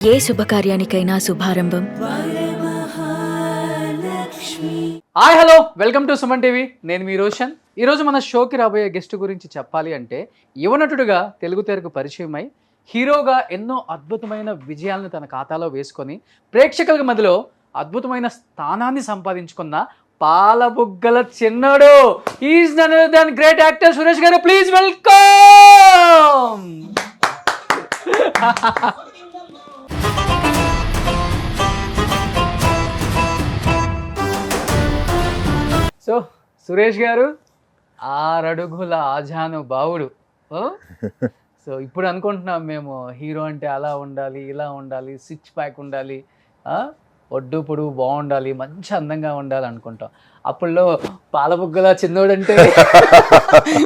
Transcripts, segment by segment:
ఏ శుభకార్యానికైనా శుభారంభం. Hi hello welcome to Suman TV. నేను మీ రోషన్. ఈరోజు మన షోకి రాబోయే గెస్ట్ గురించి చెప్పాలి అంటే యువనటుడుగా తెలుగు తెరకు పరిచయమై హీరోగా ఎన్నో అద్భుతమైన విజయాలను తన ఖాతాలో వేసుకొని ప్రేక్షకుల మధ్యలో అద్భుతమైన స్థానాన్ని సంపాదించుకున్న పాలబుగ్గల చిన్నోడు is none other than great actor Suresh గారు. Please welcome. సో సురేష్ గారు 6 అడుగుల ఆజానుబావుడు. సో ఇప్పుడు అనుకుంటున్నాం మేము హీరో అంటే అలా ఉండాలి, ఇలా ఉండాలి, 6 ప్యాక్ ఉండాలి, ఒడ్డు పొడుగు బాగుండాలి, మంచి అందంగా ఉండాలి అనుకుంటాం. అప్పుడులో పాలబుగ్గల చిన్నోడంటే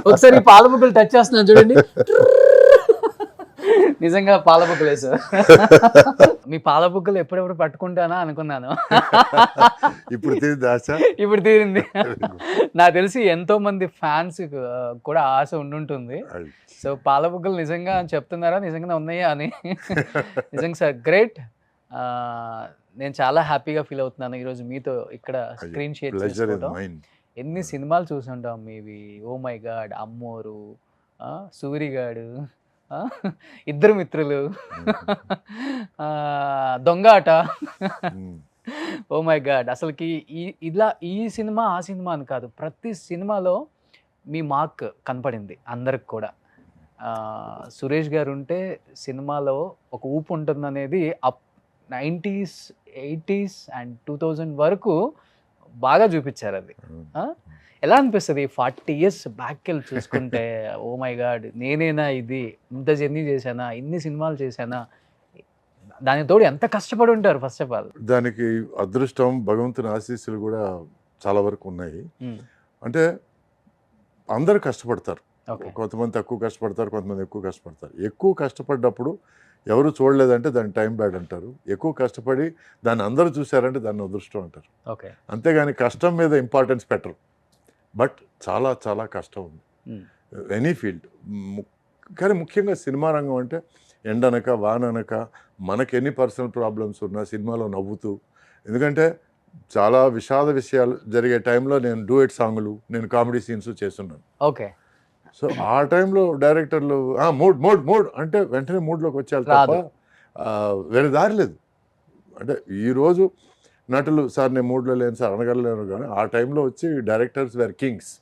ఒకసారి పాలబుగ్గలు టచ్ చేస్తున్నాను చూడండి. నిజంగా పాలబుగ్గలే సార్. మీ పాలబుగ్గలు ఎప్పుడెప్పుడు పట్టుకుంటానా అనుకున్నాను. ఇప్పుడు ఇప్పుడు తీరింది. నాకు తెలిసి ఎంతో మంది ఫ్యాన్స్ కూడా ఆశ ఉండుంటుంది. సో పాలబుగ్గలు నిజంగా చెప్తున్నారా, నిజంగా ఉన్నాయా అని. నిజంగా సార్ గ్రేట్. నేను చాలా హ్యాపీగా ఫీల్ అవుతున్నాను ఈరోజు మీతో ఇక్కడ స్క్రీన్ షేర్ చేసుకోవడం. ఎన్ని సినిమాలు చూసి ఉంటాం మీవి. ఓ మై గాడ్, అమ్మోరు, సూరిగాడు, ఇద్దరు మిత్రులు, దొంగ ఆట. ఓ మై గాడ్, అసలుకి ఈ సినిమా ఆ సినిమా అని కాదు, ప్రతి సినిమాలో మీ మార్క్ కనపడింది అందరికి కూడా. సురేష్ గారు ఉంటే సినిమాలో ఒక ఊపు ఉంటుంది అనేది 90s 80s అండ్ 2000 వరకు బాగా చూపించారు. అది ఎలా అనిపిస్తుంది 40 years బ్యాక్ వెళ్ళి చూసుకుంటే? ఓ మై గాడ్, నేనేనా ఇది, ఇంత జర్నీ చేశానా, ఇన్ని సినిమాలు చేశానా, దానితో ఎంత కష్టపడి ఉంటారు. ఫస్ట్ ఆఫ్ ఆల్ దానికి అదృష్టం, భగవంతుని ఆశీస్సులు కూడా చాలా వరకు ఉన్నాయి. అంటే అందరూ కష్టపడతారు. కొంతమంది తక్కువ కష్టపడతారు, కొంతమంది ఎక్కువ కష్టపడతారు. ఎక్కువ కష్టపడ్డప్పుడు ఎవరు చూడలేదంటే దాన్ని టైం బ్యాడ్ అంటారు. ఎక్కువ కష్టపడి దాన్ని అందరూ చూశారంటే దాన్ని అదృష్టం అంటారు. అంతేగాని కష్టం మీద ఇంపార్టెన్స్ పెట్టరు. బట్ చాలా చాలా కష్టం ఉంది ఎనీ ఫీల్డ్. కానీ ముఖ్యంగా సినిమా రంగం అంటే ఎండనక వాననక మనకి ఎన్ని పర్సనల్ ప్రాబ్లమ్స్ ఉన్నా సినిమాలో నవ్వుతూ, ఎందుకంటే చాలా విషాద విషయాలు జరిగే టైంలో నేను డూయట్ సాంగ్లు, నేను కామెడీ సీన్స్ చేస్తున్నాను. ఓకే. సో ఆ టైంలో డైరెక్టర్లు మూడ్ మూడ్ మూడ్ అంటే వెంటనే మూడ్లోకి వచ్చేయాలి తప్ప వేరే దారి లేదు. అంటే ఈరోజు నటులు సార్ నేను మూడ్లో లేను సార్ అనగలేను, కానీ ఆ టైంలో వచ్చి డైరెక్టర్స్ వేర్ కింగ్స్.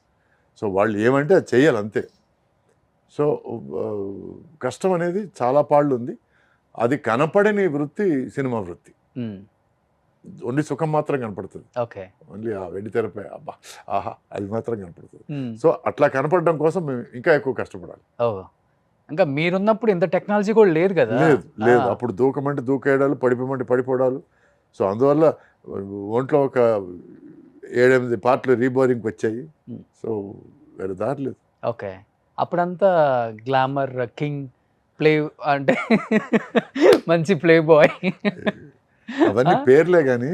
సో వాళ్ళు ఏమంటే అది చెయ్యాలి అంతే. సో కష్టం అనేది చాలా పాళ్ళు ఉంది. అది కనపడని వృత్తి సినిమా వృత్తి. ఓన్లీ సుఖం మాత్రం కనపడుతుంది. ఓన్లీ ఆ వెండితెరపై అబ్బా ఆహా అది మాత్రం కనపడుతుంది. సో అట్లా కనపడడం కోసం మేము ఇంకా ఎక్కువ కష్టపడాలి. ఇంకా మీరున్నప్పుడు ఇంత టెక్నాలజీ కూడా లేదు కదా. లేదు. అప్పుడు దూకమంటే దూకేయడాలు, పడిపోమంటే పడిపోవడాలు. సో అందువల్ల ఒంట్లో ఒక 7-8 పార్ట్లు రీబోరింగ్కి వచ్చాయి. సో వేరే దారి లేదు. ఓకే. అప్పుడంతా గ్లామర్ కింగ్, ప్లే అంటే మంచి ప్లే బాయ్, అవన్నీ పేర్లే. కానీ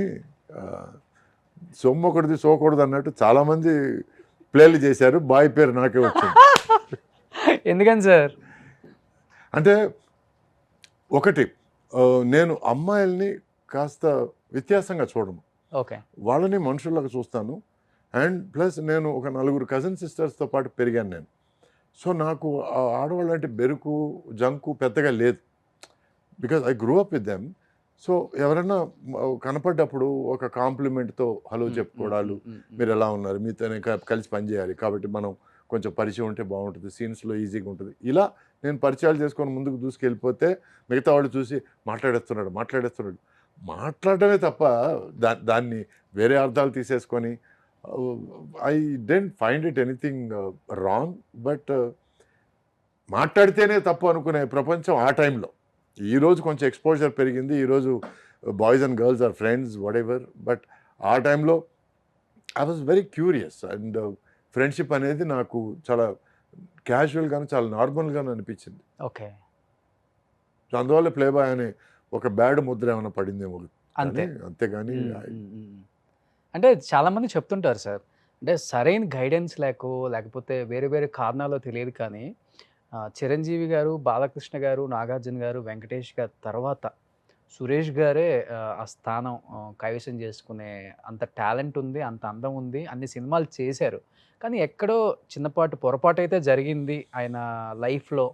సొమ్మొకటిది సోకూడదు అన్నట్టు చాలామంది ప్లేలు చేశారు. బాయ్ పేరు నాకే వచ్చింది. ఎందుకని సార్? అంటే ఒకటి, నేను అమ్మాయిల్ని కాస్త వ్యత్యాసంగా చూడను. వాళ్ళని మనుషుల్లాగా చూస్తాను. అండ్ ప్లస్ నేను ఒక 4 కజిన్ సిస్టర్స్తో పాటు పెరిగాను నేను. సో నాకు ఆడవాళ్ళు అంటే బెరుకు జంకు పెద్దగా లేదు. Because I grew up with them. So ఎవరైనా కనపడ్డప్పుడు ఒక కాంప్లిమెంట్తో హలో చెప్పుకోవడాలు, మీరు ఎలా ఉన్నారు, మీతోనే కలిసి పనిచేయాలి కాబట్టి మనం కొంచెం పరిచయం ఉంటే బాగుంటుంది, సీన్స్లో ఈజీగా ఉంటుంది. ఇలా నేను పరిచయాలు చేసుకొని ముందుకు దూసుకెళ్ళిపోతే మిగతా వాళ్ళు చూసి మాట్లాడేస్తున్నాడు మాట్లాడటమే తప్ప దాన్ని వేరే అర్థాలు తీసేసుకొని I don't find it anything wrong. But మాట్లాడితేనే తప్పు అనుకునే ప్రపంచం ఆ టైంలో. ఈరోజు కొంచెం ఎక్స్పోజర్ పెరిగింది, ఈరోజు boys and girls are friends whatever. But ఆ టైంలో I was very curious and friendship అనేది నాకు చాలా క్యాజువల్గాను చాలా నార్మల్గాను అనిపించింది. సో అందువల్ల ప్లే బాయ్ అనే ఒక బ్యాడ్ ముద్ర ఏమైనా పడిందేమో అంతేగాని. అంటే చాలామంది చెప్తుంటారు సార్, అంటే సరైన గైడెన్స్ లేకపోతే వేరే వేరే కారణాలు తెలియదు కానీ చిరంజీవి గారు, బాలకృష్ణ గారు, నాగార్జున గారు, వెంకటేష్ గారు తర్వాత సురేష్ గారే ఆ స్థానం కైవసం చేసుకునే అంత టాలెంట్ ఉంది, అంత అందం ఉంది, అన్ని సినిమాలు చేశారు. కానీ ఎక్కడో చిన్నపాటు పొరపాటైతే జరిగింది ఆయన లైఫ్‌లో.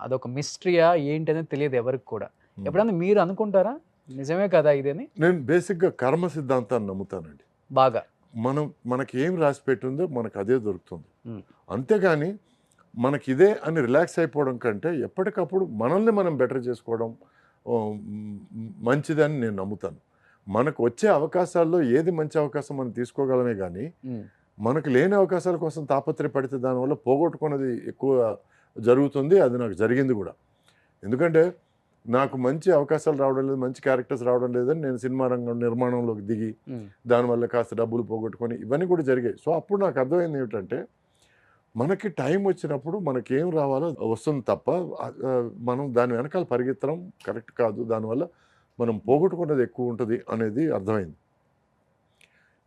అదొక మిస్టరీయా ఏంటనేది తెలియదు ఎవరికి కూడా. ఎప్పుడన్నా మీరు అనుకుంటారా? నిజమే కదా ఇదని? నేను బేసిక్‌గా కర్మ సిద్ధాంతాన్ని నమ్ముతానండి. బాగా. మనకి ఏం రాసి పెట్టుందో మనకు అదే దొరుకుతుంది. హ్మ్. అంతేగాని మనకిదే అని రిలాక్స్ అయిపోవడం కంటే ఎప్పటికప్పుడు మనల్ని మనం బెటర్ చేసుకోవడం మంచిదని నేను నమ్ముతాను. మనకు వచ్చే అవకాశాల్లో ఏది మంచి అవకాశం మనం తీసుకోగలమే కానీ మనకు లేని అవకాశాల కోసం తాపత్రయపడితే దానివల్ల పోగొట్టుకున్నది ఎక్కువ జరుగుతుంది. అది నాకు జరిగింది కూడా. ఎందుకంటే నాకు మంచి అవకాశాలు రావడం లేదు, మంచి క్యారెక్టర్స్ రావడం లేదని నేను సినిమా రంగం నిర్మాణంలోకి దిగి దానివల్ల కాస్త డబ్బులు పోగొట్టుకొని ఇవన్నీ కూడా జరిగాయి. సో అప్పుడు నాకు అర్థమైంది ఏమిటంటే మనకి టైం వచ్చినప్పుడు మనకేం రావాలో వస్తుంది తప్ప మనం దాని వెనకాల పరిగెత్తడం కరెక్ట్ కాదు. దానివల్ల మనం పోగొట్టుకున్నది ఎక్కువ ఉంటుంది అనేది అర్థమైంది.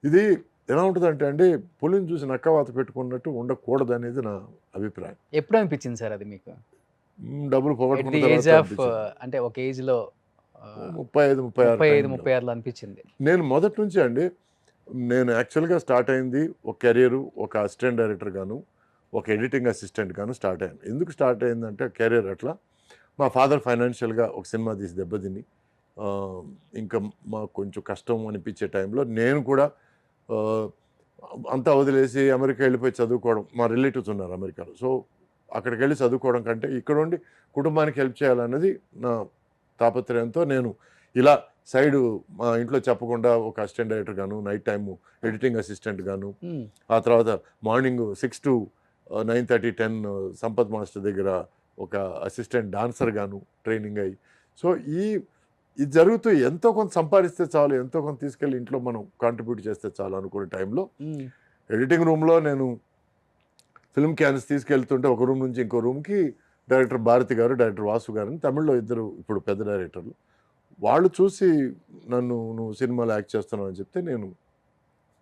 ఇది ఎలా ఉంటుందంటే అండి, పులిని చూసి నక్కవాత పెట్టుకున్నట్టు ఉండకూడదు అనేది నా అభిప్రాయం. ఎప్పుడు అనిపించింది సార్ అది మీకు? డబ్బులు పోగొట్టుకున్న ఏజ్ తర్వాత ఆఫ్ అంటే ఒక ఏజ్‌లో 35, 36 36 అనిపించింది. నేను మొదటి నుంచి అండి, నేను యాక్చువల్గా స్టార్ట్ అయింది ఒక కెరీర్, ఒక అసిస్టెంట్ డైరెక్టర్ గాను, ఒక ఎడిటింగ్ అసిస్టెంట్ గాను స్టార్ట్ అయ్యాను. ఎందుకు స్టార్ట్ అయిందంటే కెరీర్ అట్లా, మా ఫాదర్ ఫైనాన్షియల్గా ఒక సినిమా తీసి దెబ్బతిని ఇంకా మాకు కొంచెం కష్టం అనిపించే టైంలో నేను కూడా అంతా వదిలేసి అమెరికా వెళ్ళిపోయి చదువుకోవడం. మా రిలేటివ్స్ ఉన్నారు అమెరికాలో. సో అక్కడికి వెళ్ళి చదువుకోవడం కంటే ఇక్కడ ఉండి కుటుంబానికి హెల్ప్ చేయాలన్నది నా తాపత్రయంతో నేను ఇలా సైడు మా ఇంట్లో చెప్పకుండా ఒక అసిస్టెంట్ డైరెక్టర్ గాను, నైట్ టైము ఎడిటింగ్ అసిస్టెంట్ గాను, ఆ తర్వాత మార్నింగ్ 6 to 9:30, 10 సంపత్ మాస్టర్ దగ్గర ఒక అసిస్టెంట్ డాన్సర్ గాను ట్రైనింగ్ అయ్యి, సో ఇది జరుగుతూ ఎంతో కొంత సంపాదిస్తే చాలు, ఎంతో కొంత తీసుకెళ్ళి ఇంట్లో మనం కాంట్రిబ్యూట్ చేస్తే చాలు అనుకునే టైంలో ఎడిటింగ్ రూమ్లో నేను ఫిల్మ్ క్యాన్స్ తీసుకెళ్తుంటే ఒక రూమ్ నుంచి ఇంకో రూమ్కి డైరెక్టర్ భారతి గారు, డైరెక్టర్ వాసు గారు అని తమిళ్లో ఇద్దరు ఇప్పుడు పెద్ద డైరెక్టర్లు, వాళ్ళు చూసి నువ్వు సినిమాలో యాక్ట్ చేస్తున్నావు అని చెప్తే నేను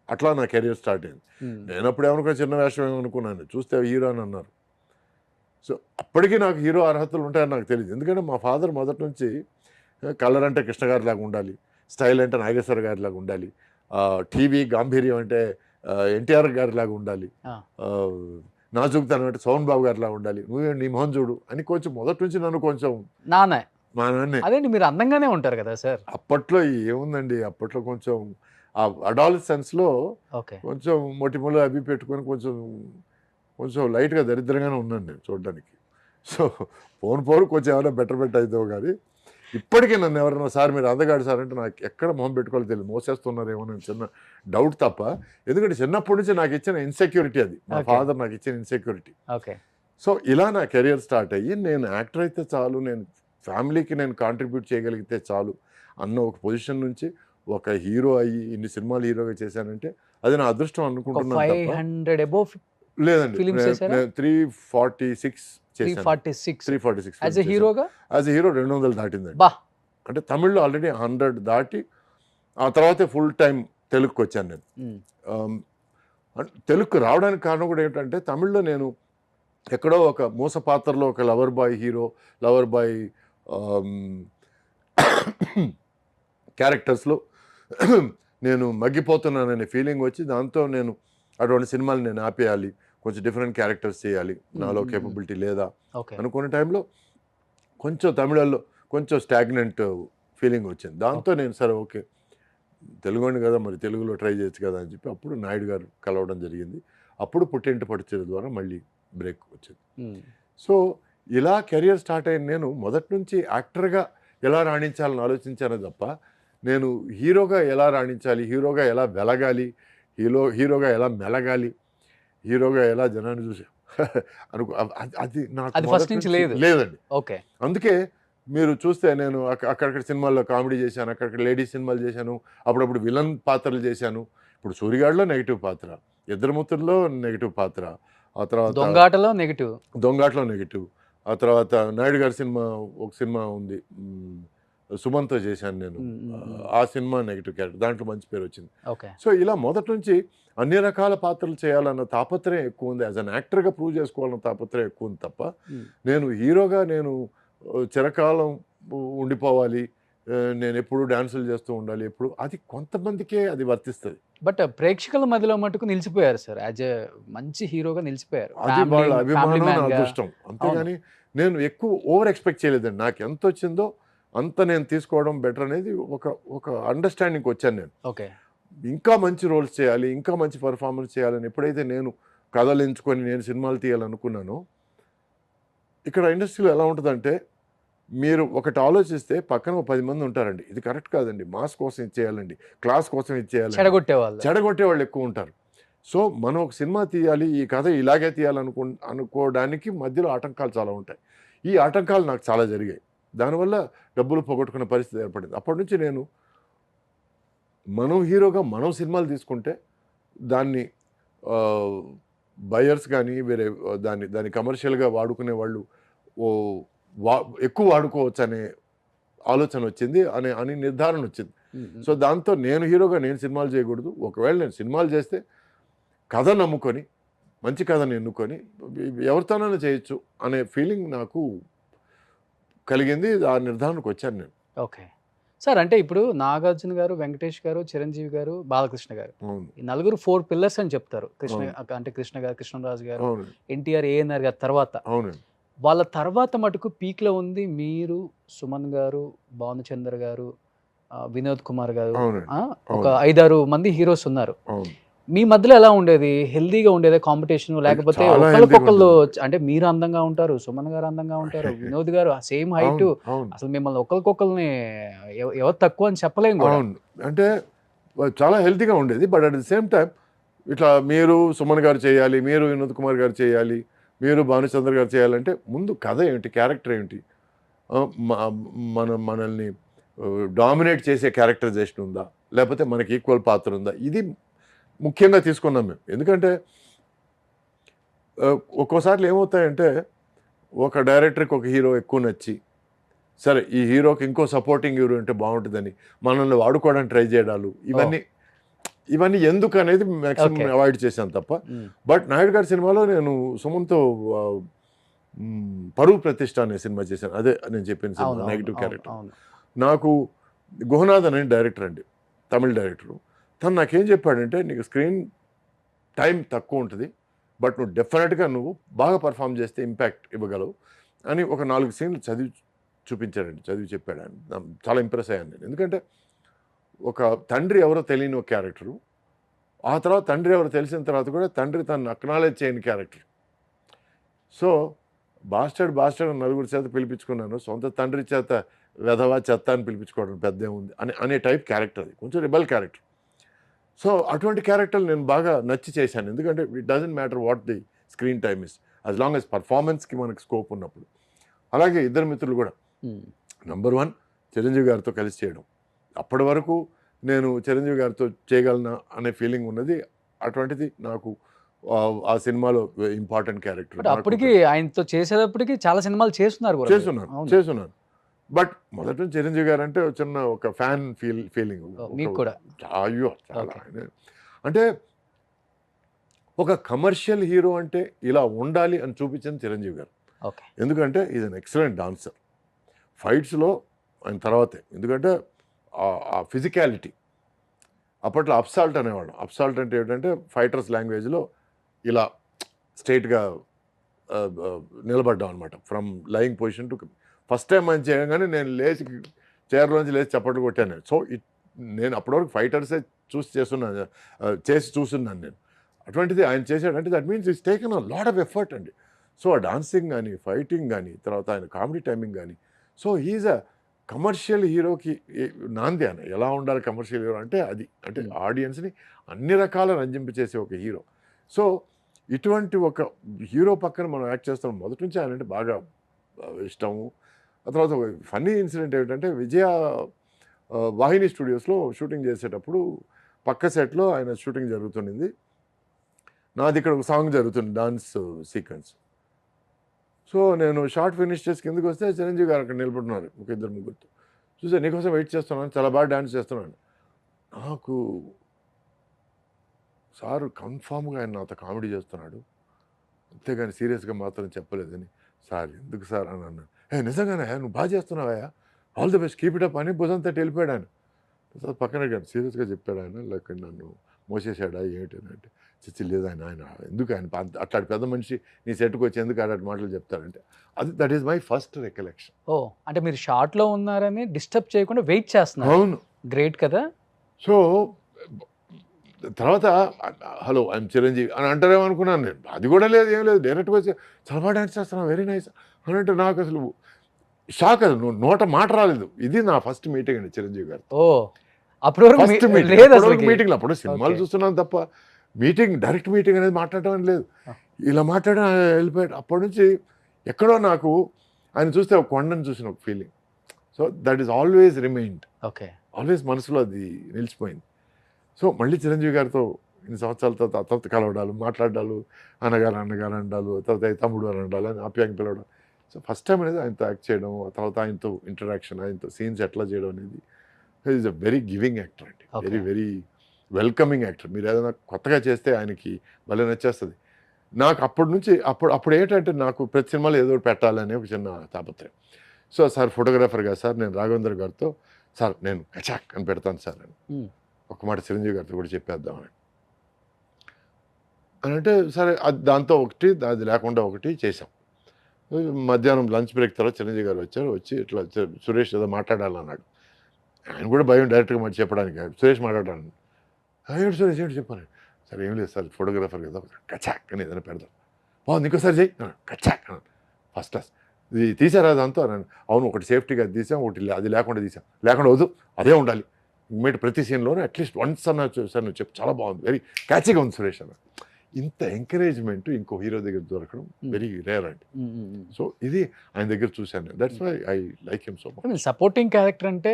అట్లా నా కెరీర్ స్టార్ట్ అయింది. నేను అప్పుడు ఏమనుకున్నా, చిన్న వేషం ఏమనుకున్నాను, చూస్తే హీరో అని అన్నారు. సో అప్పటికీ నాకు హీరో అర్హతలు ఉంటాయని నాకు తెలియదు. ఎందుకంటే మా ఫాదర్ మొదటి నుంచి కలర్ అంటే కృష్ణ గారి లాగా ఉండాలి, స్టైల్ అంటే నాగేశ్వర గారి లాగా ఉండాలి, టీవీ గాంభీర్యం అంటే ఎన్టీఆర్ గారి లాగా ఉండాలి, నాజుక్తనం అంటే సోహన్ బాబు గారిలా ఉండాలి, నువ్వే నీ మొహం చూడు అని కొంచెం మొదటి నుంచి నన్ను కొంచెం మా నాన్నే. అదేంటి, మీరు అందంగానే ఉంటారు కదా సార్. అప్పట్లో ఏముందండి, అప్పట్లో కొంచెం ఆ అడాలసెన్స్లో కొంచెం మొటిమలు అవి పెట్టుకొని కొంచెం లైట్గా దరిద్రంగానే ఉన్నాను నేను చూడడానికి. సో పోను కొంచెం ఏమైనా బెటర్ అవుతావు కానీ ఇప్పటికీ నన్ను ఎవరైనా సార్ మీరు అందగాడు సార్ అంటే నాకు ఎక్కడ మొహం పెట్టుకోవాలో తెలియదు, మోసేస్తున్నారేమో నేను చిన్న డౌట్ తప్ప. ఎందుకంటే చిన్నప్పటి నుంచి నాకు ఇచ్చిన ఇన్సెక్యూరిటీ అది, మా ఫాదర్ నాకు ఇచ్చిన ఇన్సెక్యూరిటీ. సో ఇలా నా కెరియర్ స్టార్ట్ అయ్యి నేను యాక్టర్ అయితే చాలు, నేను ఫ్యామిలీకి నేను కాంట్రిబ్యూట్ చేయగలిగితే చాలు అన్న ఒక పొజిషన్ నుంచి ఒక హీరో అయ్యి ఇన్ని సినిమాలు హీరోగా చేశానంటే అది నా అదృష్టం అనుకుంటున్నాను. 500 above లేదండి, ఫిల్మ్స్ 346 346 యాజ్ ఎ హీరోగా. As a hero 200 దాటిందండి. అంటే తమిళ్లో ఆల్రెడీ 100 దాటి ఆ తర్వాతే ఫుల్ టైం తెలుగుకి వచ్చాను నేను. తెలుగుకు రావడానికి కారణం కూడా ఏంటంటే తమిళ్లో నేను ఎక్కడో ఒక మూస పాత్రలో ఒక lover boy hero, lover boy క్యారెక్టర్స్లో నేను మగ్గిపోతున్నాననే ఫీలింగ్ వచ్చి దాంతో నేను అటువంటి సినిమాలు నేను ఆపేయాలి, కొంచెం డిఫరెంట్ క్యారెక్టర్స్ చేయాలి, నాలో కేపబిలిటీ లేదా అనుకునే టైంలో కొంచెం తమిళల్లో కొంచెం స్టాగ్నెంట్ ఫీలింగ్ వచ్చింది. దాంతో నేను సరే ఓకే తెలుగుని కదా మరి తెలుగులో ట్రై చేయొచ్చు కదా అని చెప్పి అప్పుడు నాయుడు గారు కలవడం జరిగింది. అప్పుడు పుట్టింటి పట్టుచీర ద్వారా మళ్ళీ బ్రేక్ వచ్చింది. సో ఇలా కెరియర్ స్టార్ట్ అయిన నేను మొదటి నుంచి యాక్టర్గా ఎలా రాణించాలని ఆలోచించాను తప్ప నేను హీరోగా ఎలా రాణించాలి, హీరోగా ఎలా వెలగాలి, హీరోగా ఎలా మెలగాలి, హీరోగా ఎలా జనాన్ని చూసి అది నాకు లేదండి. అందుకే మీరు చూస్తే నేను అక్కడక్కడ సినిమాల్లో కామెడీ చేశాను, అక్కడక్కడ లేడీస్ సినిమాలు చేశాను, అప్పుడప్పుడు విలన్ పాత్రలు చేశాను. ఇప్పుడు సూరిగాడిలో నెగిటివ్ పాత్ర, ఇద్దరుముత్తుల్లో నెగిటివ్ పాత్ర, ఆ తర్వాత దొంగాటలో నెగిటివ్, ఆ తర్వాత నాయుడు గారి సినిమా ఒక సినిమా ఉంది సుమన్తో చేశాను నేను, ఆ సినిమా నెగిటివ్ క్యారెక్టర్, దాంట్లో మంచి పేరు వచ్చింది. సో ఇలా మొదటి నుంచి అన్ని రకాల పాత్రలు చేయాలన్న తాపత్రయం ఎక్కువ ఉంది, యాజ్ అన్ యాక్టర్గా ప్రూవ్ చేసుకోవాలన్న తాపత్రయం ఎక్కువ ఉంది తప్ప నేను హీరోగా నేను చిరకాలం ఉండిపోవాలి, నేను ఎప్పుడు డాన్సులు చేస్తూ ఉండాలి ఎప్పుడు, అది కొంతమందికే అది వర్తిస్తుంది. బట్ ప్రేక్షకుల మధ్యలో మటుకు నిలిచిపోయారు సార్. యాజ్ ఎ మంచి హీరోగా నిలిచిపోయారు. అది వాళ్ళ అభిమానం, నా అదృష్టం. అంతేగాని నేను ఎక్కువ ఓవర్ ఎక్స్పెక్ట్ చేయలేదండి. నాకు ఎంత వచ్చిందో అంత నేను తీసుకోవడం బెటర్ అనేది ఒక ఒక అండర్స్టాండింగ్కి వచ్చాను నేను. ఓకే. ఇంకా మంచి రోల్స్ చేయాలి, ఇంకా మంచి పర్ఫార్మెన్స్ చేయాలని ఎప్పుడైతే నేను కథలు ఎంచుకొని నేను సినిమాలు తీయాలనుకున్నానో, ఇక్కడ ఇండస్ట్రీలో ఎలా ఉంటుందంటే, మీరు ఒకటి ఆలోచిస్తే పక్కన 10 మంది ఉంటారండి. ఇది కరెక్ట్ కాదండి, మాస్ కోసం ఇది చేయాలండి, క్లాస్ కోసం ఇది చేయాలి, చెడగొట్టే వాళ్ళు ఎక్కువ ఉంటారు. సో మనం ఒక సినిమా తీయాలి, ఈ కథ ఇలాగే అనుకోవడానికి మధ్యలో ఆటంకాలు చాలా ఉంటాయి. ఈ ఆటంకాలు నాకు చాలా జరిగాయి. దానివల్ల డబ్బులు పోగొట్టుకున్న పరిస్థితి ఏర్పడింది. అప్పటి నుంచి నేను మనం హీరోగా మనం సినిమాలు తీసుకుంటే దాన్ని బయర్స్ కానీ వేరే దాన్ని కమర్షియల్గా వాడుకునే వాళ్ళు ఎక్కువ వాడుకోవచ్చు అనే ఆలోచన వచ్చింది, అని నిర్ధారణ వచ్చింది. సో దాంతో నేను హీరోగా నేను సినిమాలు చేయకూడదు, ఒకవేళ నేను సినిమాలు చేస్తే కథ నమ్ముకొని మంచి కథను ఎన్నుకొని ఎవరితోనైనా చేయొచ్చు అనే ఫీలింగ్ నాకు కలిగింది. ఆ నిర్ధారణకు వచ్చాను నేను. Okay sir. అంటే ఇప్పుడు నాగార్జున గారు, వెంకటేష్ గారు, చిరంజీవి గారు, బాలకృష్ణ గారు, ఈ నలుగురు 4 పిల్లర్స్ అని చెప్తారు. కృష్ణ గారు, కృష్ణరాజు గారు, ఎన్టీఆర్, ఏఎన్ఆర్ గారు తర్వాత. వాళ్ళ తర్వాత మటుకు పీక్లో ఉంది మీరు, సుమన్ గారు, భానుచంద్ర గారు, వినోద్ కుమార్ గారు, ఒక 5-6 మంది హీరోస్ ఉన్నారు. మీ మధ్యలో ఎలా ఉండేది? హెల్దీగా ఉండేదా కాంపిటీషన్? లేకపోతే ఒకళ్ళకొకళ్ళు, అంటే మీరు అందంగా ఉంటారు, సుమన్ గారు అందంగా ఉంటారు, వినోద్ గారు సేమ్ హైట్, అసలు మిమ్మల్ని ఒకరికొకరిని ఎవరు తక్కువ అని చెప్పలేము కూడా. అంటే చాలా హెల్తీగా ఉండేది. But at the same time ఇట్లా మీరు సుమన్ గారు చేయాలి, మీరు వినోద్ కుమార్ గారు చేయాలి, మీరు భానుచంద్ర గారు చేయాలంటే ముందు కథ ఏంటి, క్యారెక్టర్ ఏంటి, మనల్ని డామినేట్ చేసే క్యారెక్టరైజేషన్ ఉందా, లేకపోతే మనకి ఈక్వల్ పాత్ర ఉందా, ఇది ముఖ్యంగా తీసుకున్నాం మేము. ఎందుకంటే ఒక్కోసార్లు ఏమవుతాయంటే, ఒక డైరెక్టర్కి ఒక హీరో ఎక్కువ నచ్చి, సరే ఈ హీరోకి ఇంకో సపోర్టింగ్ హీరో అంటే బాగుంటుందని మనల్ని వాడుకోవడానికి ట్రై చేయడాలు, ఇవన్నీ ఎందుకు అనేది మ్యాక్సిమం అవాయిడ్ చేశాను తప్ప. బట్ నాయుడు గారి సినిమాలో నేను సుమన్తో పరువు ప్రతిష్ట అనే సినిమా చేశాను. అదే నేను చెప్పిన సినిమా, నెగిటివ్ క్యారెక్టర్. నాకు గుహనాథ్ అనే డైరెక్టర్ అండి, తమిళ డైరెక్టరు. తను నాకేం చెప్పాడంటే, నీకు స్క్రీన్ టైం తక్కువ ఉంటుంది, బట్ నువ్వు డెఫినెట్గా నువ్వు బాగా పర్ఫామ్ చేస్తే ఇంపాక్ట్ ఇవ్వగలవు అని ఒక 4 సీన్లు చదివి చెప్పాడు ఆయన. చాలా ఇంప్రెస్ అయ్యాను నేను. ఎందుకంటే ఒక తండ్రి ఎవరో తెలియని ఒక క్యారెక్టరు, ఆ తర్వాత తండ్రి ఎవరో తెలిసిన తర్వాత కూడా తండ్రి తను అక్నాలెడ్జ్ చేయని క్యారెక్టర్. సో బాస్టర్డ్ నలుగురి చేత పిలిపించుకున్నాను, సొంత తండ్రి చేత వెధవా చెత్త అని పిలిపించుకోవడం పెద్ద ఏముంది అనే టైప్ క్యారెక్టర్. అది కొంచెం రెబల్ క్యారెక్టర్. సో అటువంటి క్యారెక్టర్లు నేను బాగా నచ్చి చేశాను. ఎందుకంటే it doesn't matter what the screen time is, as long as పర్ఫార్మెన్స్కి మనకు స్కోప్ ఉన్నప్పుడు. అలాగే ఇద్దరు మిత్రులు కూడా, నెంబర్ 1 చిరంజీవి గారితో కలిసి చేయడం. అప్పటి వరకు నేను చిరంజీవి గారితో చేయగలనా అనే ఫీలింగ్ ఉన్నది. అటువంటిది నాకు ఆ సినిమాలో ఇంపార్టెంట్ క్యారెక్టర్. అప్పటికి ఆయనతో చేసేటప్పటికి చాలా సినిమాలు చేస్తున్నాను. బట్ మొదట చిరంజీవి గారు అంటే చిన్న ఒక ఫ్యాన్ ఫీలింగ్ మీకు కూడా. అయ్యో చాలా. అంటే ఒక కమర్షియల్ హీరో అంటే ఇలా ఉండాలి అని చూపించింది చిరంజీవి గారు. ఎందుకంటే ఈజ్ అన్ ఎక్సలెంట్ డాన్సర్. ఫైట్స్లో ఆయన తర్వాతే, ఎందుకంటే ఆ ఫిజికాలిటీ. అప్పట్లో అప్సాల్ట్ అనేవాడు. అప్సాల్ట్ అంటే ఏంటంటే ఫైటర్స్ లాంగ్వేజ్లో ఇలా స్ట్రైట్గా నిలబడ్డాం అనమాట, from lying position to. First time ఆయన చేయగానే నేను లేచి చైర్లోంచి లేచి చప్పట్లు కొట్టాను. సో నేను అప్పటివరకు ఫైటర్సే చేసి చూస్తున్నాను నేను. అటువంటిది ఆయన చేశాడంటే that means it's taken a lot of effort అండి. సో ఆ డాన్సింగ్ కానీ, ఫైటింగ్ కానీ, తర్వాత ఆయన కామెడీ టైమింగ్ కానీ. సో హీఈస్ అ కమర్షియల్ హీరోకి నాంది. ఆయన ఎలా ఉండాలి కమర్షియల్ హీరో అంటే అది, అంటే ఆడియన్స్ని అన్ని రకాల రంజింపచేసే ఒక హీరో. సో ఇటువంటి ఒక హీరో పక్కన మనం యాక్ట్ చేస్తాం. మొదటి నుంచి ఆయన అంటే బాగా ఇష్టము. ఆ తర్వాత ఒక ఫన్నీ ఇన్సిడెంట్ ఏమిటంటే, విజయ వాహిని స్టూడియోస్లో షూటింగ్ చేసేటప్పుడు పక్క సెట్లో ఆయన షూటింగ్ జరుగుతుంది. నాది ఇక్కడ ఒక సాంగ్ జరుగుతుంది, డాన్స్ సీక్వెన్స్. సో నేను షార్ట్ ఫినిష్ చేసి కిందకి వస్తే చిరంజీవి గారు అక్కడ నిలబడుతున్నారు ఒక 2-3 చూసా. నీకోసం వెయిట్ చేస్తున్నాను, చాలా బాగా డాన్స్ చేస్తున్నాను. నాకు సార్ కన్ఫామ్గా ఆయన నాతో కామెడీ చేస్తున్నాడు, అంతేగాని సీరియస్గా మాత్రం చెప్పలేదని. సార్ ఎందుకు సార్ అని అన్నాను. నిజంగానే నువ్వు బాగా చేస్తున్నావా, all the best, keep it up అని భుజం తట్టి వెళ్ళిపోయాడు ఆయన. తర్వాత పక్కన సీరియస్గా చెప్పాడు ఆయన, లైక్ నన్ను మోసేసాడా ఏంటి అని అంటే, చిచ్చి లేదు ఆయన ఎందుకు ఆయన అట్లాంటి పెద్ద మనిషి నీ సెట్కి వచ్చి ఎందుకు అలాంటి మాటలు చెప్తాడంటే, that is my first recollection. ఓ అంటే మీరు షార్ట్లో ఉన్నారని డిస్టర్బ్ చేయకుండా వెయిట్ చేస్తున్నారు. అవును. గ్రేట్ కదా. సో తర్వాత హలో ఐఎమ్ చిరంజీవి అని అంటారేమో అనుకున్నాను నేను. అది కూడా లేదు, ఏం లేదు, డైరెక్ట్గా వచ్చి చాలా బాగా డాన్స్ చేస్తున్నాను, వెరీ నైస్ అని అంటే నాకు అసలు షాక్. అది నోట మాట రాలేదు. ఇది నా ఫస్ట్ మీటింగ్ అండి చిరంజీవి గారు. ఓ అప్పుడు ఫస్ట్ మీటింగ్. అప్పుడు సినిమాలు చూస్తున్నాను తప్ప మీటింగ్, డైరెక్ట్ మీటింగ్ అనేది మాట్లాడటం అని లేదు. ఇలా మాట్లాడడం వెళ్ళిపోయాడు. అప్పటి నుంచి ఎక్కడో నాకు ఆయన చూస్తే ఒక కొండను చూసిన ఒక feeling. So that is always remind, okay, always మనసులో అది నిలిచిపోయింది. సో మళ్ళీ చిరంజీవి గారితో ఇన్ని సంవత్సరాల తర్వాత కలవడాలు, మాట్లాడాలు, అన్నగారు అన్నగారు అనడాలు, తర్వాత తమ్ముడు అని అనడాలు, అని ఆప్యాయంగా పిలవడం. సో ఫస్ట్ టైం అనేది ఆయనతో యాక్ట్ చేయడం, తర్వాత ఆయనతో ఇంటరాక్షన్, ఆయనతో సీన్స్ ఎట్లా చేయడం అనేది, is a very giving actor అండి, వెరీ వెరీ వెల్కమింగ్ యాక్టర్. మీరు ఏదైనా కొత్తగా చేస్తే ఆయనకి భలే నచ్చేస్తుంది. నాకు అప్పటి నుంచి అప్పుడు ఏంటంటే నాకు ప్రతి సినిమాలో ఏదో ఒకటి పెట్టాలని ఒక చిన్న తాపత్రయం. సో సార్ ఫోటోగ్రాఫర్గా సార్ నేను రాఘవేంద్ర గారితో, సార్ నేను కచాక్ అని పెడతాను సార్ అని ఒక మాట చిరంజీవి గారితో కూడా చెప్పేద్దామని అంటే, సరే దాంతో ఒకటి, అది లేకుండా ఒకటి చేసాం. మధ్యాహ్నం లంచ్ బ్రేక్ తర్వాత చిరంజీవి గారు వచ్చి ఇట్లా సురేష్ ఏదో మాట్లాడాలన్నాడు. ఆయన కూడా భయం డైరెక్ట్గా మాట చెప్పడానికి, సురేష్ మాట్లాడాను. ఏంటి సురేష్ ఏంటి చెప్పాను. సరే ఏం లేదు సార్ ఫోటోగ్రాఫర్ కదా, కచాక్ అని ఏదైనా పెడదాం, బాగుంది ఇంకోసారి చెయ్యి కచాక్ అన్నాను. First class. ఇది తీసారా దాంతో అన్నాను. అవును, ఒకటి సేఫ్టీగా అది తీసాం, ఒకటి అది లేకుండా తీసాం. లేకుండా వద్దు, అదే ఉండాలి మీరు ప్రతి సీన్లోనూ అట్లీస్ట్ వన్స్ అన్న సార్ నువ్వు చెప్పు, చాలా బాగుంది, వెరీ క్యాచీగా ఉంది సురేష్ అన్న. ఇంత ఎంకరేజ్మెంట్ ఇంకో హీరో దగ్గర దొరకడం వెరీ రేర్ అండి. సో ఇది ఆయన దగ్గర చూశాను. That's why I like him so much. Supporting character అంటే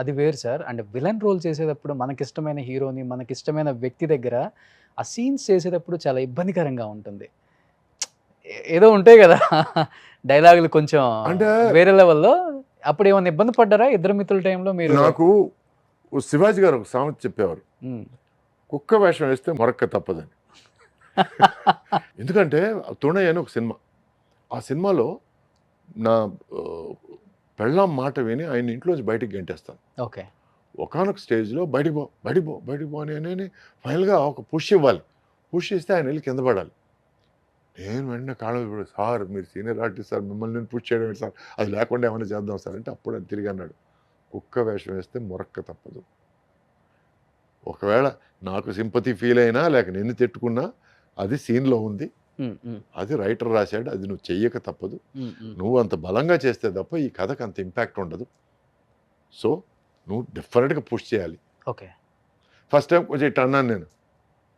అది వేరు సార్. అంటే విలన్ రోల్ చేసేటప్పుడు మనకిష్టమైన హీరోని, మనకిష్టమైన వ్యక్తి దగ్గర ఆ సీన్స్ చేసేటప్పుడు చాలా ఇబ్బందికరంగా ఉంటుంది. ఏదో ఉంటాయి కదా డైలాగులు కొంచెం అంటే వేరే లెవెల్లో. అప్పుడు ఏమైనా ఇబ్బంది పడ్డారా ఇద్దరు మిత్రుల టైంలో మీరు? నాకు శివాజీ గారు ఒక సామెత చెప్పేవారు, కుక్క వేషం వేస్తే మొరక్క తప్పదని. ఎందుకంటే తుణయ్య అని ఒక సినిమా, ఆ సినిమాలో నా పెళ్ళాం మాట విని ఆయన ఇంట్లోంచి బయటికి గెంటేస్తాను. ఓకే. ఒకనొక స్టేజ్లో బయటికి పో అని ఫైనల్గా ఒక పుష్ ఇవ్వాలి. పుష్ ఇస్తే ఆయన వెళ్ళి కింద పడాలి. నేను వెంటనే కాళ్ళ, సార్ మీరు సీనియర్ ఆర్టిస్ట్ సార్, మిమ్మల్ని నేను పుష్ చేయడం సార్, అది లేకుండా ఏమైనా చేద్దాం సార్ అంటే, అప్పుడు ఆయన తిరిగి అన్నాడు, కుక్క వేషం వేస్తే మొరక్క తప్పదు. ఒకవేళ నాకు సింపతి ఫీల్ అయినా లేక నిన్ను తిట్టుకున్నా అది సీన్లో ఉంది, అది రైటర్ రాశాడు, అది నువ్వు చెయ్యక తప్పదు. నువ్వు అంత బలంగా చేస్తే తప్ప ఈ కథకు అంత ఇంపాక్ట్ ఉండదు. సో నువ్వు డెఫినెట్గా పుష్ చేయాలి. ఓకే. ఫస్ట్ టైం కొంచెం ఇట్లా అన్నాను నేను,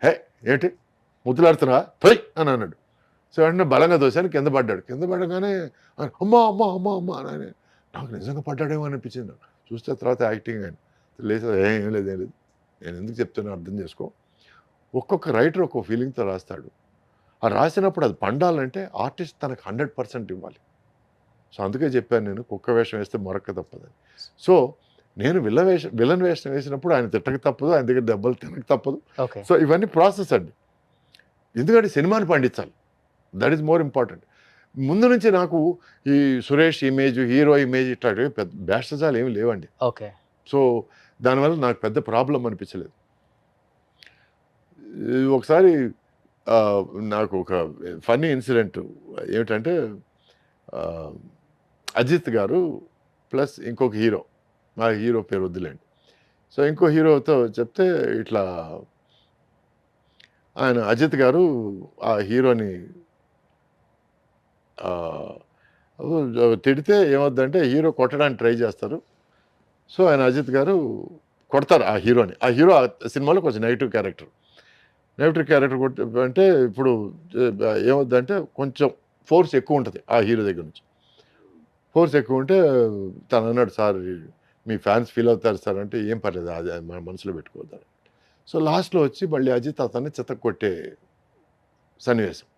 హే ఏంటి ముద్దులాడుతున్నా పోయి అని అన్నాడు. సో వెంటనే బలంగా దోశాను, కింద పడ్డాడు. కింద పడగానే అమ్మా అని నాకు నిజంగా పడ్డాడేమో అనిపించింది. నాకు చూస్తే తర్వాత యాక్టింగ్ ఆయన లేదు, ఏం లేదు నేను ఎందుకు చెప్తున్నా అర్థం చేసుకో. ఒక్కొక్క రైటర్ ఒక్కొక్క ఫీలింగ్తో రాస్తాడు. ఆ రాసినప్పుడు అది పండాలంటే ఆర్టిస్ట్ తనకు 100% ఇవ్వాలి. సో అందుకే చెప్పాను నేను, కుక్క వేషం వేస్తే మొరక్క తప్పదని. సో నేను విలన్ వేషం వేసినప్పుడు ఆయన తిట్టక తప్పదు, ఆయన దగ్గర దెబ్బలు తినక తప్పదు. సో ఇవన్నీ ప్రాసెస్ అండి. ఎందుకంటే సినిమాని పండించాలి, దట్ ఈస్ మోర్ ఇంపార్టెంట్. ముందు నుంచి నాకు ఈ సురేష్ ఇమేజ్, హీరో ఇమేజ్ ఇట్లాంటివి పెద్ద బ్యాషజాలు ఏమి లేవండి. ఓకే. సో దానివల్ల నాకు పెద్ద ప్రాబ్లం అనిపించలేదు. ఒకసారి నాకు ఒక ఫన్నీ ఇన్సిడెంట్ ఏమిటంటే, అజిత్ గారు ప్లస్ ఇంకొక హీరో, మా హీరో పేరు వద్దులేండి. సో ఇంకో హీరోతో చెప్తే ఇట్లా ఆయన అజిత్ గారు ఆ హీరోని తిడితే ఏమవుద్దంటే హీరో కొట్టడానికి ట్రై చేస్తారు. సో ఆయన అజిత్ గారు కొడతారు ఆ హీరోని. ఆ హీరో ఆ సినిమాలో కొంచెం నెగిటివ్ క్యారెక్టర్ కొట్టి అంటే ఇప్పుడు ఏమవుద్దంటే కొంచెం ఫోర్స్ ఎక్కువ ఉంటుంది ఆ హీరో దగ్గర నుంచి. ఫోర్స్ ఎక్కువ ఉంటే తను అన్నాడు, సార్ మీ ఫ్యాన్స్ ఫీల్ అవుతారు సార్ అంటే, ఏం పర్లేదు అది మన మనసులో పెట్టుకోవద్దారు. సో లాస్ట్లో వచ్చి మళ్ళీ అజిత్ అతన్ని చితక్ కొట్టే సన్నివేశం.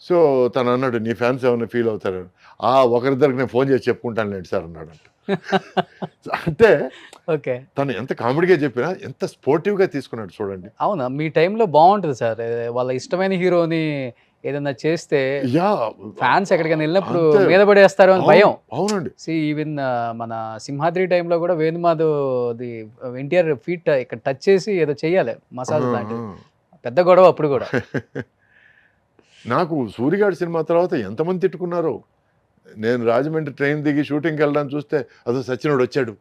సో తను అన్నాడు, నీ ఫ్యాన్స్ ఏమైనా ఫీల్ అవుతారని. ఒకరిద్దరికి నేను ఫోన్ చేసి చెప్పుకుంటాను లేండి సార్ అన్నాడు అంట. అంటే ఓకే, తను ఎంత కామెడీగా చెప్పినా ఎంత స్పోర్టివ్గా తీసుకున్నాడు చూడండి. అవునా, మీ టైంలో బాగుంటుంది సార్. వాళ్ళ ఇష్టమైన హీరోని ఏదన్నా చేస్తే యా ఫ్యాన్స్ ఎక్కడికైనా వెళ్ళినప్పుడు అంతే. మీద పడేస్తారు అని భయం. అవునండి. ఈవెన్ మన సింహాద్రి టైంలో కూడా వేణుమాధవ్ ఎన్టీఆర్ ఫీట్ ఇక్కడ టచ్ చేసి ఏదో చెయ్యాలి మసాజ్ లాంటిది, పెద్ద గొడవ అప్పుడు కూడా. నాకు సూరిగాడి సినిమా తర్వాత ఎంతమంది తిట్టుకున్నారో. నేను రాజమండ్రి ట్రైన్ దిగి షూటింగ్కి వెళ్ళడానికి చూస్తే అదో సచ్చినోడు వచ్చాడు,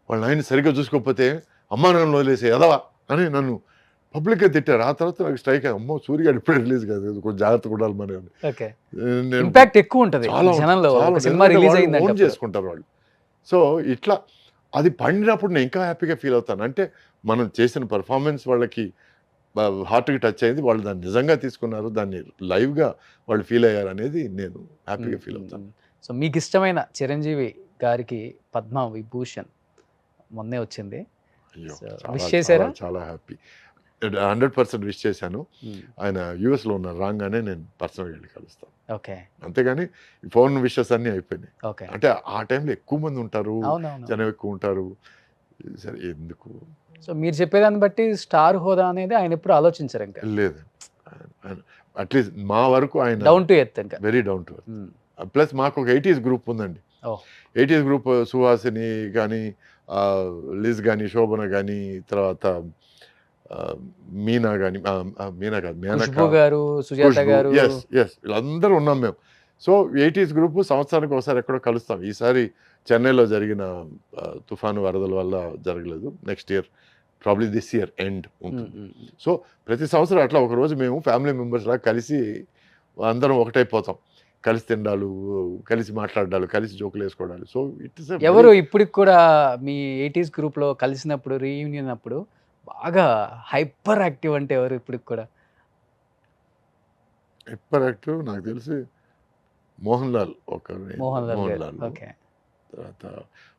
వాళ్ళ ఆయన సరిగ్గా చూసుకోకపోతే అమ్మా నన్ను వదిలేసే ఎదవా అని నన్ను పబ్లిక్గా తిట్టారు. ఆ తర్వాత నాకు స్ట్రైక్ అయ్యి, అమ్మో సూరిగాడు ఇప్పుడే రిలీజ్ కాదు, కొంచెం జాగ్రత్తగా ఉండాలి మన. నేను ఇంపాక్ట్ ఎక్కువ ఉంటుంది జనంలో ఒక సినిమా రిలీజ్ ఓన్ అయిందంటే. చేసుకుంటారు వాళ్ళు. సో ఇట్లా అది పడినప్పుడు నేను ఇంకా హ్యాపీగా ఫీల్ అవుతాను. అంటే మనం చేసిన పర్ఫార్మెన్స్ వాళ్ళకి హార్ట్కి టచ్ అయింది, వాళ్ళు దాన్ని నిజంగా తీసుకున్నారు, దాన్ని లైవ్గా వాళ్ళు ఫీల్ అయ్యారు అనేది నేను హ్యాపీగా ఫీల్ అవుతాను. సో మీకు ఇష్టమైన చిరంజీవి గారికి పద్మ విభూషణ్ మొన్నే వచ్చింది. అయ్యో, విష్ చేశారా? చాలా హ్యాపీ, 100% విష్ చేశాను. ఆయన యూఎస్లో ఉన్నారు, రాగానే నేను పర్సనల్గా వెళ్ళి కలుస్తాను. ఓకే, అంతేగాని ఫోన్ విషెస్ అన్నీ అయిపోయినాయి. ఓకే. అంటే ఆ టైంలో ఎక్కువ మంది ఉంటారు, అవునవును. జనం ఎక్కువ ఉంటారు, సరే ఎందుకు. సో మీరు చెప్పేదాన్ని బట్టి స్టార్ హోదా అనేది ఆయన ఎప్పుడు ఆలోచించారు, ఇంకా లేదు అట్లీస్ట్ మా వరకు ఆయన డౌన్ టు ఎర్త్, ఇంకా very down to earth. Plus మాకు ఒక 80s గ్రూప్ ఉందండి. 80s గ్రూప్ సుహాసిని కానీ, లిజ్ కానీ, శోభన కానీ, తర్వాత మీనా కానీ, మీనా కాదు ఖుష్బూ గారు, సుజాత గారు, ఎస్ వీళ్ళందరూ ఉన్నాం మేము. సో 80s గ్రూప్ సంవత్సరానికి ఒకసారి ఎక్కడో కలుస్తాం. ఈసారి చెన్నైలో జరిగిన తుఫాను వరదల వల్ల జరగలేదు. Next year probably this year end ఉంటుంది. సో ప్రతి సంవత్సరం అట్లా ఒకరోజు మేము ఫ్యామిలీ మెంబర్స్ లాగా కలిసి అందరం ఒకటైపోతాం, కలిసి తినడాలు, కలిసి మాట్లాడాలు, కలిసి జోకులు వేసుకోవడాలు. సో ఇట్స్ ఎవరు ఇప్పటికి కూడా మీ 80s గ్రూప్లో కలిసినప్పుడు రీయూనియన్ అప్పుడు బాగా హైపర్ యాక్టివ్ అంటే ఎవరు ఇప్పటికి కూడా? హైపర్ యాక్టివ్ నాకు తెలిసి మోహన్ లాల్ ఓకే. తర్వాత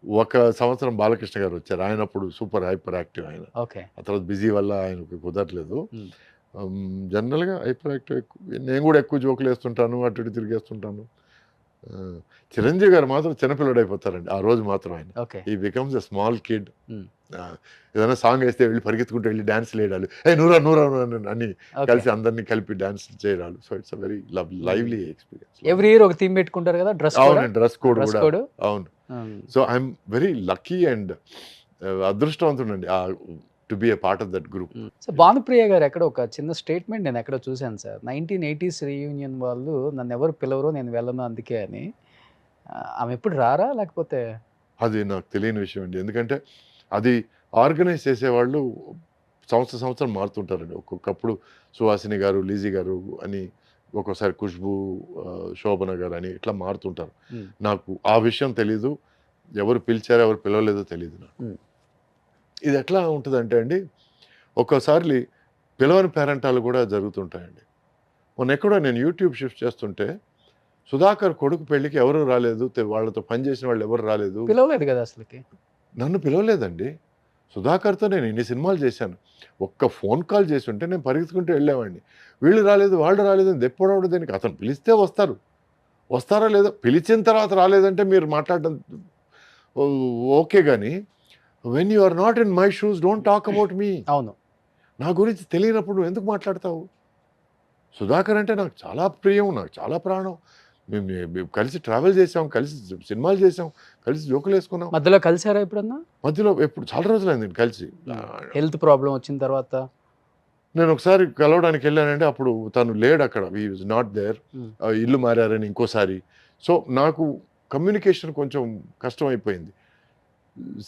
ఒక సంవత్సరం బాలకృష్ణ గారు వచ్చారు, ఆయన అప్పుడు సూపర్ హైపర్ యాక్టివ్ ఆయన. ఓకే. ఆ తర్వాత బిజీ వల్ల ఆయనకు కుదరలేదు. జనరల్గా హైపర్ యాక్టివ్ ఎక్కువ. నేను కూడా ఎక్కువ జోకులు వేస్తుంటాను, అటు ఇటు తిరిగేస్తుంటాను. చిరంజీవి గారు మాత్రం చిన్నపిల్లడు అయిపోతారండి ఆ రోజు మాత్రం. ఆయన ఈ బికమ్స్ ఎ స్మాల్ కిడ్. ఏదైనా సాంగ్ వేస్తే వెళ్ళి పరిగెత్తుకుంటూ వెళ్ళి డాన్స్ వేయడాలు, నూరా నూరా అని కలిసి అందరినీ కలిపి డాన్స్ చేయడాలు. So it's very lively experience. Every year ఒక థీమ్ పెట్టుకుంటారు కదా, డ్రెస్ కోడ్ కూడా. అవును. So I'm very lucky and అదృష్టవంతుడండి to be a part of that group. So Bhanupriya గారు ఎక్కడ ఒక చిన్న స్టేట్మెంట్ నేను ఎక్కడో చూశాను సార్, 1980s రీయూనియన్ వాళ్ళు నన్ను ఎవరు పిలవరు, నేను వెళ్ళను అందుకే అని. ఆమె ఎప్పుడు రారా లేకపోతే? అది నాకు తెలియని విషయం అండి, ఎందుకంటే అది ఆర్గనైజ్ చేసేవాళ్ళు సంవత్సరం మారుతుంటారండి. ఒక్కొక్కప్పుడు సుహాసిని గారు, లీజీ గారు అని, ఒక్కోసారి ఖుష్బూ, శోభన గారు అని ఇట్లా మారుతుంటారు. నాకు ఆ విషయం తెలీదు, ఎవరు పిలిచారో ఎవరు పిలవలేదో తెలీదు నాకు. ఇది ఎట్లా ఉంటుందంటే అండి, ఒక్కోసారి పిలవని పేరెంటాలు కూడా జరుగుతుంటాయండి. మొన్న ఎక్కడో నేను యూట్యూబ్ షిఫ్ట్ చేస్తుంటే సుధాకర్ కొడుకు పెళ్ళికి ఎవరు రాలేదు, వాళ్ళతో పనిచేసిన వాళ్ళు ఎవరు రాలేదు. పిలవలేదు కదా అసలుకి. నన్ను పిలవలేదండి. సుధాకర్తో నేను ఇన్ని సినిమాలు చేశాను, ఒక్క ఫోన్ కాల్ చేసి ఉంటే నేను పరిగెత్తుకుంటూ వెళ్ళేవాడిని. వీళ్ళు రాలేదు, వాళ్ళు రాలేదు అని దెప్పడవడం దేనికి? అతను పిలిస్తే వస్తారా లేదో, పిలిచిన తర్వాత రాలేదంటే మీరు మాట్లాడడం ఓకే, కానీ when you are not in my shoes don't talk about me. అవును, నా గురించి తెలియనప్పుడు నువ్వు ఎందుకు మాట్లాడతావు? సుధాకర్ అంటే నాకు చాలా ప్రియం, నాకు చాలా ప్రాణం. మేము కలిసి ట్రావెల్ చేసాం, కలిసి సినిమాలు చేసాం, కలిసి జోకులు వేసుకున్నాం. మధ్యలో కలిసారా ఎప్పుడన్నా? మధ్యలో ఎప్పుడు చాలా రోజులైంది కలిసి. హెల్త్ ప్రాబ్లం వచ్చిన తర్వాత నేను ఒకసారి కలవడానికి వెళ్ళానంటే అప్పుడు తను లేడు అక్కడ, హీ వాజ్ నాట్ దేర్. ఇల్లు మారారని ఇంకోసారి. సో నాకు కమ్యూనికేషన్ కొంచెం కష్టం అయిపోయింది.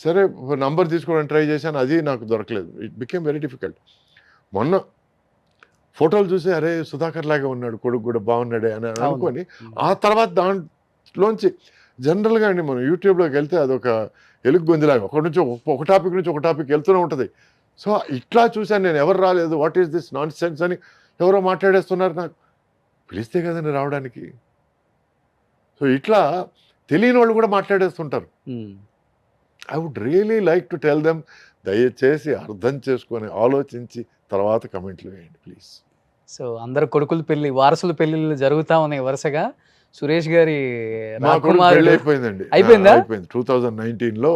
సరే నంబర్ తీసుకోవడానికి ట్రై చేశాను, అది నాకు దొరకలేదు. It became very difficult. మొన్న ఫోటోలు చూసి అరే సుధాకర్ లాగా ఉన్నాడు, కొడుకు కూడా బాగున్నాడే అని అనుకొని ఆ తర్వాత దాంట్లోంచి జనరల్గా అండి మనం యూట్యూబ్లోకి వెళ్తే అదొక ఎలుగు గొంతులాగా ఒక టాపిక్ నుంచి ఒక టాపిక్ వెళ్తూనే ఉంటుంది. సో ఇట్లా చూశాను నేను, ఎవరు రాలేదు, what is this non sense అని ఎవరో మాట్లాడేస్తున్నారు. నాకు పిలిస్తే కదండి రావడానికి. సో ఇట్లా తెలియని వాళ్ళు కూడా మాట్లాడేస్తుంటారు. I would really like to tell them, దయచేసి అర్థం చేసుకొని ఆలోచించి తర్వాత కమెంట్లు వేయండి ప్లీజ్. సో అందరు కొడుకుల పెళ్లి, వారసుల పెళ్లిళ్ళు జరుగుతా ఉన్నాయి వరుసగా. సురేష్ గారి అయిపోయిందండి, అయిపోయింది 2019లో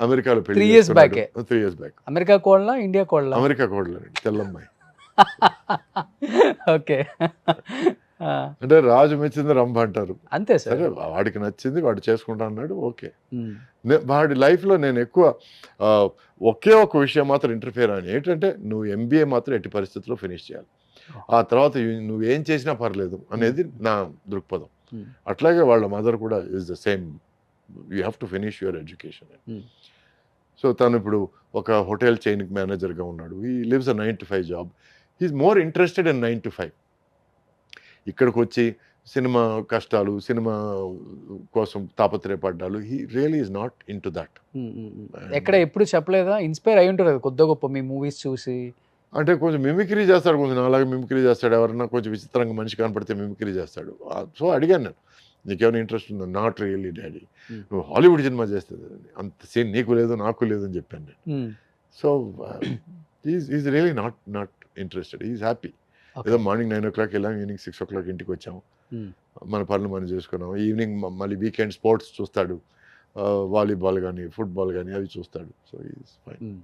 అమెరికాలో పెళ్లి. 3 years బ్యాక్. అమెరికా అమెరికా కోళ్ళ, ఇండియా కోళ్ళ? అమెరికా కోళ్ళ, తెల్లమ్మాయి. ఓకే. అంటే రాజు మెచ్చింది రంభ అంటారు. అంతే సార్. సరే వాడికి నచ్చింది వాడు చేసుకుంటా అన్నాడు, ఓకే. వాడి లైఫ్లో నేను ఎక్కువ ఒకే ఒక విషయం మాత్రం ఇంటర్ఫియర్ అని, ఏంటంటే నువ్వు ఎంబీఏ మాత్రం ఎట్టి పరిస్థితుల్లో ఫినిష్ చేయాలి, ఆ తర్వాత నువ్వేం చేసినా పర్లేదు అనేది నా దృక్పథం. అట్లాగే వాళ్ళ మదర్ కూడా is the same, you have to finish your education. So తను ఇప్పుడు ఒక హోటల్ చైన్కి మేనేజర్గా ఉన్నాడు. He lives a 9 to 5 job. He's more interested in 9 to 5. ఇక్కడికి వచ్చి సినిమా కష్టాలు, సినిమా కోసం తాపత్రయపడ్డాలు, he really is not into that. ఎక్కడ ఎప్పుడు చెప్పలేదా? ఇన్స్పైర్ అయి ఉంటారు కొద్ది గొప్ప మీ మూవీస్ చూసి. అంటే కొంచెం మిమిక్రీ చేస్తాడు, కొంచెం అలాగే మిమిక్రీ చేస్తాడు. ఎవరన్నా కొంచెం విచిత్రంగా మనిషి కనపడితే మిమిక్రీ చేస్తాడు. సో అడిగాను నేను, నీకేమైనా ఇంట్రెస్ట్ ఉందా? నాట్ రియల్లీ డాడీ, నువ్వు హాలీవుడ్ సినిమా చేస్తుంది, అంత సీన్ నీకు లేదు నాకు లేదు అని చెప్పాను నేను. So is really not interested, is happy. ఏదో మార్నింగ్ 9 o'clock వెళ్ళాం, ఈవినింగ్ 6 o'clock ఇంటికి వచ్చాము, మన పనులు మనం చేసుకున్నాం. ఈవినింగ్ మళ్ళీ వీకెండ్ స్పోర్ట్స్ చూస్తాడు, వాలీబాల్ కానీ ఫుట్బాల్ కానీ అవి చూస్తాడు. So is fine.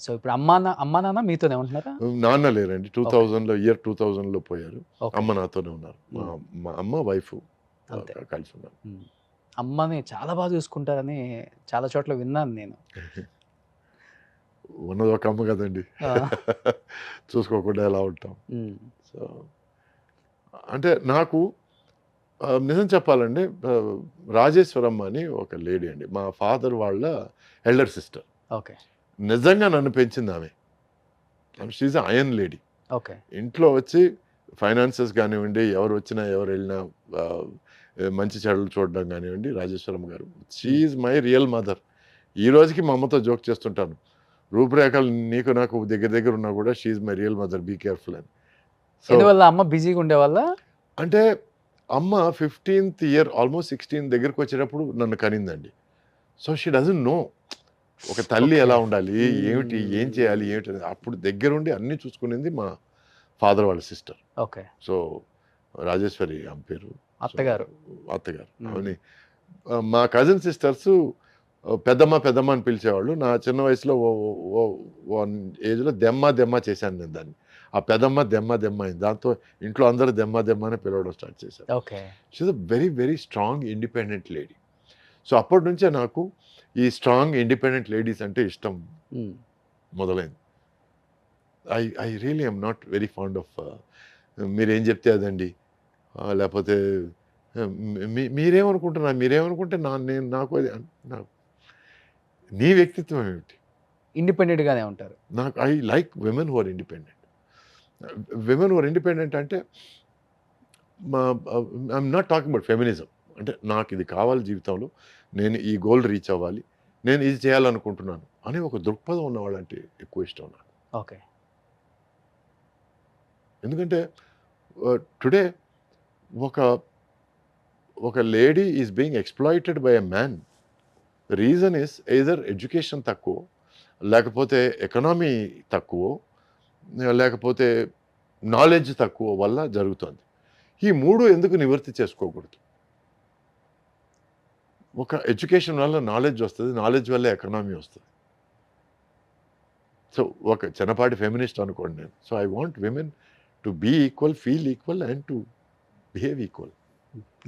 సో ఇప్పుడు అమ్మా నాన్న మీతోనే ఉంటున్నారా? నాన్న లేరండి, 2000లో పోయారు. అమ్మ నాతోనే ఉన్నారు. మా అమ్మ వైఫ్ కలిసి ఉన్నారు. అమ్మని చాలా బాగా చూసుకుంటారని చాలా చోట్ల విన్నాను నేను. ఉన్నది ఒక అమ్మ కదండి, చూసుకోకుండా ఎలా ఉంటాం. సో అంటే నాకు నిజం చెప్పాలండి, రాజేశ్వరమ్మ అని ఒక లేడీ అండి, మా ఫాదర్ వాళ్ళ ఎల్డర్ సిస్టర్. ఓకే. నిజంగా నన్ను పెంచింది ఆమె. She's iron lady. ఓకే. ఇంట్లో వచ్చి ఫైనాన్సెస్ కానివ్వండి, ఎవరు వచ్చినా ఎవరు వెళ్ళినా మంచి చెడులు చూడడం కానివ్వండి, రాజేశ్వరమ్మ గారు షీఈ్ మై రియల్ మదర్. ఈ రోజుకి మా అమ్మతో జోక్ చేస్తుంటాను, రూపురేఖలు నీకు నాకు దగ్గర ఉన్నా కూడా she's my real mother, be careful అని. సో అమ్మ బిజీగా ఉండేవాళ్ళ? అంటే అమ్మ 15th year ఆల్మోస్ట్ 16 దగ్గరకు వచ్చేటప్పుడు నన్ను కనిందండి. సో షీ డజంట్ నో ఒక తల్లి ఎలా ఉండాలి, ఏమిటి, ఏం చేయాలి, ఏమిటి. అప్పుడు దగ్గరుండి అన్నీ చూసుకునేది మా ఫాదర్ వాళ్ళ సిస్టర్. ఓకే. సో రాజేశ్వరి ఆమె పేరు, అత్తగారు. అవుని. మా కజిన్ సిస్టర్స్ పెద్దమ్మ అని పిలిచేవాళ్ళు. నా చిన్న వయసులో ఏజ్లో దెమ్మ చేశాను నేను దాన్ని. ఆ పెద్దమ్మ దెమ్మ అయింది. దాంతో ఇంట్లో అందరూ దెమ్మ అని పిలవడం స్టార్ట్ చేశారు. Okay. She's a very very strong independent lady. So అప్పటి నుంచే నాకు ఈ స్ట్రాంగ్ ఇండిపెండెంట్ లేడీస్ అంటే ఇష్టం మొదలైంది. I really I'm not very fond of మీరేం చెప్తే అదండి, లేకపోతే మీరేమనుకుంటే నాకు అది నాకు నీ వ్యక్తిత్వం ఏమిటి? ఇండిపెండెంట్గానే ఉంటారు. నాకు I like women who are independent. అంటే I'm not talking about feminism. అంటే నాకు ఇది కావాలి జీవితంలో, నేను ఈ గోల్ రీచ్ అవ్వాలి, నేను ఇది చేయాలనుకుంటున్నాను అని ఒక దృక్పథం ఉన్నవాళ్ళంటే ఎక్కువ ఇష్టం నాకు. ఓకే. ఎందుకంటే టుడే ఒక lady is being exploited by a man. Reason is either education తక్కువ, లేకపోతే ఎకనామీ తక్కువ, లేకపోతే నాలెడ్జ్ తక్కువ వల్ల జరుగుతుంది. ఈ మూడు ఎందుకు నివృత్తి చేసుకోకూడదు? ఒక ఎడ్యుకేషన్ వల్ల నాలెడ్జ్ వస్తుంది, నాలెడ్జ్ వల్ల ఎకనామీ వస్తుంది. సో ఒక చిన్నపాటి ఫెమినిస్ట్ అనుకోండి నేను. So I want women to be equal, feel equal and to behave equal.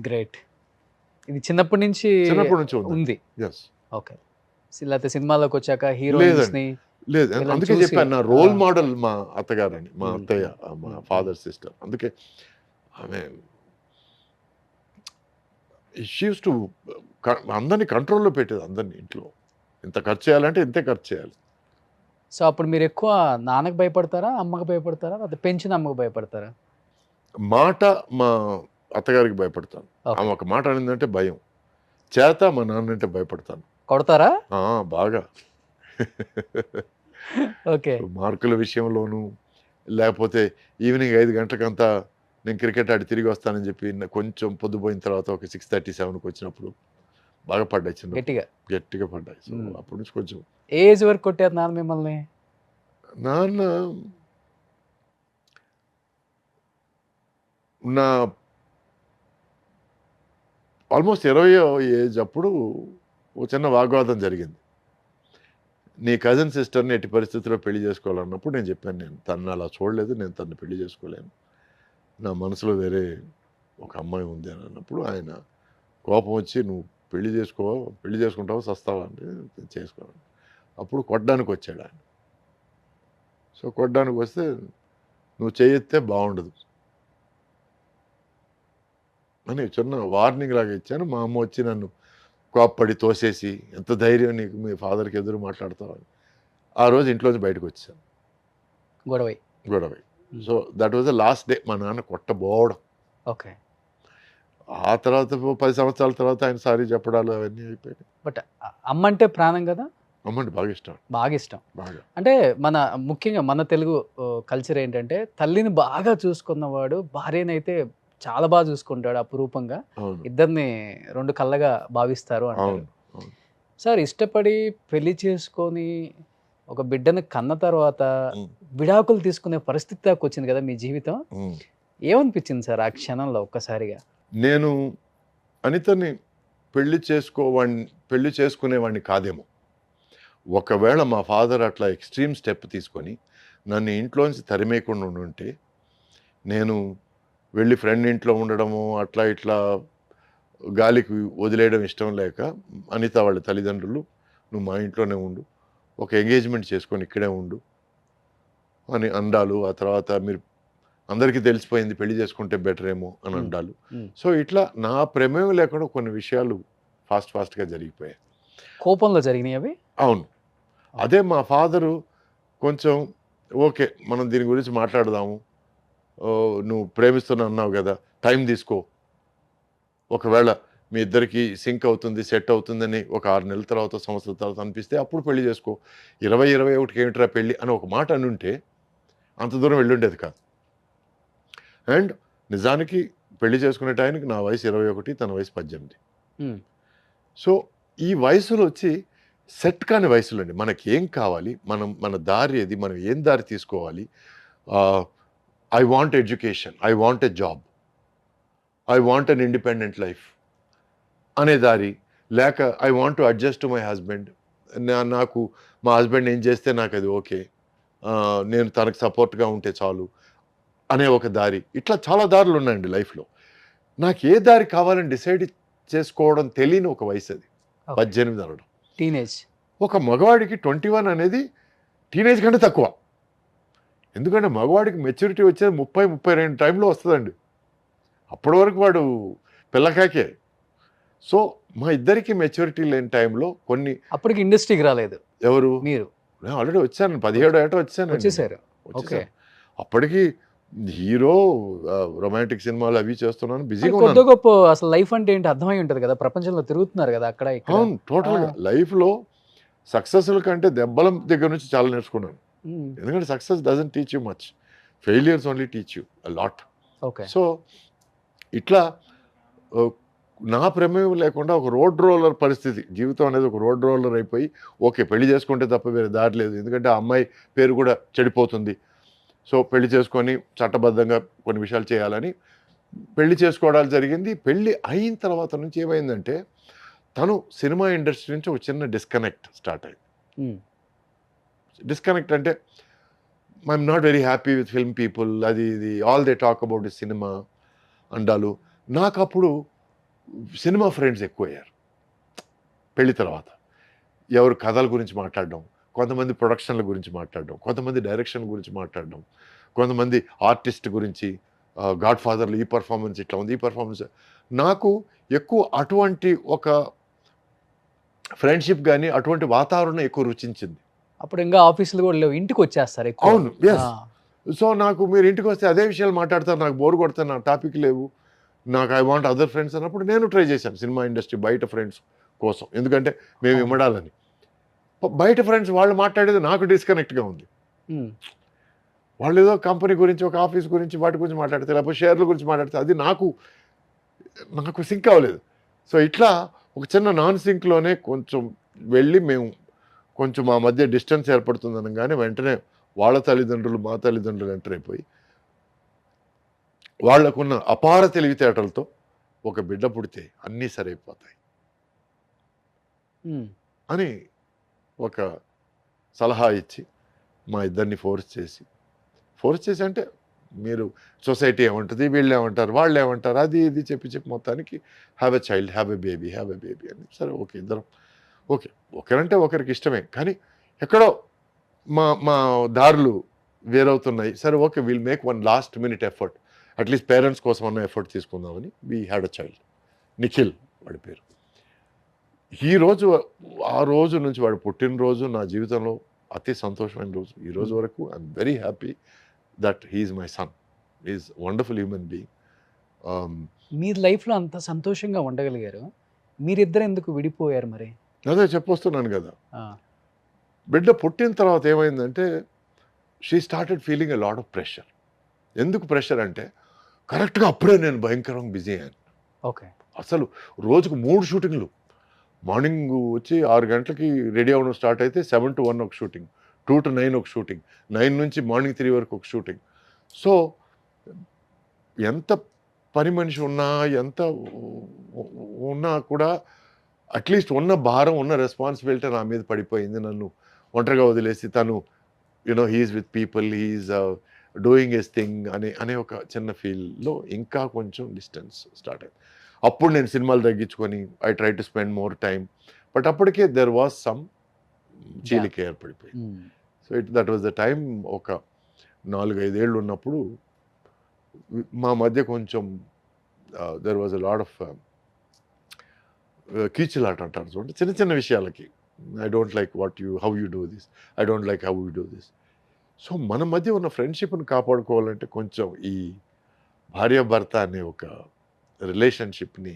Great. ఇది చిన్నప్పటి నుంచి ఉంది. ఎస్. ఓకే. లేకపోతే సినిమాలోకి వచ్చాక హీరోయిన్స్ని లేదు, అందుకే చెప్పాను నా రోల్ మోడల్ మా అత్తగారని, మా అత్తయ్య, మా ఫాదర్ సిస్టర్. అందుకే ఆమె షీ యూస్ టు అందరినీ కంట్రోల్లో పెట్టేది, అందరినీ. ఇంట్లో ఇంత ఖర్చు చేయాలంటే ఇంతే ఖర్చు చేయాలి. సో అప్పుడు మీరు ఎక్కువ నాన్నకు భయపడతారా, అమ్మకు భయపడతారా, అది పెంచిన అమ్మకు భయపడతారా? మాట మా అత్తగారికి భయపడతాను. ఆమె ఒక మాట అనిందంటే భయం. చేత మా నాన్న అంటే భయపడతాను. కొడతారా? బాగా. ఓకే. మార్కుల విషయంలోనూ, లేకపోతే ఈవినింగ్ 5 గంటలకంతా నేను క్రికెట్ ఆడి తిరిగి వస్తానని చెప్పి కొంచెం పొద్దుపోయిన తర్వాత ఒక 6:37కి వచ్చినప్పుడు బాగా పడ్డాయి, చిన్న గట్టిగా పడ్డాయి. సో అప్పటి నుంచి కొంచెం. ఏజ్ వరకు కొట్టారు నాన్న మిమ్మల్ని? నాన్న నా ఆల్మోస్ట్ 20వ ఏజ్ అప్పుడు ఒక చిన్న వాగ్వాదం జరిగింది. నీ కజిన్ సిస్టర్ని ఎట్టి పరిస్థితుల్లో పెళ్లి చేసుకోవాలన్నప్పుడు నేను చెప్పాను, నేను తను అలా చూడలేదు, నేను తను పెళ్లి చేసుకోలేను, నా మనసులో వేరే ఒక అమ్మాయి ఉంది అని అన్నప్పుడు ఆయన కోపం వచ్చి, నువ్వు పెళ్లి చేసుకుంటావా సస్తావా అంటే చేసుకోవాలి. అప్పుడు కొట్టడానికి వచ్చాడు ఆయన. సో కొట్టడానికి వస్తే నువ్వు చేయెత్తే బాగుండదు అని చిన్న వార్నింగ్ లాగా ఇచ్చాను. మా అమ్మ వచ్చి నన్ను కోప్పడి తోసేసి, ఎంత ధైర్యం నీకు మీ ఫాదర్కి ఎదురు మాట్లాడతావని ఆ రోజు ఇంట్లోంచి బయటకు వచ్చాను గొడవ. So that was the last day మా నాన్న కొట్టబోవడం. ఓకే. ఆ తర్వాత 10 సంవత్సరాల తర్వాత ఆయన సారీ చెప్పడాలు అవన్నీ అయిపోయాయి. బట్ అమ్మ అంటే ప్రాణం కదా? అమ్మంటే బాగా ఇష్టం. బాగా అంటే ముఖ్యంగా మన తెలుగు కల్చర్ ఏంటంటే తల్లిని బాగా చూసుకున్నవాడు భార్యనైతే చాలా బాగా చూసుకుంటాడు అపురూపంగా, ఇద్దరిని 2 కళ్ళగా భావిస్తారు అంటారు. సార్, ఇష్టపడి పెళ్లి చేసుకొని ఒక బిడ్డను కన్న తర్వాత విడాకులు తీసుకునే పరిస్థితి దాకా వచ్చింది కదా మీ జీవితం. ఏమనిపించింది సార్ ఆ క్షణంలో ఒక్కసారిగా? నేను అనితని పెళ్లి చేసుకునేవాడిని కాదేమో. ఒకవేళ మా ఫాదర్ అట్లా ఎక్స్ట్రీమ్ స్టెప్ తీసుకొని నన్ను ఇంట్లోంచి తరిమేయకుండా ఉంటే, నేను వెళ్ళి ఫ్రెండ్ ఇంట్లో ఉండడము, అట్లా ఇట్లా గాలికి వదిలేయడం ఇష్టం లేక అనిత వాళ్ళ తల్లిదండ్రులు, నువ్వు మా ఇంట్లోనే ఉండు, ఒక ఎంగేజ్మెంట్ చేసుకొని ఇక్కడే ఉండు అని అండాలు. ఆ తర్వాత మీరు అందరికీ తెలిసిపోయింది, పెళ్లి చేసుకుంటే బెటర్ ఏమో అని అండాలు. సో ఇట్లా నా ప్రమేయం లేకుండా కొన్ని విషయాలు ఫాస్ట్గా జరిగిపోయాయి. కోపంలో జరిగినాయి అవి? అవును. అదే మా ఫాదరు కొంచెం ఓకే, మనం దీని గురించి మాట్లాడదాము, నువ్వు ప్రేమిస్తున్నా అన్నావు కదా, టైం తీసుకో, ఒకవేళ మీ ఇద్దరికి సింక్ అవుతుంది, సెట్ అవుతుందని ఒక 6 నెలల తర్వాత, సంవత్సరాల తర్వాత అనిపిస్తే అప్పుడు పెళ్లి చేసుకో, 20-21కి ఏమిట్రా పెళ్ళి అని ఒక మాట అనుంటే అంత దూరం వెళ్ళుండేది కాదు. అండ్ నిజానికి పెళ్లి చేసుకునే టైంకి నా వయసు 21, తన వయసు 18. సో ఈ వయసులో వచ్చి సెట్ కాని వయసులో అండి, మనకి ఏం కావాలి, మన దారి ఏది, మనం ఏం దారి తీసుకోవాలి. I want education, I want a job, I want an independent life అనే దారి, లేక I want to adjust to my husband, నాకు మా హస్బెండ్ ఏం చేస్తే నాకు అది ఓకే, నేను తనకు సపోర్ట్గా ఉంటే చాలు అనే ఒక దారి. ఇట్లా చాలా దారులు ఉన్నాయండి లైఫ్లో. నాకు ఏ దారి కావాలని డిసైడ్ చేసుకోవడం తెలియని ఒక వయసు అది, 18 అనడం. టీనేజ్. ఒక మగవాడికి 21 అనేది టీనేజ్ కంటే తక్కువ. ఎందుకంటే మగవాడికి మెచ్యూరిటీ వచ్చేది 30-32 టైంలో వస్తుందండి. అప్పటి వరకు వాడు పిల్లకాకే. సో మా ఇద్దరికి మెచ్యూరిటీ లేని టైంలో కొన్ని, అప్పటికి ఇండస్ట్రీకి రాలేదు ఎవరు? మీరు. నేను ఆల్రెడీ వచ్చాను, 17 ఏట వచ్చాను. అప్పటికి హీరో, రొమాంటిక్ సినిమాలు అవి చేస్తున్నాను, బిజీగా ఉన్నాను. గొప్ప అసలు లైఫ్ అంటే ఏంటి అర్థమై ఉంటుంది కదా, ప్రపంచంలో తిరుగుతున్నారు కదా అక్కడ. అవును, టోటల్గా లైఫ్లో సక్సెస్ల కంటే దెబ్బల దగ్గర నుంచి చాలా నేర్చుకున్నాను. ఎందుకంటే success doesn't teach you much, failures only teach you a lot. So ఇట్లా నా ప్రమేయం లేకుండా ఒక రోడ్ రోలర్ పరిస్థితి, జీవితం అనేది ఒక రోడ్ రోలర్ అయిపోయి, ఓకే పెళ్లి చేసుకుంటే తప్ప వేరే దారి లేదు, ఎందుకంటే ఆ అమ్మాయి పేరు కూడా చెడిపోతుంది, సో పెళ్లి చేసుకొని చట్టబద్ధంగా కొన్ని విషయాలు చేయాలని పెళ్లి చేసుకోవడాలు జరిగింది. పెళ్ళి అయిన తర్వాత నుంచి ఏమైందంటే, తను సినిమా ఇండస్ట్రీ నుంచి ఒక చిన్న డిస్కనెక్ట్ స్టార్ట్ అయింది. డిస్కనెక్ట్ అంటే I'm not very happy with film people, అది ఇది ఆల్ దే టాక్ అబౌట్ సినిమా అండాలు. నాకు అప్పుడు సినిమా ఫ్రెండ్స్ ఎక్కువయ్యారు పెళ్లి తర్వాత. ఎవరు కథల గురించి మాట్లాడడం, కొంతమంది ప్రొడక్షన్ల గురించి మాట్లాడడం, కొంతమంది డైరెక్షన్ గురించి మాట్లాడడం, కొంతమంది ఆర్టిస్ట్ గురించి, గాడ్ ఫాదర్లు ఈ పర్ఫార్మెన్స్ ఇట్లా ఉంది, ఈ పర్ఫార్మెన్స్. నాకు ఎక్కువ అటువంటి ఒక ఫ్రెండ్షిప్ కానీ అటువంటి వాతావరణం ఎక్కువ రుచించింది. అప్పుడు ఇంకా ఆఫీసులు కూడా లేవు, ఇంటికి వచ్చేస్తారు. అవును, ఎస్. సో నాకు మీరు ఇంటికి వస్తే అదే విషయాలు మాట్లాడతారు, నాకు బోర్ కొడతాను, నా టాపిక్ లేవు, నాకు ఐ వాంట్ అదర్ ఫ్రెండ్స్ అన్నప్పుడు నేను ట్రై చేశాను సినిమా ఇండస్ట్రీ బయట ఫ్రెండ్స్ కోసం, ఎందుకంటే మేము ఇమ్మడాలని. బయట ఫ్రెండ్స్ వాళ్ళు మాట్లాడేది నాకు డిస్కనెక్ట్గా ఉంది. వాళ్ళు ఏదో కంపెనీ గురించి, ఒక ఆఫీస్ గురించి, వాటి గురించి మాట్లాడితే, లేకపోతే షేర్ల గురించి మాట్లాడితే అది నాకు సింక్ అవ్వలేదు. సో ఇట్లా ఒక చిన్న నాన్ సింక్లోనే కొంచెం వెళ్ళి మేము కొంచెం మా మధ్య డిస్టెన్స్ ఏర్పడుతుందని, కానీ వెంటనే వాళ్ళ తల్లిదండ్రులు మా తల్లిదండ్రులు ఎంటర్ అయిపోయి వాళ్లకున్న అపార తెలివితేటలతో ఒక బిడ్డ పుడితే అన్నీ సరైపోతాయి అని ఒక సలహా ఇచ్చి మా ఇద్దరిని ఫోర్స్ చేసి అంటే మీరు సొసైటీ ఏమంటుంది, వీళ్ళు ఏమంటారు, వాళ్ళు ఏమంటారు, అది ఇది చెప్పి మొత్తానికి have a child, have a baby అని. సరే ఓకే, ఇద్దరం ఓకే, ఒకరంటే ఒకరికి ఇష్టమే, కానీ ఎక్కడో మా మా దారులు వేరవుతున్నాయి. సరే okay, will make one last minute effort, at least parents కోసం అన్న ఎఫర్ట్ తీసుకుందామని we had a child, Nikhil వాడి పేరు. ఆ రోజు నుంచి వాడు పుట్టినరోజు నా జీవితంలో అతి సంతోషమైన రోజు. ఈ రోజు వరకు I'm very happy that he's my son, is wonderful human being. మీరు లైఫ్లో అంత సంతోషంగా ఉండగలిగారు, మీరిద్దరు ఎందుకు విడిపోయారు మరి? అదే చెప్పొస్తున్నాను కదా, బిడ్డ పుట్టిన తర్వాత ఏమైందంటే she started feeling a lot of pressure. ఎందుకు ప్రెషర్ అంటే కరెక్ట్గా అప్పుడే నేను భయంకరంగా బిజీ అయ్యాను. ఓకే, అసలు రోజుకు 3 షూటింగ్లు. మార్నింగ్ వచ్చి 6 గంటలకి రెడీ అవ్వడం స్టార్ట్ అయితే 7 to 1 ఒక షూటింగ్, 2 to 9 ఒక షూటింగ్, 9 నుంచి మార్నింగ్ 3 వరకు ఒక షూటింగ్. సో ఎంత పని మనిషి ఉన్నా, ఎంత ఉన్నా కూడా అట్లీస్ట్ ఉన్న భారం, ఉన్న రెస్పాన్సిబిలిటీ నా మీద పడిపోయింది. నన్ను ఒంటరిగా వదిలేసి తను he's with people, he's doing his thing అనే ఒక చిన్న ఫీల్లో ఇంకా కొంచెం డిస్టెన్స్ స్టార్ట్ అయింది. అప్పుడు నేను సినిమాలు తగ్గించుకొని I try to spend more time, but అప్పటికే దెర్ వాజ్ సమ్ చీలిక ఏర్పడిపోయింది. So that was the time. ఒక 4-5 ఏళ్ళు ఉన్నప్పుడు మా మధ్య కొంచెం there was a lot of కీచులాట అంటారు చూడండి, చిన్న చిన్న విషయాలకి. I don't like how you do this, I don't like how you do this. సో మన మధ్య ఉన్న ఫ్రెండ్షిప్ని కాపాడుకోవాలంటే కొంచెం ఈ భార్యాభర్త అనే ఒక రిలేషన్షిప్ని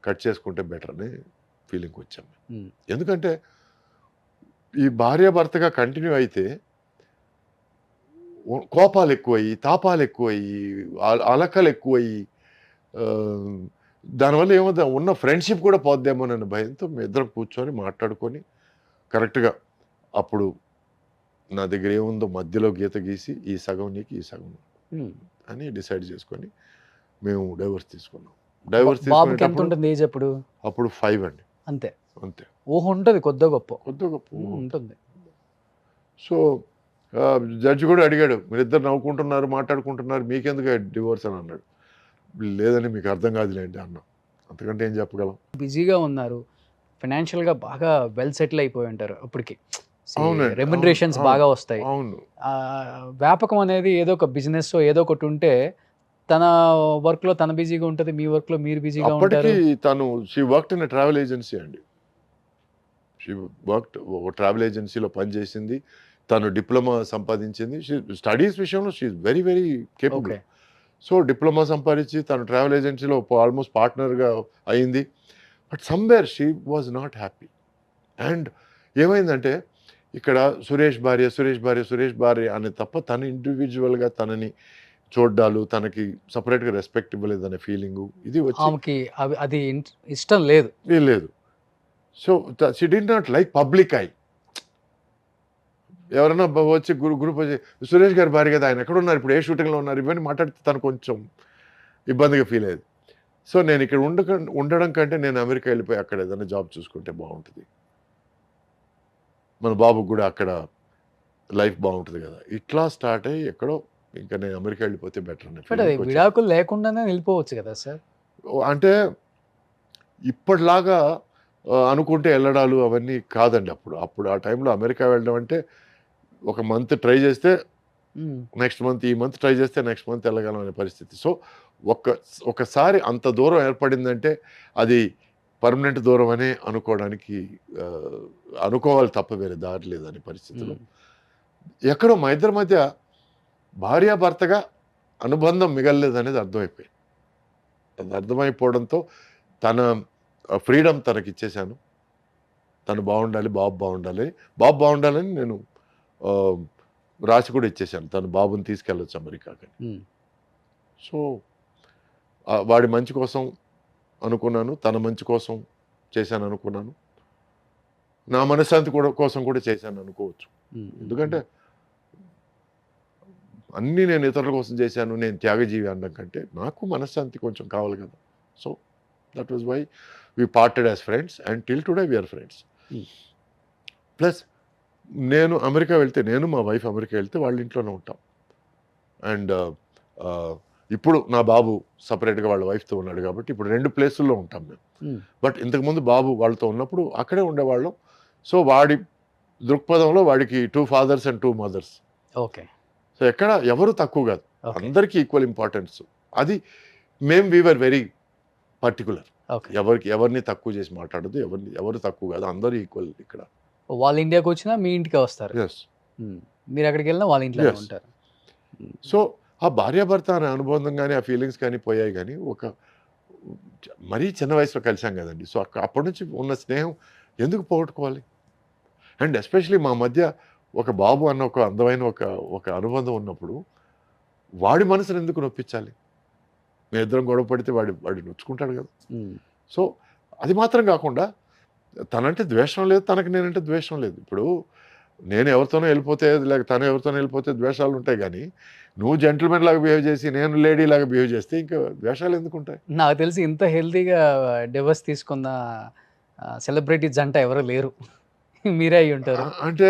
కట్ చేసుకుంటే బెటర్ అనే ఫీలింగ్ వచ్చాము. ఎందుకంటే ఈ భార్యాభర్తగా కంటిన్యూ అయితే కోపాలు ఎక్కువయ్యి, తాపాలు ఎక్కువయ్యి, అలకలు ఎక్కువయ్యి, దానివల్ల ఏమవుతుంది, ఉన్న ఫ్రెండ్షిప్ కూడా పోద్దేమోనన్న భయంతో మేము ఇద్దరం కూర్చొని మాట్లాడుకొని కరెక్ట్గా అప్పుడు నా దగ్గర ఏముందో మధ్యలో గీత గీసి ఈ సగం నీకు, ఈ సగం అని డిసైడ్ చేసుకొని మేము డైవర్స్ తీసుకున్నాం. డైవర్స్ తీసుకునేటప్పుడు అప్పుడు 5 అండి. అంతే అంతే. ఊహ ఉంటుంది, కొద్ది గొప్ప ఉంటుంది. సో జడ్జి కూడా అడిగాడు, మీరిద్దరు నవ్వుకుంటున్నారు, మాట్లాడుకుంటున్నారు, మీకెందుకు డివోర్స్ అని అన్నాడు. లేదని మీకు అర్థం కాదులేండి అన్నా. అంతకంటే ఏం చెప్పగలం. బిజీగా ఉన్నారు, ఫైనాన్షియల్గా బాగా వెల్ సెటిల్ అయిపోయి ఉంటారు అప్పటికి, రెమ్యునరేషన్స్ బాగా వస్తాయి. అవును. వ్యాపకం అనేది ఏదో ఒక బిజినెస్ ఏదో ఒకటి ఉంటే తన వర్క్ లో తన బిజీగా ఉంటుంది, మీ వర్క్ లో మీరు బిజీగా ఉంటారు. తను she worked in travel agency అండి. షీ వర్క్డ్ ఒక ట్రావెల్ ఏజెన్సీలో పనిచేసింది. తను డిప్లొమా సంపాదించింది. స్టడీస్ విషయంలో she very very capable. So diploma సంపాదించి తను ట్రావెల్ ఏజెన్సీలో ఆల్మోస్ట్ పార్ట్నర్గా అయింది. But somewhere she was not happy. And ఏమైందంటే ఇక్కడ సురేష్ భార్య అనే తప్ప తను ఇండివిజువల్గా తనని చూడ్డాలు, తనకి సపరేట్గా రెస్పెక్ట్ ఇవ్వలేదనే ఫీలింగు ఇది వచ్చి అది ఇష్టం లేదు. So she did not like public I. ఎవరైనా వచ్చి గ్రూప్ వచ్చి సురేష్ గారి భార్య కదా, ఆయన ఎక్కడ ఉన్నారు, ఇప్పుడు ఏ షూటింగ్లో ఉన్నారు, ఇవన్నీ మాట్లాడితే తను కొంచెం ఇబ్బందిగా ఫీల్ అయ్యేది. సో నేను ఇక్కడ ఉండడం కంటే నేను అమెరికా వెళ్ళిపోయి అక్కడ ఏదైనా జాబ్ చూసుకుంటే బాగుంటుంది, మన బాబుకి కూడా అక్కడ లైఫ్ బాగుంటుంది కదా, ఇట్లా స్టార్ట్ అయ్యి ఎక్కడో ఇంకా నేను అమెరికా వెళ్ళిపోతే బెటర్ అని. విడాకులు లేకుండానే వెళ్ళిపోవచ్చు కదా సార్. అంటే ఇప్పటిలాగా అనుకుంటే వెళ్ళడాలు అవన్నీ కాదండి. అప్పుడు ఆ టైంలో అమెరికా వెళ్ళడం అంటే ఒక మంత్ ట్రై చేస్తే నెక్స్ట్ మంత్, ఈ మంత్ ట్రై చేస్తే నెక్స్ట్ మంత్ వెళ్ళగలం అనే పరిస్థితి. సో ఒకసారి అంత దూరం ఏర్పడిందంటే అది పర్మనెంట్ దూరం అనే అనుకోవాలి తప్ప వేరే దారి లేదనే పరిస్థితిలో ఎక్కడో మా ఇద్దరి మధ్య భార్యాభర్తగా అనుబంధం మిగలలేదనేది అర్థమైపోయింది. అది అర్థమైపోవడంతో తన ఫ్రీడమ్ తనకి ఇచ్చేశాను. తను బాగుండాలి, బాబు బాగుండాలని నేను రాసి కూడా ఇచ్చేసాను. తను బాబుని తీసుకెళ్ళొచ్చు అమెరికాకి. సో వాడి మంచి కోసం అనుకున్నాను, తన మంచి కోసం చేశాను అనుకున్నాను, నా మనశ్శాంతి కోసం కూడా చేశాను అనుకోవచ్చు. ఎందుకంటే అన్నీ నేను ఇతరుల కోసం చేశాను, నేను త్యాగజీవి అనడం కంటే నాకు మనశ్శాంతి కొంచెం కావాలి కదా. So that was why we parted as friends and till today we are friends. Plus నేను అమెరికా వెళ్తే, నేను మా వైఫ్ అమెరికా వెళ్తే వాళ్ళ ఇంట్లోనే ఉంటాం. అండ్ ఇప్పుడు నా బాబు సపరేట్గా వాళ్ళ వైఫ్తో ఉన్నాడు కాబట్టి ఇప్పుడు 2 ప్లేసుల్లో ఉంటాం మేము. బట్ ఇంతకుముందు బాబు వాళ్ళతో ఉన్నప్పుడు అక్కడే ఉండేవాళ్ళం. సో వాడి దృక్పథంలో వాడికి 2 fathers and 2 mothers. Okay. So ఎక్కడ ఎవరు తక్కువ కాదు, ఓకే. అందరికీ ఈక్వల్ ఇంపార్టెన్స్. అది మేము వీఆర్ వెరీ పర్టికులర్. ఓకే. ఎవరిని తక్కువ చేసి మాట్లాడదు, ఎవరు తక్కువ కాదు, అందరూ ఈక్వల్ ఇక్కడ. వాళ్ళు ఇండియాకి వచ్చినా మీ ఇంటికే వస్తారు. ఎస్. మీరు ఎక్కడికి వెళ్ళినా వాళ్ళ ఇంట్లో Yes. ఉంటారు. సో ఆ భార్యాభర్త అనే అనుబంధం కానీ ఆ ఫీలింగ్స్ కానీ పోయాయి, కానీ మరీ చిన్న వయసులో కలిసాం కదండి. సో అప్పటి నుంచి ఉన్న స్నేహం ఎందుకు పోగొట్టుకోవాలి? అండ్ ఎస్పెషలీ మా మధ్య ఒక బాబు అన్న ఒక అందమైన ఒక అనుబంధం ఉన్నప్పుడు వాడి మనసును ఎందుకు నొప్పించాలి? మేము ఇద్దరం గొడవ పడితే వాడు నొచ్చుకుంటాడు కదా. సో అది మాత్రం కాకుండా తనంటే ద్వేషం లేదు, తనకు నేనంటే ద్వేషం లేదు. ఇప్పుడు నేను ఎవరితోనో వెళ్ళిపోతే, లేక తను ఎవరితోనో వెళ్ళిపోతే ద్వేషాలు ఉంటాయి, కానీ నువ్వు జెంటిల్మెన్ లాగా బిహేవ్ చేసి నేను లేడీ లాగా బిహేవ్ చేస్తే ఇంకా ద్వేషాలు ఎందుకు ఉంటాయి? నాకు తెలిసి ఇంత హెల్తీగా డివోర్స్ తీసుకున్న సెలబ్రిటీ జంట ఎవరు లేరు. మీరే అయి ఉంటారు. అంటే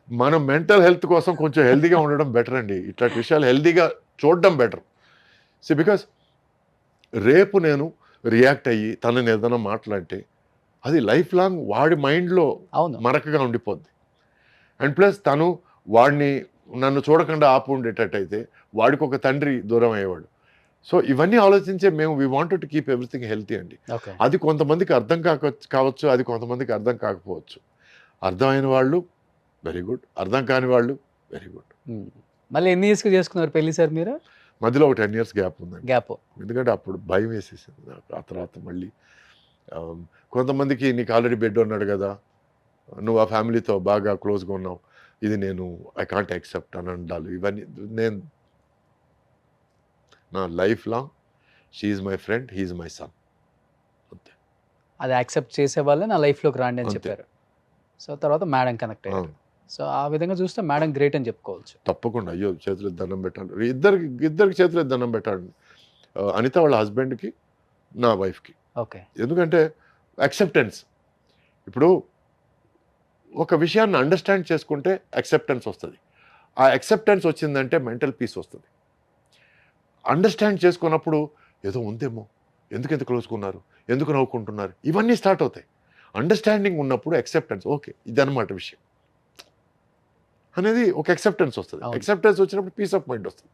మనం మెంటల్ హెల్త్ కోసం కొంచెం హెల్తీగా ఉండడం బెటర్ అండి. ఇట్లాంటి విషయాలు హెల్తీగా చూడడం బెటర్. సో బికాస్ రేపు నేను రియాక్ట్ అయ్యి తనని ఏదైనా మాట్లాడితే అది లైఫ్ లాంగ్ వాడి మైండ్లో అవును. మరకగా ఉండిపోద్ది. అండ్ ప్లస్ తను నన్ను చూడకుండా ఆపు ఉండేటట్టయితే వాడికి ఒక తండ్రి దూరం అయ్యేవాడు. సో ఇవన్నీ ఆలోచించే మేము we wanted to keep everything healthy అండి. ఓకే. అది కొంతమందికి అర్థం కావచ్చు, అది కొంతమందికి అర్థం కాకపోవచ్చు. అర్థమైన వాళ్ళు వెరీ గుడ్, అర్థం కాని వాళ్ళు వెరీ గుడ్. మళ్ళీ ఎన్ని ఇయర్స్కి చేసుకున్నారు పెళ్లి సార్ మీరు? మధ్యలో ఒక 10 years గ్యాప్ ఉందండి. గ్యాప్. ఎందుకంటే అప్పుడు భయం వేసేసింది నాకు. ఆ తర్వాత మళ్ళీ కొంతమందికి నీకు ఆల్రెడీ బెడ్ ఉన్నాడు కదా, నువ్వు ఆ ఫ్యామిలీతో బాగా క్లోజ్గా ఉన్నావు, ఇది నేను ఐ కాంట్ యాక్సెప్ట్ అని అండాలి. ఇవన్నీ నేను నా life long she's my friend, he's my son, అంతే. అది యాక్సెప్ట్ చేసే వాళ్ళే నా లైఫ్లోకి రాండి అని అంతే. చెప్పారు. సో తర్వాత మేడం కనెక్ట్ అయ్యారు. అవును. సో ఆ విధంగా చూస్తే మేడం గ్రేట్ అని చెప్పుకోవచ్చు. తప్పకుండా. అయ్యో చేతులు దండం పెట్టాలి, ఇద్దరికి చేతులు దండం పెట్టాలి. అనిత వాళ్ళ హస్బెండ్కి, నా వైఫ్కి. ఓకే. ఎందుకంటే యాక్సెప్టెన్స్. ఇప్పుడు ఒక విషయాన్ని అండర్స్టాండ్ చేసుకుంటే యాక్సెప్టెన్స్ వస్తుంది. ఆ యాక్సెప్టెన్స్ వచ్చిందంటే మెంటల్ పీస్ వస్తుంది. అండర్స్టాండ్ చేసుకున్నప్పుడు ఏదో ఉందేమో, ఎందుకు క్లోజ్కున్నారు, ఎందుకు నవ్వుకుంటున్నారు, ఇవన్నీ స్టార్ట్ అవుతాయి. అండర్స్టాండింగ్ ఉన్నప్పుడు యాక్సెప్టెన్స్, ఓకే ఇదన్నమాట విషయం అనేది ఒక యాక్సెప్టెన్స్ వస్తుంది. అవును. యాక్సెప్టెన్స్ వచ్చినప్పుడు పీస్ ఆఫ్ మైండ్ వస్తుంది.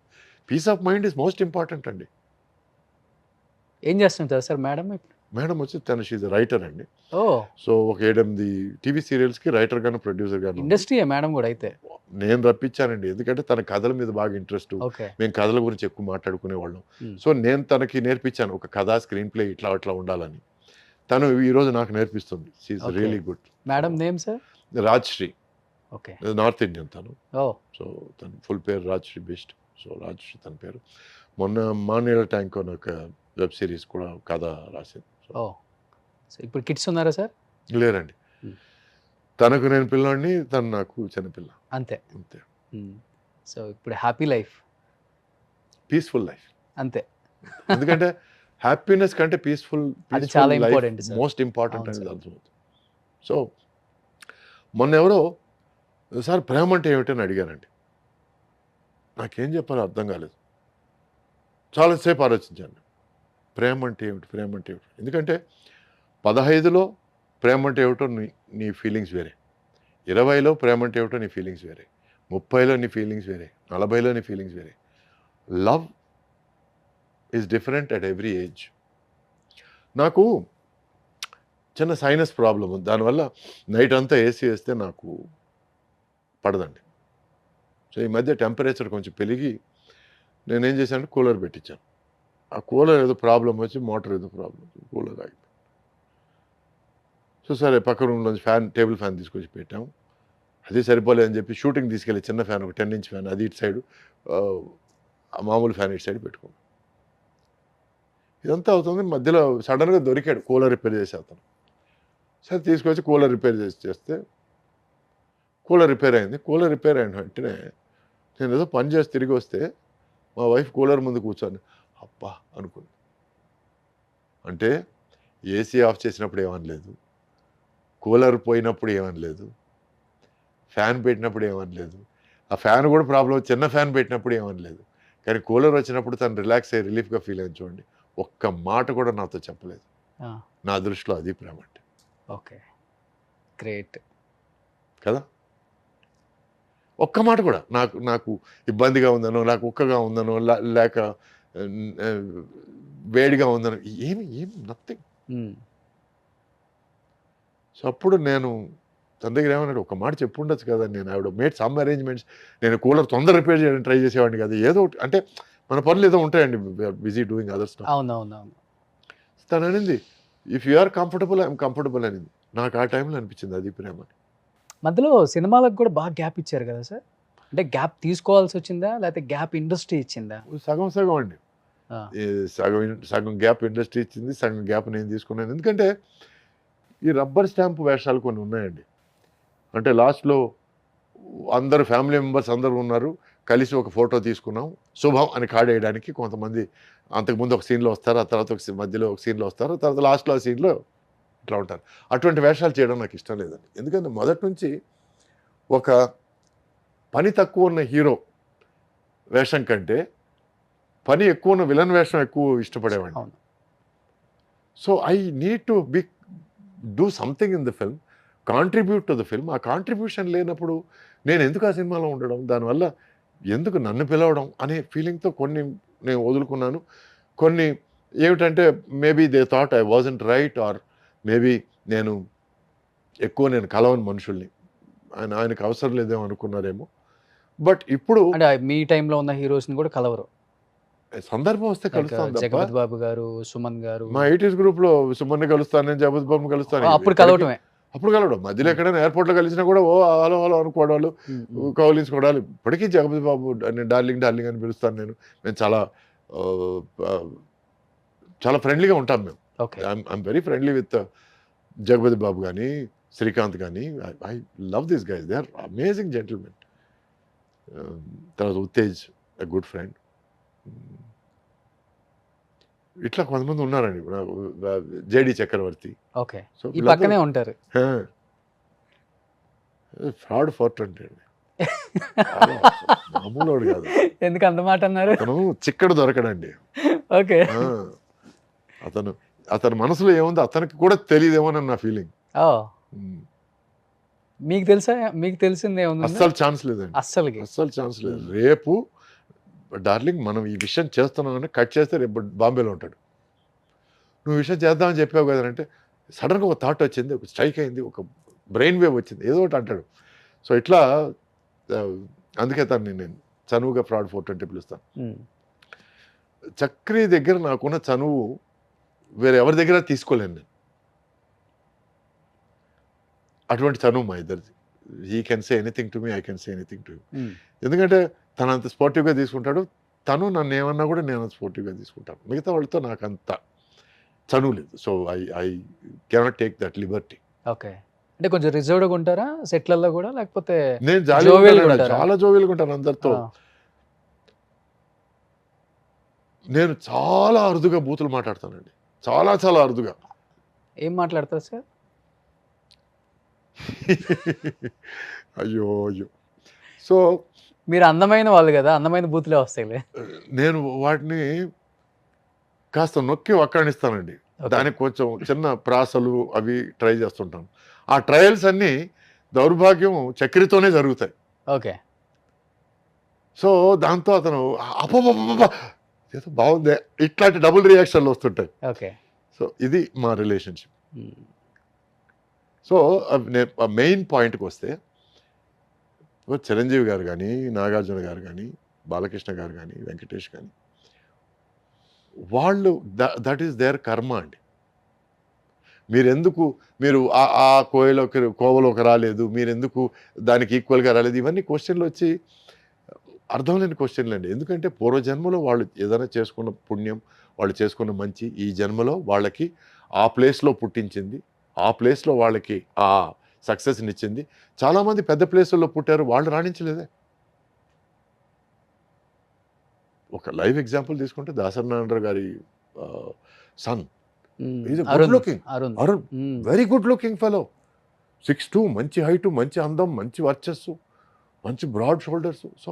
Peace of mind is most important అండి. ఏం చేస్తుంటారు సార్ మేడం ఇప్పుడు? మేడం వచ్చి తను షీజ్ రైటర్ అండి. ఓ, సో ఒక 7-8 టీవీ సీరియల్స్కి రైటర్ గాను ప్రొడ్యూసర్ గాను ఇండస్ట్రీ మేడం కూడా అయితే. నేను రప్పించానండి. ఎందుకంటే తన కథల మీద బాగా ఇంట్రెస్ట్, ఓకే. మేము కథల గురించి ఎక్కువ మాట్లాడుకునేవాళ్ళం. సో నేను తనకి నేర్పించాను ఒక కథ, స్క్రీన్ ప్లే ఇట్లా ఉండాలని. తను ఈరోజు నాకు నేర్పిస్తుంది. షీఈ్ Okay. Really good. Madam name sir? Rajshree, okay. North Indian తను. ఓ, సో తన ఫుల్ పేరు రాజ్శ్రీ బెస్ట్. సో రాజ్శ్రీ తన పేరు. మొన్న మానేల ట్యాంక్ అని ఒక వెబ్ సిరీస్ కూడా కథ రాసింది. ఓ. సో ఇప్పుడు కిడ్స్ ఉన్నారా సార్? లేరండి. Hmm. తనకు నేను పిల్లాడిని, తను నాకు చిన్నపిల్ల, అంతే. అంతే. సో ఇప్పుడు హ్యాపీ లైఫ్, పీస్ఫుల్ లైఫ్ అంతే. ఎందుకంటే హ్యాపీనెస్ కంటే పీస్ఫుల్ అది చాలా important, sir. మోస్ట్ ఇంపార్టెంట్ అవును, అనేది sir. అర్థమవుతుంది. సో మొన్న ఎవరో సార్ ప్రేమ అంటే ఏమిటని అడిగానండి. నాకేం చెప్పాలో అర్థం కాలేదు. చాలాసేపు ఆలోచించాను. ప్రేమ అంటే ఏమిటి. ఎందుకంటే 15లో ప్రేమ అంటే ఏమిటో నీ ఫీలింగ్స్ వేరే, 20లో ప్రేమ అంటే ఏమిటో నీ ఫీలింగ్స్ వేరే, 30లో నీ ఫీలింగ్స్ వేరే, 40లో నీ ఫీలింగ్స్ వేరే. Love is different at every age. నాకు చిన్న సైనస్ ప్రాబ్లం ఉంది, దానివల్ల నైట్ అంతా ఏసీ వేస్తే నాకు పడదండి. సో ఈ మధ్య టెంపరేచర్ కొంచెం పెరిగి నేనేం చేశాను, కూలర్ పెట్టించాను. ఆ కూలర్ ఏదో ప్రాబ్లం వచ్చి, మోటార్ ఏదో ప్రాబ్లం వచ్చి కూలర్ ఆగిపోయింది. సో సరే పక్క రూమ్లోంచి టేబుల్ ఫ్యాన్ తీసుకొచ్చి పెట్టాము. అది సరిపోలేదని చెప్పి షూటింగ్ తీసుకెళ్ళి చిన్న ఫ్యాన్, ఒక 10 inch ఫ్యాన్, అది ఇటు సైడు, మామూలు ఫ్యాన్ ఇటు సైడ్ పెట్టుకున్నాం. ఇదంతా అవుతుంది. మధ్యలో సడన్గా దొరికాడు కూలర్ రిపేర్ చేసే అతను. సరే తీసుకొచ్చి కూలర్ రిపేర్ చేస్తే కూలర్ రిపేర్ అయింది. కూలర్ రిపేర్ అయిన వెంటనే నేను ఏదో పని చేసి తిరిగి వస్తే మా వైఫ్ కూలర్ ముందు కూర్చొని అబ్బా అనుకుంది. అంటే ఏసీ ఆఫ్ చేసినప్పుడు ఏమనలేదు, కూలర్ పోయినప్పుడు ఏమనలేదు, ఫ్యాన్ పెట్టినప్పుడు ఏమనలేదు, ఆ ఫ్యాన్ కూడా ప్రాబ్లం, చిన్న ఫ్యాన్ పెట్టినప్పుడు ఏమనలేదు, కానీ కూలర్ వచ్చినప్పుడు తను రిలాక్స్ అయ్యి రిలీఫ్గా ఫీల్ అయ్యి చూడండి, ఒక్క మాట కూడా నాతో చెప్పలేదు. నా దృష్టిలో అది ప్రేమ అంటే. ఓకే, గ్రేట్ కదా, ఒక్క మాట కూడా నాకు నాకు ఇబ్బందిగా ఉందనో, నాకు ఉక్కగా ఉందనో, లేక వేడిగా ఉందనో, ఏమి నథింగ్. సో అప్పుడు నేను తన దగ్గర ఏమన్నాడు, ఒక మాట చెప్పు ఉండొచ్చు కదా, నేను ఆవిడ మేడ్ సమ్ అరేంజ్మెంట్స్, నేను కూలర్ తొందర రిపేర్ చేయడానికి ట్రై చేసేవాడిని కదా, ఏదో ఒకటి అంటే మన పనులు ఏదో ఉంటాయండి, బిజీ డూయింగ్ అదర్ స్టఫ్. అవునవునవును. తను అనింది, if you are comfortable I'm comfortable అనింది. నాకు ఆ టైంలో అనిపించింది అది ప్రేమ. మధ్యలో సినిమాలకు కూడా బాగా గ్యాప్ ఇచ్చారు కదా సార్, అంటే గ్యాప్ తీసుకోవాల్సి వచ్చిందా లేకపోతే గ్యాప్ ఇండస్ట్రీ ఇచ్చిందా? సగం సగం అండి. సగం గ్యాప్ ఇండస్ట్రీ ఇచ్చింది, సగం గ్యాప్ నేను తీసుకున్నాను. ఎందుకంటే ఈ రబ్బర్ స్టాంప్ వేషాలు కొన్ని ఉన్నాయండి. అంటే లాస్ట్లో అందరు ఫ్యామిలీ మెంబర్స్ అందరూ ఉన్నారు, కలిసి ఒక ఫోటో తీసుకున్నాం, శుభం అని కాడేయడానికి కొంతమంది అంతకుముందు ఒక సీన్లో వస్తారు, ఆ తర్వాత మధ్యలో ఒక సీన్లో వస్తారు, తర్వాత లాస్ట్లో ఆ సీన్లో ఇట్లా ఉంటారు. అటువంటి వేషాలు చేయడం నాకు ఇష్టం లేదండి. ఎందుకంటే మొదటి నుంచి ఒక పని తక్కువ ఉన్న హీరో వేషం కంటే పని ఎక్కువ ఉన్న విలన్ వేషం ఎక్కువ ఇష్టపడేవాడిని. So I need to do something in the film, contribute to the film. ఆ కాంట్రిబ్యూషన్ లేనప్పుడు నేను ఎందుకు ఆ సినిమాలో ఉండడం, దానివల్ల ఎందుకు నన్ను పిలవడం అనే ఫీలింగ్తో కొన్ని నేను వదులుకున్నాను. కొన్ని ఏమిటంటే maybe they thought I wasn't right, or maybe నేను కలవని మనుషుల్ని, ఆయనకు అవసరం లేదేమో అనుకున్నారేమో. బట్ ఇప్పుడు అంటే మీ టైంలో ఉన్న హీరోస్ని కూడా కలవరు, సందర్భం వస్తే కలుస్తాను. జగపతి బాబు గారు, సుమన్ గారు, మా 80s గ్రూప్లో సుమన్ కలుస్తాను, నేను జగపతి బాబుని కలుస్తాను, అప్పుడు కలవటమే. అప్పుడు కలవడం, మధ్యలో ఎక్కడైనా ఎయిర్పోర్ట్లో కలిసినా కూడా ఓ హలో హలో అనుకోవడాలు, కౌలించుకోవడాలు. ఇప్పటికీ జగపతి బాబు డార్లింగ్ డార్లింగ్ అని పిలుస్తాను నేను. మేము చాలా ఫ్రెండ్లీగా ఉంటాం మేము. I'm very friendly with Jagapathi Babu కానీ, శ్రీకాంత్ కానీ. I love this guys, they are amazing gentlemen. తర్వాత ఉత్తేజ్, ఎ గుడ్ ఫ్రెండ్. ఇట్లా కొంతమంది ఉన్నారండి. జేడి చక్రవర్తి. ఓకే, ఈ పక్కనే ఉంటారు. ఫ్రాడ్ 420 అండి, మామూలు కాదు. ఎందుకు అంత మాట అన్నారు? అతను చిక్కడు దొరకడండి. ఓకే, అతని మనసులో ఏముందో అతనికి కూడా తెలియదేమోనని నా ఫీలింగ్. మీకు తెలుసా? మీకు తెలిసిందే ఉంది? అస్సలు ఛాన్స్ లేదండి, అస్సలు ఛాన్స్ లేదు. రేపు డార్లింగ్ మనం ఈ విషయం చేస్తున్నామని కట్ చేస్తే రేపు బాంబేలో ఉంటాడు. నువ్వు విషయం చేద్దామని చెప్పావు కదా అంటే సడన్గా ఒక థాట్ వచ్చింది, ఒక స్ట్రైక్ అయింది, ఒక బ్రెయిన్ వేవ్ వచ్చింది, ఏదో ఒకటి అంటాడు. సో ఇట్లా అందుకే తను నేను చనువుగా ఫ్రాడ్ 420 పిలుస్తాను. చక్రి దగ్గర నాకున్న చనువు వేరే ఎవరి దగ్గర తీసుకోలేను నేను. అటువంటి చనువు మా ఇద్దరిది. He can say anything to me, I can say anything to you. ఎందుకంటే తను అంత స్పోర్టివ్గా తీసుకుంటాడు, తను నన్ను ఏమన్నా కూడా నేను అంత స్పోర్టివ్గా తీసుకుంటాను. మిగతా వాళ్ళతో నాకు అంత చనువు లేదు. So I cannot take that Liberty. Okay, అంటే కొంచెం రిజర్వ్డ్గా ఉంటారా సెట్లలో కూడా, లేకపోతే? నేను చాలా జోవియల్గా ఉంటాను అందరితో. నేను చాలా అరుదుగా బూతులు మాట్లాడతానండి, చాలా చాలా అరుదుగా. ఏం మాట్లాడతారు సార్? అయ్యో అయ్యో. సో మీరు అందమైన వాళ్ళు కదా, అందమైన బూతులే వస్తాయిలే. నేను వాటిని కాస్త నొక్కి వక్కాణిస్తానండి. దానికి కొంచెం చిన్న ప్రాసలు అవి ట్రై చేస్తుంటాను. ఆ ట్రయల్స్ అన్నీ దౌర్భాగ్యం చక్రితోనే జరుగుతాయి. ఓకే, సో దాంతో అతను అప ఏదో బాగుంది, ఇట్లాంటి డబుల్ రియాక్షన్లు వస్తుంటాయి. ఓకే, సో ఇది మా రిలేషన్షిప్. సో మెయిన్ పాయింట్కి వస్తే చిరంజీవి గారు కానీ, నాగార్జున గారు కానీ, బాలకృష్ణ గారు కానీ, వెంకటేష్ కానీ, వాళ్ళు దట్ ఈస్ దేర్ కర్మ అండి. మీరు ఆ కోవలోకి రాలేదు, మీరెందుకు దానికి ఈక్వల్గా రాలేదు, ఇవన్నీ క్వశ్చన్లు వచ్చి అర్థం లేని క్వశ్చన్లు అండి. ఎందుకంటే పూర్వజన్మలో వాళ్ళు ఏదైనా చేసుకున్న పుణ్యం, వాళ్ళు చేసుకున్న మంచి ఈ జన్మలో వాళ్ళకి ఆ ప్లేస్లో పుట్టించింది, ఆ ప్లేస్లో వాళ్ళకి ఆ సక్సెస్ని ఇచ్చింది. చాలామంది పెద్ద ప్లేసుల్లో పుట్టారు, వాళ్ళు రాణించలేదే. ఒక లైవ్ ఎగ్జాంపుల్ తీసుకుంటే దాసరి నారాయణరావు గారి son, good looking, Arun, very good looking fellow. 6'2", మంచి హైటు, మంచి అందం, మంచి వర్చస్సు, మంచి బ్రాడ్ షోల్డర్స్. సో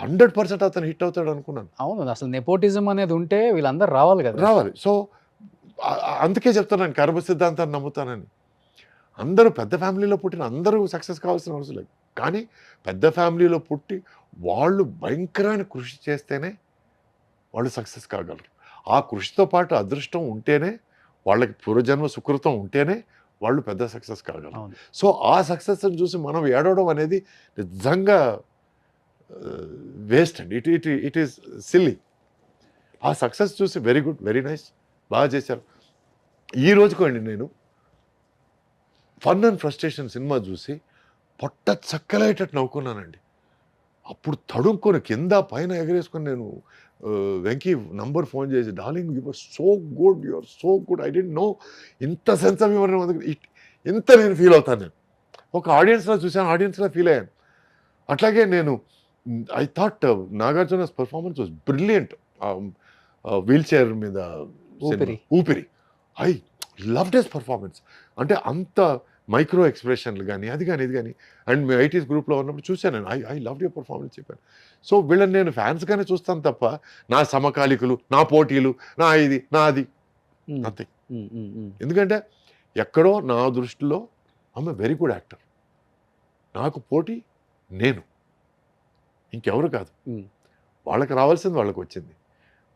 100% అతను హిట్ అవుతాడు అనుకున్నాను. అవును, అసలు నెపోటిజం అనేది ఉంటే వీళ్ళందరూ రావాలి కదా. రావాలి. సో అందుకే చెప్తున్నాను కర్మ సిద్ధాంతాన్ని నమ్ముతానని. అందరూ పెద్ద ఫ్యామిలీలో పుట్టిన అందరూ సక్సెస్ కావాల్సిన అవసరం లేదు. కానీ పెద్ద ఫ్యామిలీలో పుట్టి వాళ్ళు భయంకరమైన కృషి చేస్తేనే వాళ్ళు సక్సెస్ కాగలరు. ఆ కృషితో పాటు అదృష్టం ఉంటేనే, వాళ్ళకి పూర్వజన్మ సుకృతం ఉంటేనే వాళ్ళు పెద్ద సక్సెస్ కాగలరు. సో ఆ సక్సెస్ని చూసి మనం ఏడవడం అనేది నిజంగా వేస్ట్ అండి. It is silly. ఆ సక్సెస్ చూసి వెరీ గుడ్, వెరీ నైస్, బాగా చేశారు. ఈ రోజుకోండి నేను ఫన్ అండ్ ఫ్రస్ట్రేషన్ సినిమా చూసి పొట్ట చక్కలేటట్టు నవ్వుకున్నానండి. అప్పుడు తడుక్కొని కింద పైన ఎగరేసుకొని నేను వెంకీ నంబర్ ఫోన్ చేసి, darling you are so good, you are so good, I didn't know ఇంత సెన్స్ ఆఫ్ హ్యూమర్ ఇంత నేను ఫీల్ అవుతాను. నేను ఒక ఆడియన్స్లో చూశాను, ఆడియన్స్లో ఫీల్ అయ్యాను. అట్లాగే నేను I thought Nagarjuna's performance was brilliant. Wheel chair మీద ఊపిరి, ఐ లవ్డ్ హిస్ పర్ఫార్మెన్స్. అంటే అంత మైక్రో ఎక్స్ప్రెషన్లు కానీ అది కానీ ఇది కానీ. అండ్ మీ ఐటీస్ గ్రూప్లో ఉన్నప్పుడు చూశాను నేను, ఐ లవ్డ్ యువర్ పర్ఫార్మెన్స్ చెప్పాను. సో వీళ్ళని నేను ఫ్యాన్స్గానే చూస్తాను తప్ప నా సమకాలికులు, నా పోటీలు, నా ఇది నా అది నథింగ్. ఎందుకంటే ఎక్కడో నా దృష్టిలో ఆమె వెరీ గుడ్ యాక్టర్. నాకు పోటీ నేను, ఇంకెవరు కాదు. వాళ్ళకి రావాల్సింది వాళ్ళకి వచ్చింది,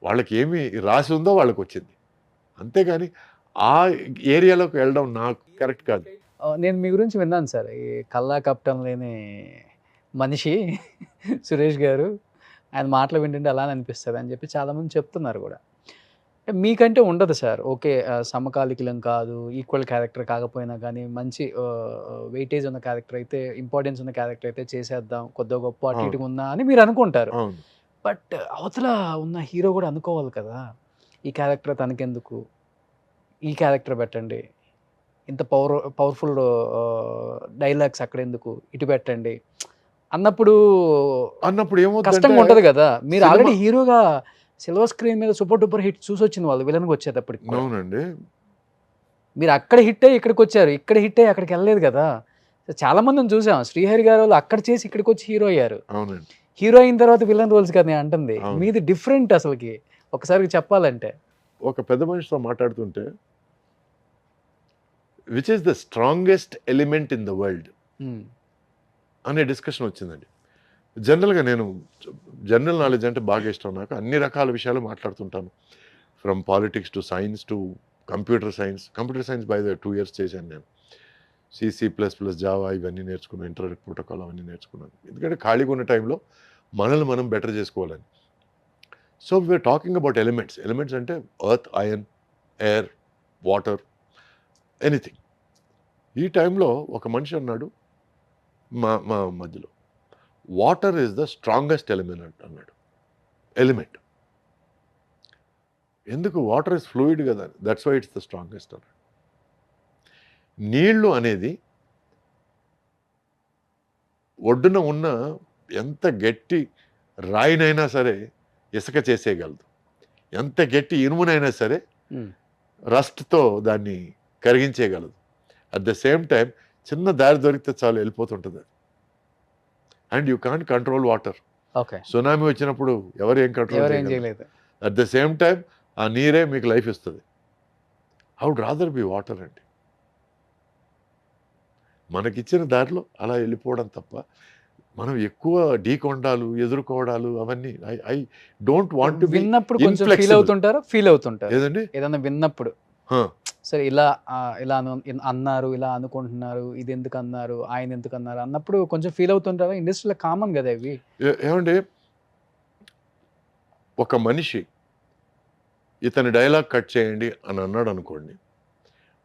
వాళ్ళకి ఏమి రాసి ఉందో వాళ్ళకి వచ్చింది. అంతేగాని ఆ ఏరియాలోకి వెళ్ళడం నాకు కరెక్ట్ కాదు. నేను మీ గురించి విన్నాను సార్, ఈ కల్లా కపటం లేని మనిషి సురేష్ గారు, ఆయన మాటలు వింటుంటే అలానే అనిపిస్తుంది అని చెప్పి చాలామంది చెప్తున్నారు కూడా. మీకంటే ఉండదు సార్, ఓకే సమకాలికులం కాదు, ఈక్వల్ క్యారెక్టర్ కాకపోయినా కానీ మంచి వెయిటేజ్ ఉన్న క్యారెక్టర్ అయితే, ఇంపార్టెన్స్ ఉన్న క్యారెక్టర్ అయితే చేసేద్దాం, కొద్దిగా గొప్ప అటు ఇటుగా ఉన్నా అని మీరు అనుకుంటారు. బట్ అవతల ఉన్న హీరో కూడా అనుకోవాలి కదా, ఈ క్యారెక్టర్ తనకెందుకు, ఈ క్యారెక్టర్ పెట్టండి, ఇంత పవర్ఫుల్ డైలాగ్స్ అక్కడ ఎందుకు, ఇటు పెట్టండి అన్నప్పుడు ఏమో కష్టంగా ఉంటుంది కదా. మీరు ఆల్రెడీ హీరోగా సిల్వర్ స్క్రీన్ మీద సూపర్ డూపర్ హిట్ చూసి వచ్చింది వాళ్ళు విలన్గా వచ్చేటప్పటికి. అవునండి, మీరు అక్కడ హిట్ అయ్యి ఇక్కడికి వచ్చారు, ఇక్కడ హిట్ అయ్యి అక్కడికి వెళ్ళలేదు కదా. చాలా మందిని చూసాం, శ్రీహరి గారు వాళ్ళు అక్కడ చేసి ఇక్కడికి వచ్చి హీరో అయ్యారు. అవునండి, హీరో అయిన తర్వాత విలన్ రోల్స్ కదా నేను అంటుంది. మీది డిఫరెంట్ అసలుకి ఒకసారి చెప్పాలంటే. ఒక పెద్ద మనిషితో మాట్లాడుతుంటే, which is the strongest element in the world అనే డిస్కషన్ వచ్చిందండి. జనరల్గా నేను జనరల్ నాలెడ్జ్ అంటే బాగా ఇష్టం నాకు, అన్ని రకాల విషయాలు మాట్లాడుతుంటాను. From politics to science to computer science. Computer science by the 2 years చేశాను నేను. C++, జావా ఇవన్నీ నేర్చుకున్నాను, ఇంటర్నెట్ ప్రోటోకాల్ అవన్నీ నేర్చుకున్నాను. ఎందుకంటే ఖాళీగా ఉన్న టైంలో మనల్ని మనం బెటర్ చేసుకోవాలని. So we're talking about elements. Elements అంటే earth, iron, air, water, anything. ఈ టైంలో ఒక మనిషి అన్నాడు మా మధ్యలో, water is the strongest element అన్నాడు. ఎలిమెంట్ ఎందుకు? వాటర్ ఇస్ ఫ్లూయిడ్ కదా, that's why it's the strongest అన్నాడు. నీళ్లు అనేది ఒడ్డున ఉన్న ఎంత గట్టి రాయినైనా సరే ఇసుక చేసేయగలదు, ఎంత గట్టి ఇనుమునైనా సరే రస్ట్తో దాన్ని కరిగించేయగలదు. అట్ ద సేమ్ టైం చిన్న దారి దొరికితే చాలు వెళ్ళిపోతుంటుంది అది. And you can't control water. Tsunami వచ్చినప్పుడు ఎవరు ఏం కంట్రోల్ చేయలేదు. అట్ ద సేమ్ టైం ఆ నీరే మీకు లైఫ్ ఇస్తుంది. I would rather be water అండి. మనకిచ్చిన దారిలో అలా వెళ్ళిపోవడం తప్ప మనం ఎక్కువ ఢీకొండాలు, ఎదుర్కోవడాలు అవన్నీ I don't want to be. విన్నప్పుడు కొంచెం ఫీల్ అవుతుంటారు ఏదండి, ఏదన్నా విన్నప్పుడు సరే ఇలా అన్నారు, ఇలా అనుకుంటున్నారు, ఇది ఎందుకు అన్నారు, ఆయన ఎందుకు అన్నారు అన్నప్పుడు కొంచెం ఫీల్ అవుతుంటారా? ఇండస్ట్రీలో కామన్ కదా ఇవి. ఏమండి, ఒక మనిషి ఇతని డైలాగ్ కట్ చేయండి అని అన్నాడు అనుకోండి,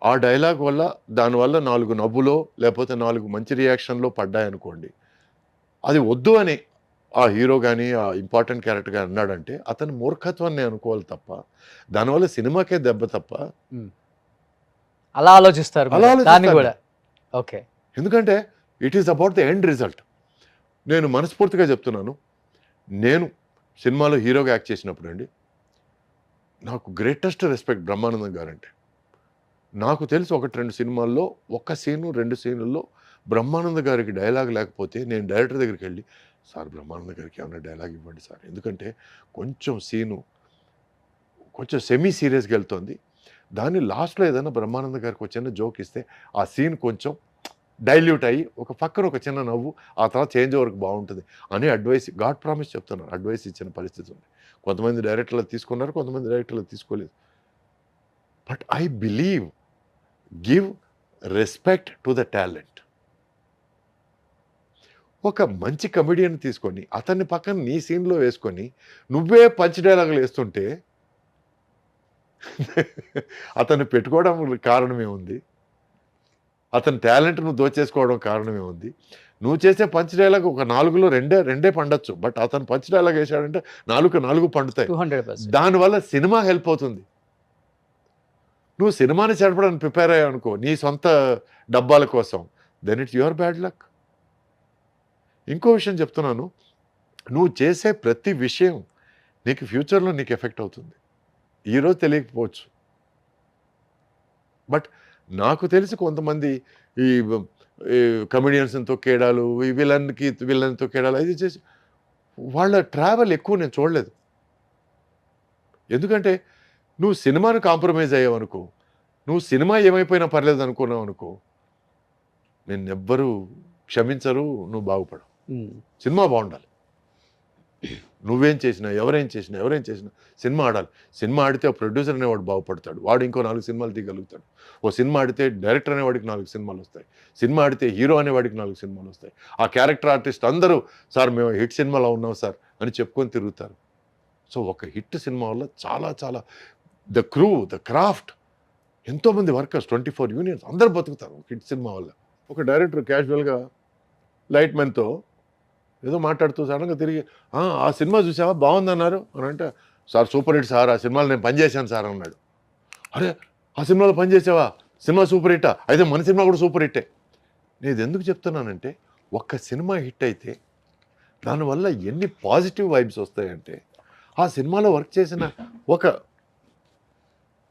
ఆ డైలాగ్ వల్ల దానివల్ల 4 నవ్వులో లేకపోతే 4 మంచి రియాక్షన్లో పడ్డాయనుకోండి, అది వద్దు అని ఆ హీరో కానీ ఆ ఇంపార్టెంట్ క్యారెక్టర్ కానీ అన్నాడంటే అతని మూర్ఖత్వాన్ని అనుకోవాలి తప్ప దానివల్ల సినిమాకే దెబ్బ తప్ప. అలా ఆలోచిస్తారు దాన్ని కూడా. ఓకే, ఎందుకంటే it is about the end result. నేను మనస్ఫూర్తిగా చెప్తున్నాను, నేను సినిమాలో హీరోగా యాక్ట్ చేసినప్పుడు అండి నాకు గ్రేటెస్ట్ రెస్పెక్ట్ బ్రహ్మానందం గారంటే. నాకు తెలిసి 1-2 సినిమాల్లో ఒక సీను 2 సీనుల్లో బ్రహ్మానంద గారికి డైలాగ్ లేకపోతే నేను డైరెక్టర్ దగ్గరికి వెళ్ళి సార్ బ్రహ్మానంద గారికి ఏమైనా డైలాగ్ ఇవ్వండి సార్, ఎందుకంటే కొంచెం సీను కొంచెం సెమీ సీరియస్గా వెళ్తుంది, దాన్ని లాస్ట్లో ఏదైనా బ్రహ్మానంద గారికి ఒక చిన్న జోక్ ఇస్తే ఆ సీన్ కొంచెం డైల్యూట్ అయ్యి ఒక పక్కన ఒక చిన్న నవ్వు ఆ తర్వాత చేంజ్ ఓవర్కి బాగుంటుంది అని అడ్వైస్, గాడ్ ప్రామిస్ చెప్తున్నారు, అడ్వైస్ ఇచ్చిన పరిస్థితి ఉంది. కొంతమంది డైరెక్టర్లు తీసుకున్నారు, కొంతమంది డైరెక్టర్లు తీసుకోలేదు. But I believe give respect to the talent. ఒక మంచి కమెడియన్ తీసుకొని అతన్ని పక్కన నీ సీన్లో వేసుకొని నువ్వే పంచ్ డైలాగులు వేస్తుంటే అతన్ని పెట్టుకోవడం కారణమే ఉంది, అతని టాలెంట్ నువ్వు దోచేసుకోవడం కారణమే ఉంది. నువ్వు చేసే పంచ్ డైలాగ్ ఒక 4లో రెండే పండొచ్చు, బట్ అతను పంచ్ డైలాగ్ వేసాడంటే 4 పండుతాయి. 200%. దానివల్ల సినిమా హెల్ప్ అవుతుంది. నువ్వు సినిమాని చెడపడానికి ప్రిపేర్ అయ్యావు అనుకో నీ సొంత డబ్బాల కోసం, then it's your bad luck. ఇంకో విషయం చెప్తున్నాను, నువ్వు చేసే ప్రతి విషయం నీకు ఫ్యూచర్లో నీకు ఎఫెక్ట్ అవుతుంది. ఈరోజు తెలియకపోవచ్చు, బట్ నాకు తెలిసి కొంతమంది ఈ కమెడియన్స్ని తొక్కేయడాలు, ఈ విలన్ని తొక్కేయడాలు అది చేసి వాళ్ళ ట్రావెల్ ఎక్కువ నేను చూడలేదు. ఎందుకంటే నువ్వు సినిమాను కాంప్రమైజ్ అయ్యావు అనుకో, నువ్వు సినిమా ఏమైపోయినా పర్లేదు అనుకున్నావు అనుకో, నిన్నెవ్వరూ క్షమించరు, నువ్వు బాగుపడవు. సినిమా బాగుండాలి. నువ్వేం చేసినా ఎవరేం చేసినా సినిమా ఆడాలి. సినిమా ఆడితే ప్రొడ్యూసర్ అనేవాడు బాగుపడతాడు, వాడు ఇంకో 4 సినిమాలు తీయగలుగుతాడు. ఓ సినిమా ఆడితే డైరెక్టర్ అనేవాడికి 4 సినిమాలు వస్తాయి, సినిమా ఆడితే హీరో అనేవాడికి 4 సినిమాలు వస్తాయి. ఆ క్యారెక్టర్ ఆర్టిస్ట్ అందరూ సార్ మేము హిట్ సినిమాలో ఉన్నాం సార్ అని చెప్పుకొని తిరుగుతారు. సో ఒక హిట్ సినిమా వల్ల చాలా చాలా ద క్రూ, ద క్రాఫ్ట్, ఎంతోమంది వర్కర్స్, 24 యూనియన్స్ అందరూ బతుకుతారు హిట్ సినిమా వల్ల. ఒక డైరెక్టర్ క్యాజువల్గా లైట్ మ్యాన్తో ఏదో మాట్లాడుతూ సడన్గా తిరిగి ఆ సినిమా చూసావా బాగుందన్నారు అని అంటే, సార్ సూపర్ హిట్ సార్, ఆ సినిమాలో నేను పనిచేశాను సార్ అన్నాడు. అరే ఆ సినిమాలో పనిచేసావా, సినిమా సూపర్ హిట్టా, అయితే మన సినిమా కూడా సూపర్ హిట్టే. నేను ఎందుకు చెప్తున్నానంటే ఒక్క సినిమా హిట్ అయితే దానివల్ల ఎన్ని పాజిటివ్ వైబ్స్ వస్తాయంటే, ఆ సినిమాలో వర్క్ చేసిన ఒక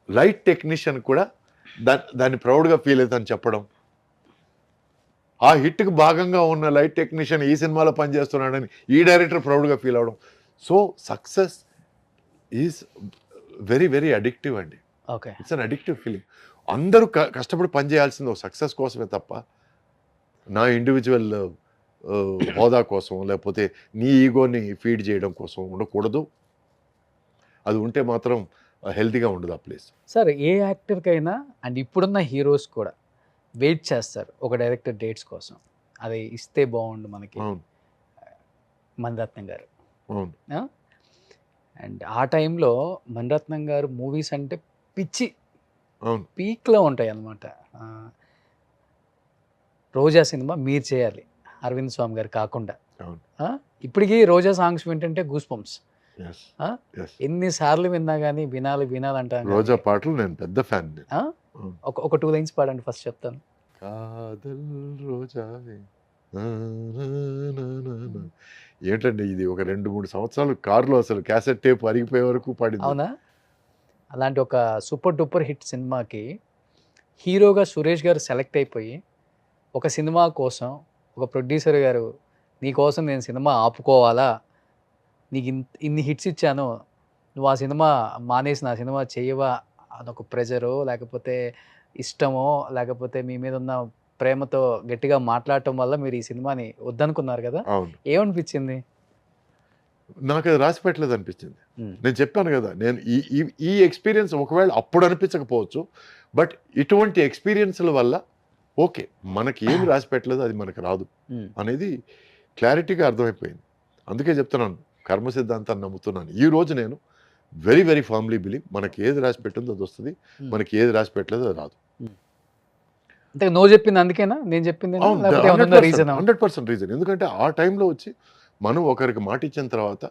లైట్ టెక్నీషియన్ కూడా దాన్ని ప్రౌడ్గా ఫీల్ అవుతుందని చెప్పడం, ఆ హిట్కి భాగంగా ఉన్న లైట్ టెక్నీషియన్ ఈ సినిమాలో పనిచేస్తున్నాడని ఈ డైరెక్టర్ ప్రౌడ్గా ఫీల్ అవడం. So success is very very addictive అండి. Okay, it's an addictive feeling. అందరూ కష్టపడి పనిచేయాల్సింది ఒక సక్సెస్ కోసమే తప్ప నా ఇండివిజువల్ హోదా కోసం లేకపోతే నీ ఈగోని ఫీడ్ చేయడం కోసం ఉండకూడదు. అది ఉంటే మాత్రం హెల్తీగా ఉండదు ఆ ప్లేస్. సార్ ఏ యాక్టర్కైనా అండ్ ఇప్పుడున్న హీరోస్ కూడా వెయిట్ చేస్తారు ఒక డైరెక్టర్ డేట్స్ కోసం, అది ఇస్తే బాగుండు మనకి. అవును మణిరత్నం గారు, అవును అండ్ ఆ టైంలో మణిరత్నం గారు మూవీస్ అంటే పిచ్చి, అవును పీక్లో ఉంటాయి అన్నమాట. రోజా సినిమా మీరు చేయాలి, అరవింద్ స్వామి గారు కాకుండా. అవును. ఇప్పటికీ రోజా సాంగ్స్ వింటుంటే గూస్ పంప్స్. Yes. Yes. ఎన్నిసార్లు విన్నా కానీ వినాలంటాను. రోజా పాటలు నేను పెద్ద ఫ్యాన్. ఒక 2 లైన్స్ పాడండి, ఫస్ట్ చెప్తాను. కాదల్ రోజావే ఏంటండి ఇది, ఒక 2-3 సంవత్సరాలు కారులో అసలు క్యాసెట్ టేప్ అరిగిపోయే వరకు పాడింది. అవునా? అలాంటి ఒక సూపర్ డూపర్ హిట్ సినిమాకి హీరోగా సురేష్ గారు సెలెక్ట్ అయిపోయి ఒక సినిమా కోసం ఒక ప్రొడ్యూసర్ గారు నీ కోసం నేను సినిమా ఆపుకోవాలా, నీకు ఇన్ని హిట్స్ ఇచ్చాను, నువ్వు ఆ సినిమా మానేసి నా సినిమా చేయవా అదొక ప్రెజరో లేకపోతే ఇష్టమో లేకపోతే మీ మీద ఉన్న ప్రేమతో గట్టిగా మాట్లాడటం వల్ల మీరు ఈ సినిమాని వద్దనుకున్నారు కదా, ఏమనిపించింది? నాకు అది రాసి పెట్టలేదు అనిపించింది. నేను చెప్పాను కదా, నేను ఈ ఎక్స్పీరియన్స్ ఒకవేళ అప్పుడు అనిపించకపోవచ్చు, బట్ ఇటువంటి ఎక్స్పీరియన్స్ల వల్ల ఓకే మనకి ఏమి రాసి పెట్టలేదు, అది మనకు రాదు అనేది క్లారిటీగా అర్థమైపోయింది. అందుకే చెప్తున్నాను, కర్మ సిద్ధాంతాన్ని నమ్ముతున్నాను. ఈ రోజు నేను వెరీ వెరీ ఫార్మ్లీ బిలీవ్ మనకి ఏది రాసి పెట్టిందో అది వస్తుంది, మనకి ఏది రాసి పెట్టలేదో అది రాదు. అంటే నువ్వు చెప్పింది అందుకేనా, నేను చెప్పింది 100% రీజన్. ఎందుకంటే ఆ టైంలో వచ్చి మనం ఒకరికి మాట ఇచ్చిన తర్వాత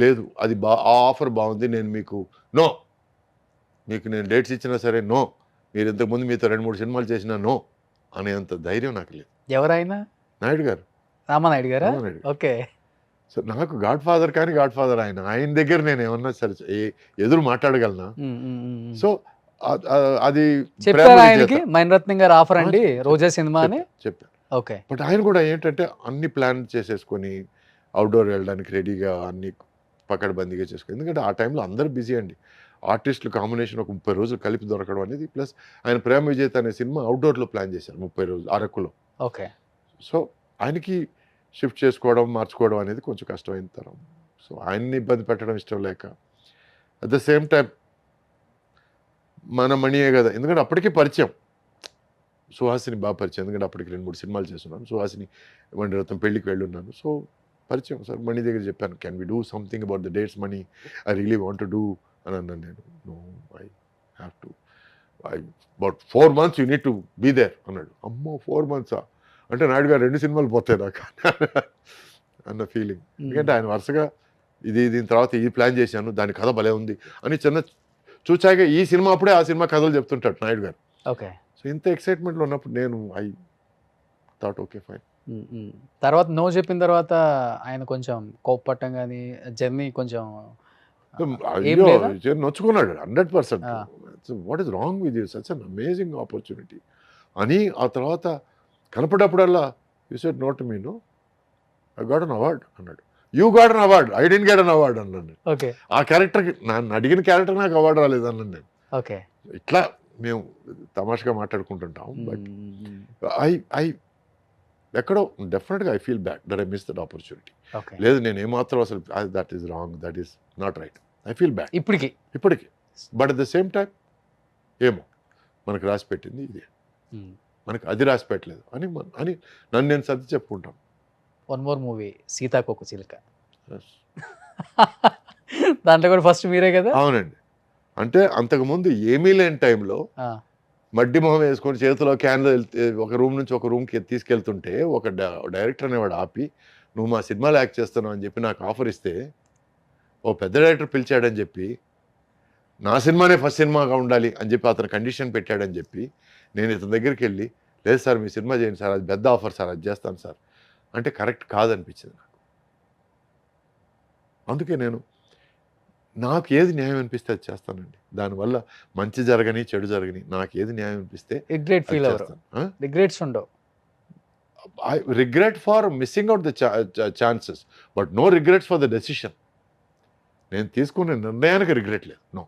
లేదు అది ఆ ఆఫర్ బాగుంది, నేను మీకు నేను డేట్స్ ఇచ్చినా సరే నో, మీరు ఇంతకుముందు మీతో 2-3 సినిమాలు చేసినా నో అనేంత ధైర్యం నాకు లేదు. ఎవరైనా? నాయుడు గారు, రామానాయుడు గారా? ఓకే. సో నాకు గాడ్ ఫాదర్ ఆయన దగ్గర నేను ఏమన్నా సరే ఎదురు మాట్లాడగలనా? సో అది చెప్పారు ప్రేమ ఆయనకి విజేత. మణిరత్నం గారు ఆఫర్ అండి రోజా సినిమా అని. చెప్పారు. ఓకే. బట్ ఆయన కూడా ఏంటంటే అన్ని ప్లాన్ చేసేసుకొని అవుట్డోర్ వెళ్ళడానికి రెడీగా అన్ని పకడ్బందీగా చేసుకొని, ఎందుకంటే ఆ టైంలో అందరూ బిజీ అండి. ఆర్టిస్టులు కాంబినేషన్ ఒక 30 రోజులు కలిపి దొరకడం అనేది, ప్లస్ ఆయన ప్రేమ విజేత అనే సినిమా అవుట్డోర్లో ప్లాన్ చేశారు 30 రోజులు అరకులో. ఓకే. సో ఆయనకి షిఫ్ట్ చేసుకోవడం మార్చుకోవడం అనేది కొంచెం కష్టమైన తరం. సో ఆయన్ని ఇబ్బంది పెట్టడం ఇష్టం లేక, అట్ ద సేమ్ టైం మన మణియే కదా, ఎందుకంటే అప్పటికే పరిచయం, సుహాసిని బాగా పరిచయం, ఎందుకంటే అప్పటికి 2-3 సినిమాలు చేస్తున్నాను. సుహాసిని మణిరత్నం పెళ్ళికి వెళ్ళున్నాను. సో పరిచయం. సార్ మణి దగ్గర చెప్పాను, can we do something about the dates Mani, I really want to do అని అన్నాను నేను. No, I have to, about 4 months you need to be there అన్నాడు. అమ్మో 4 months అంటే నాయుడు గారు 2 సినిమాలు పోతాయి నాకు అన్న ఫీలింగ్. ఎందుకంటే ఆయన వరుసగా దీని తర్వాత ఈ ప్లాన్ చేశాను, దాని కథ భలే ఉంది అని చిన్న చూచాక ఈ సినిమా అప్పుడే ఆ సినిమా కథలు చెప్తుంటాడు నాయుడు గారు. ఓకే. సో ఇంత ఎక్సైట్మెంట్లో ఉన్నప్పుడు నేను ఐ థాట్ ఓకే ఫైన్. తర్వాత నో చెప్పిన తర్వాత ఆయన కొంచెం కోప్పట్టం కానీ జర్నీ కొంచెం అయ్యో నొచ్చుకున్నాడు 100%. What is wrong with you, such an amazing opportunity అని. ఆ తర్వాత కనపడప్పుడల్లా you said no to me, no I got an award అన్నాడు. You got an award, I didn't get an award అన్నాను. ఓకే. ఆ క్యారెక్టర్కి నన్ను అడిగిన క్యారెక్టర్ నాకు అవార్డు రాలేదు అన్నాను నేను. ఓకే. ఇట్లా మేము తమాషగా మాట్లాడుకుంటుంటాం. బట్ ఐ ఎక్కడో డెఫినెట్గా I feel bad that I miss that opportunity. లేదు నేను ఏమాత్రం అసలు that is wrong, that is not right, I feel bad ఇప్పటికి. But at the same time ఏమో మనకు రాసి పెట్టింది ఇదే, మనకు అది రాసి పెట్టలేదు అని నన్ను నేను సర్ది చెప్పుకుంటాను. వన్ మోర్ మూవీ సీతాకోక చిలుక, దాంట్లో కూడా ఫస్ట్ మీరే కదా? అవునండి. అంటే అంతకుముందు ఏమీ లేని టైంలో మడ్డి మొహం వేసుకొని చేతిలో క్యాన్లో ఒక రూమ్ నుంచి ఒక రూమ్కి తీసుకెళ్తుంటే ఒక డైరెక్టర్ అనేవాడు ఆపి, నువ్వు మా సినిమాలో యాక్ట్ చేస్తున్నావు అని చెప్పి నాకు ఆఫర్ ఇస్తే, ఓ పెద్ద డైరెక్టర్ పిలిచాడని చెప్పి నా సినిమానే ఫస్ట్ సినిమాగా ఉండాలి అని చెప్పి అతను కండిషన్ పెట్టాడని చెప్పి నేను ఇతని దగ్గరికి వెళ్ళి, లేదు సార్ మీ సినిమా చేయండి సార్, అది పెద్ద ఆఫర్ సార్, అది చేస్తాను సార్ అంటే కరెక్ట్ కాదనిపించింది నాకు. అందుకే నాకు ఏది న్యాయం అనిపిస్తే అది చేస్తానండి. దానివల్ల మంచి జరగని చెడు జరగని నాకు ఏది న్యాయం అనిపిస్తే రిగ్రెట్స్ ఉండవు. I regret for missing out the chances, but no regrets for the decision. నేను తీసుకునే నిర్ణయానికి రిగ్రెట్ లేదు. నో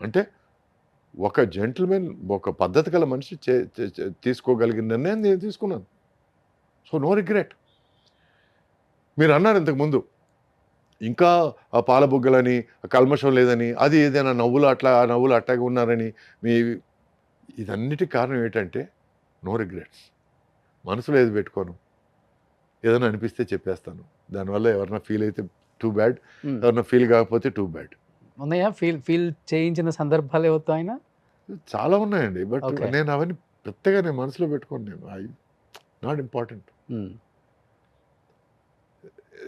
అంటే ఒక జెంటిల్మెన్, ఒక పద్ధతి గల మనిషి తీసుకోగలిగిన నిర్ణయం నేను తీసుకున్నాను. So no regret. మీరు అన్నారు ఇంతకుముందు ఇంకా ఆ పాలబుగ్గలని కల్మషం లేదని, అది ఏదైనా నవ్వులు అట్లాగే ఉన్నారని, ఇదన్నిటికి కారణం ఏంటంటే నో రిగ్రెట్స్. మనసులో ఏది పెట్టుకోను, ఏదైనా అనిపిస్తే చెప్పేస్తాను. దానివల్ల ఎవరైనా ఫీల్ అయితే టూ బ్యాడ్, ఎవరైనా ఫీల్ కాకపోతే టూ బ్యాడ్. ఉన్నాయా ఫీల్ చేయించిన సందర్భాలు ఏవో ఆయన? చాలా ఉన్నాయండి. బట్ నేను అవన్నీ పెద్దగా నేను మనసులో పెట్టుకోను. నేను నాట్ ఇంపార్టెంట్.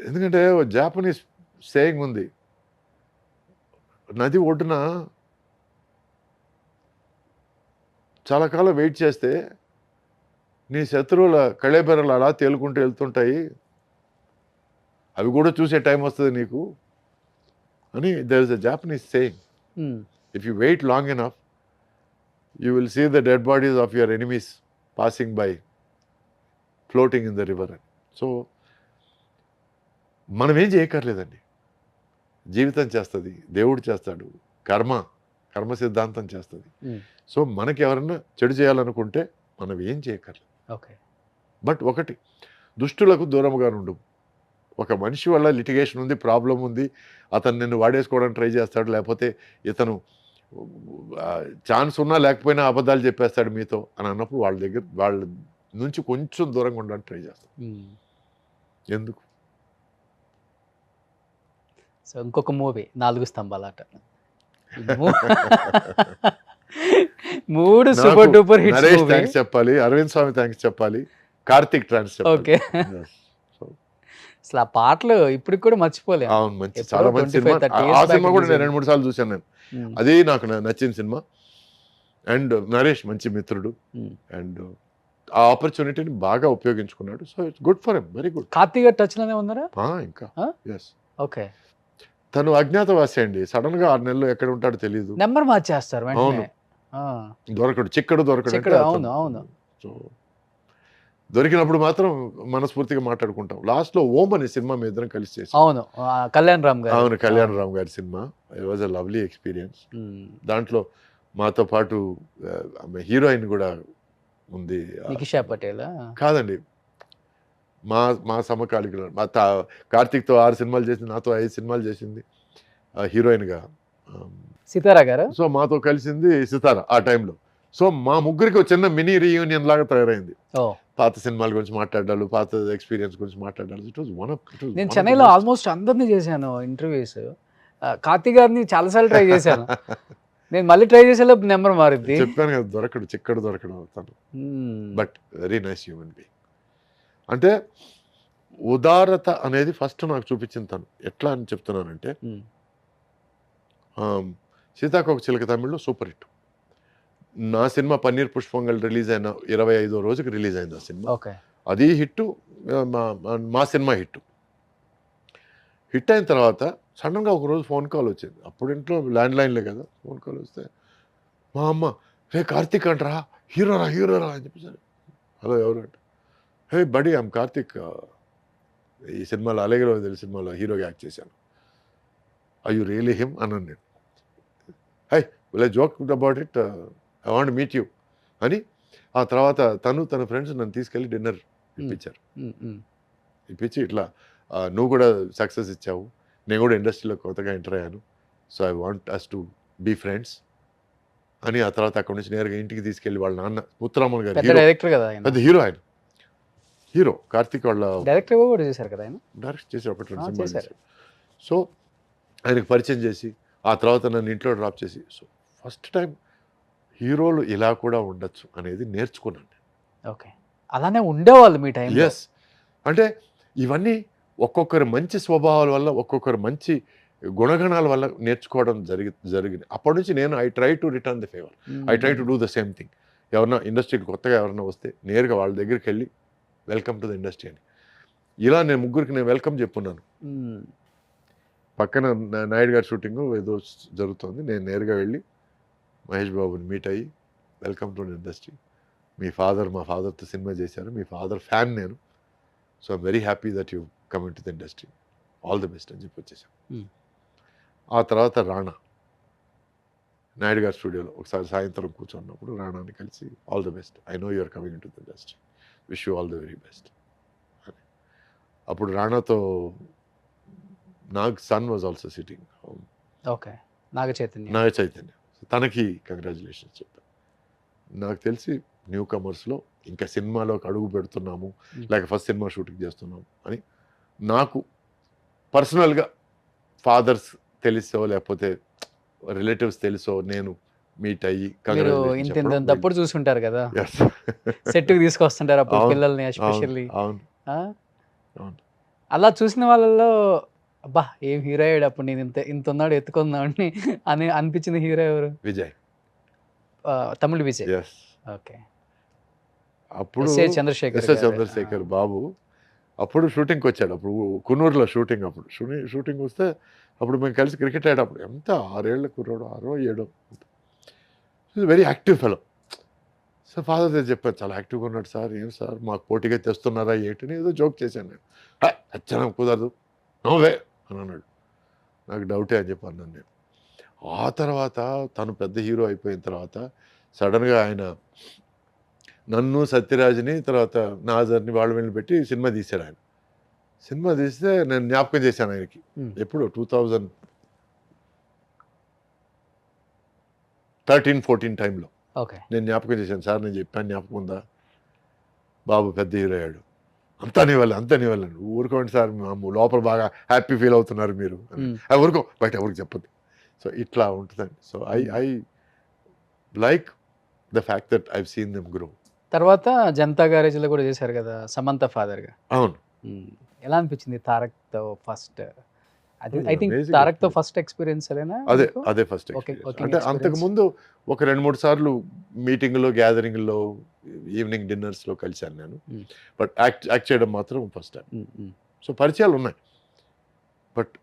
ఎందుకంటే జాపనీస్ సేయింగ్ ఉంది, నది ఒడ్డున చాలా కాలం వెయిట్ చేస్తే నీ శత్రువుల కళేబెరలు అలా తేలుకుంటూ వెళ్తుంటాయి, అవి కూడా చూసే టైం వస్తుంది నీకు అని. There is a Japanese saying, if you wait long enough you will see the dead bodies of your enemies passing by floating in the river అని. సో మనం ఏం చేయక్కర్లేదండి, జీవితం చేస్తుంది, దేవుడు చేస్తాడు, కర్మ సిద్ధాంతం చేస్తుంది. సో మనకి ఎవరన్నా చెడు చేయాలనుకుంటే మనం ఏం చేయక్కర్లేదు. బట్ ఒకటి, దుష్టులకు దూరంగా ఉండు. ఒక మనిషి వల్ల లిటిగేషన్ ఉంది, ప్రాబ్లం ఉంది, అతను నిన్ను వాడేసుకోవడానికి ట్రై చేస్తాడు, లేకపోతే ఇతను ఛాన్స్ ఉన్నా లేకపోయినా అబద్ధాలు చెప్పేస్తాడు మీతో అని అన్నప్పుడు వాళ్ళ నుంచి కొంచెం దూరంగా ఉండడానికి ట్రై చేస్తాడు. ఎందుకు? సో ఇంకొక movie 4 స్తంభాలాట, 3 super duper hits. Naresh thanks చెప్పాలి, అరవింద్ స్వామి థ్యాంక్స్ చెప్పాలి, కార్తిక్ థ్యాంక్స్ చెప్పాలి. ఓకే. అసలు ఆ పాటలు ఇప్పటికి కూడా మర్చిపోలేము. అవును, మంచి చాలా మంచి సినిమా. ఆ సినిమా కూడా నేను 2-3 సార్లు చూశాను నేను. అది నాకు నచ్చిన సినిమా. అండ్ నరేష్ మంచి మిత్రుడు, అండ్ ఆ ఆపర్చునిటీని బాగా ఉపయోగించుకున్నాడు. So it's good for him, very good. Karthik garu touch లోనే ఉన్నారా ఇంకా? ఎస్. ఓకే. తను అజ్ఞాతవాసి అండి. సడన్ గా 6 నెలలు ఎక్కడ ఉంటాడో తెలియదు. నెంబర్ మార్చేస్తారు అవును. వెంటనే. ఆ, దొరకడు, చిక్కడు దొరకడు అంటే చిక్కడు, అతను. అవును అవును. సో దొరికినప్పుడు మాత్రం మనస్ఫూర్తిగా మాట్లాడుకుంటాం. లాస్ట్ లో ఓం అనే సినిమా మీ ఇద్దరం కలిసి చేసాం. అవును, కళ్యాణ్ రామ్ గారు. అవును, కళ్యాణ్ రామ్ గారి cinema. It was a lovely experience. దాంట్లో మాతో పాటు ఆమె హీరోయిన్ కూడా ఉంది. నికిషా పటేల్. కాదండి, మా మా సమకాలికులు. కార్తీక్తో 6 సినిమాలు చేసింది, నాతో 5 సినిమాలు చేసింది హీరోయిన్గా. సితారా గారు. సో మాతో కలిసింది సితారా ఆ టైంలో. సో మా ముగ్గురికి ఒక చిన్న మినీ రీయూనియన్ లాగా తయారైంది. పాత సినిమాల గురించి మాట్లాడాలి, పాత ఎక్స్పీరియన్స్ గురించి మాట్లాడాలి. ఇట్ వాజ్ వన్ ఆఫ్ నేను చెన్నైలో ఆల్మోస్ట్ అందరినీ చేశాను ఇంటర్వ్యూస్. కార్తీక్ గారిని చాలాసార్లు ట్రై చేశాను. నేను మళ్ళీ ట్రై చేసేలోపు నెంబర్ మారింది. చెప్పాను కదా, దొరకడు, చిక్కడు దొరకడు అవుతాను. But very nice human being. అంటే ఉదారత అనేది ఫస్ట్ నాకు చూపించింది తను. ఎట్లా అని చెప్తున్నానంటే, సీతాకోక చిలక తమిళ్లో సూపర్ హిట్. నా సినిమా పన్నీర్ పుష్పంగల్ రిలీజ్ అయిన 25వ రోజుకి రిలీజ్ అయింది ఆ సినిమా. అది హిట్, మా సినిమా హిట్. హిట్ అయిన తర్వాత సడన్గా ఒకరోజు ఫోన్ కాల్ వచ్చింది. అప్పుడు ఇంట్లో ల్యాండ్ లైన్లే కదా, ఫోన్ కాల్ వస్తే మా అమ్మ, హే కార్తీక్ అంటరా, హీరోరా హీరోరా అని చెప్పేసారు. హలో ఎవరు అంటే, హే బడీ ఐమ్ కార్తీక్, ఈ సినిమాలో అలెగరో తెలిసి సినిమాలో హీరోగా యాక్ట్ చేశాను. ఐ యు రియలీ హిమ్ అన్నాను నేను. High will I joke about it, I want meet you అని. ఆ తర్వాత తన ఫ్రెండ్స్ నన్ను తీసుకెళ్ళి డిన్నర్ ఇప్పించారు. ఇప్పించి ఇట్లా నువ్వు కూడా సక్సెస్ ఇచ్చావు, నేను కూడా ఇండస్ట్రీలో కొత్తగా ఎంటర్ అయ్యాను, so I want us to be friends అని. ఆ తర్వాత అక్కడి నుంచి నేరుగా ఇంటికి తీసుకెళ్ళి వాళ్ళ నాన్న ముత్తురామన్ గారు, డైరెక్టర్ కదా ఆయన, పెద్ద హీరో. ఆయన హీరో, కార్తీక్ వాళ్ళ డైరెక్టర్ కూడా చేశారు కదా ఆయన, డైరెక్ట్ చేసి ఒకటి 2 సినిమాలు చేశారు. సో ఆయనకు పరిచయం చేసి ఆ తర్వాత నన్ను ఇంట్లో డ్రాప్ చేసి, సో ఫస్ట్ టైం హీరోలు ఇలా కూడా ఉండొచ్చు అనేది నేర్చుకున్నాను. ఓకే, అలానే ఉండేవాళ్ళు మీ టైం. ఎస్, అంటే ఇవన్నీ ఒక్కొక్కరి మంచి స్వభావాల వల్ల, ఒక్కొక్కరు మంచి గుణగణాల వల్ల నేర్చుకోవడం జరిగింది. అప్పటి నుంచి నేను I try to return the favour, I try to do the same thing. ఎవరన్నా ఇండస్ట్రీకి కొత్తగా ఎవరన్నా వస్తే నేరుగా వాళ్ళ దగ్గరికి వెళ్ళి వెల్కమ్ టు ద ఇండస్ట్రీ అని. ఇలా నేను ముగ్గురికి నేను వెల్కమ్ చెప్పున్నాను. పక్కన నాయుడు గారి షూటింగ్ ఏదో జరుగుతుంది, నేను నేరుగా వెళ్ళి మహేష్ బాబుని మీట్ అయ్యి, welcome to industry, me father మా ఫాదర్తో సినిమా చేశారు, మీ ఫాదర్ ఫ్యాన్ నేను, so I'm very happy that you come in to the industry, all the best అని చెప్పి వచ్చేసాం. ఆ తర్వాత రాణా, నాయుడు గారి స్టూడియోలో ఒకసారి సాయంత్రం కూర్చున్నప్పుడు రాణాని కలిసి, all the best, I know you're coming into the industry, wish you all the very best అని. అప్పుడు రాణాతో Nag son was also sitting. Okay, Naga Chaitanya, తనకి కంగ్రాచులేషన్స్ చెప్పాను. నాకు తెలిసి న్యూ కమర్స్లో ఇంకా సినిమాలోకి అడుగు పెడుతున్నాము, లేక ఫస్ట్ సినిమా షూటింగ్ చేస్తున్నాము అని నాకు పర్సనల్గా ఫాదర్స్ తెలుసో లేకపోతే రిలేటివ్స్ తెలుసో నేను మీట్ అయ్యి తప్పుడు చూసుంటారు కదా, సెట్కి తీసుకొస్తుంటారు అప్పుడు పిల్లల్ని ఎస్పెషల్లీ. అలా చూసిన వాళ్ళలో అబ్బా ఏం హీరో అయ్యాడు అప్పుడు, నేను ఇంత ఉన్నాడు ఎత్తుకుందామని అని అనిపించిన హీరో ఎవరు? విజయ్, తమిళ విజయ్. ఓకే, అప్పుడు చంద్రశేఖర్ బాబు అప్పుడు షూటింగ్కి వచ్చాడు. అప్పుడు కున్నూరులో షూటింగ్, అప్పుడు షూటింగ్ వస్తే అప్పుడు మేము కలిసి క్రికెట్ ఆడేటప్పుడు ఎంత 6 ఏళ్ల కుర్రాడు, 6 7, very active fellow. So father దగ్గర చెప్పాను, చాలా యాక్టివ్గా ఉన్నాడు సార్. ఏం సార్ మాకు పోటీగా తెస్తున్నారా ఏంటని ఏదో జోక్ చేశాను నేను. అచ్చనం కుదరదు నోవే అని అన్నాడు. నాకు డౌటే అని చెప్పి అన్నాను నేను. ఆ తర్వాత తను పెద్ద హీరో అయిపోయిన తర్వాత సడన్గా ఆయన నన్ను, సత్యరాజ్ని, తర్వాత నాజర్ని వాళ్ళని పెట్టి సినిమా తీశాడు. ఆయన సినిమా తీస్తే నేను జ్ఞాపకం చేశాను ఆయనకి. ఎప్పుడు 2013-14 టైంలో నేను జ్ఞాపకం చేశాను. సార్ నేను చెప్పాను, జ్ఞాపకం ఉందా, బాబు పెద్ద హీరో అయ్యాడు, అంతా నీ వల్ల ఊరుకోండి సార్, లోపల బాగా హ్యాపీ ఫీల్ అవుతున్నారు మీరు, ఊరుకో, బయట ఎవరికి చెప్పద్దు. సో ఇట్లా ఉంటుందండి. So I like the fact that I've seen them grow. తర్వాత జనతా గ్యారేజ్లో కూడా చేశారు కదా సమంత ఫాదర్గా. అవును, ఎలా అనిపించింది తారక్తో ఫస్ట్? ఐ థింక్ తారక్తో ఫస్ట్ ఎక్స్పీరియన్స్ అదే ఫస్ట్ ఎక్స్పీరియన్స్. అంటే అంతకుముందు ఒక 2-3 సార్లు మీటింగ్లో, గ్యాదరింగ్లో, ఈవినింగ్ డిన్నర్స్లో కలిశాను నేను, బట్ యాక్ట్ చేయడం మాత్రం ఫస్ట్ టైం. సో పరిచయాలు ఉన్నాయి, బట్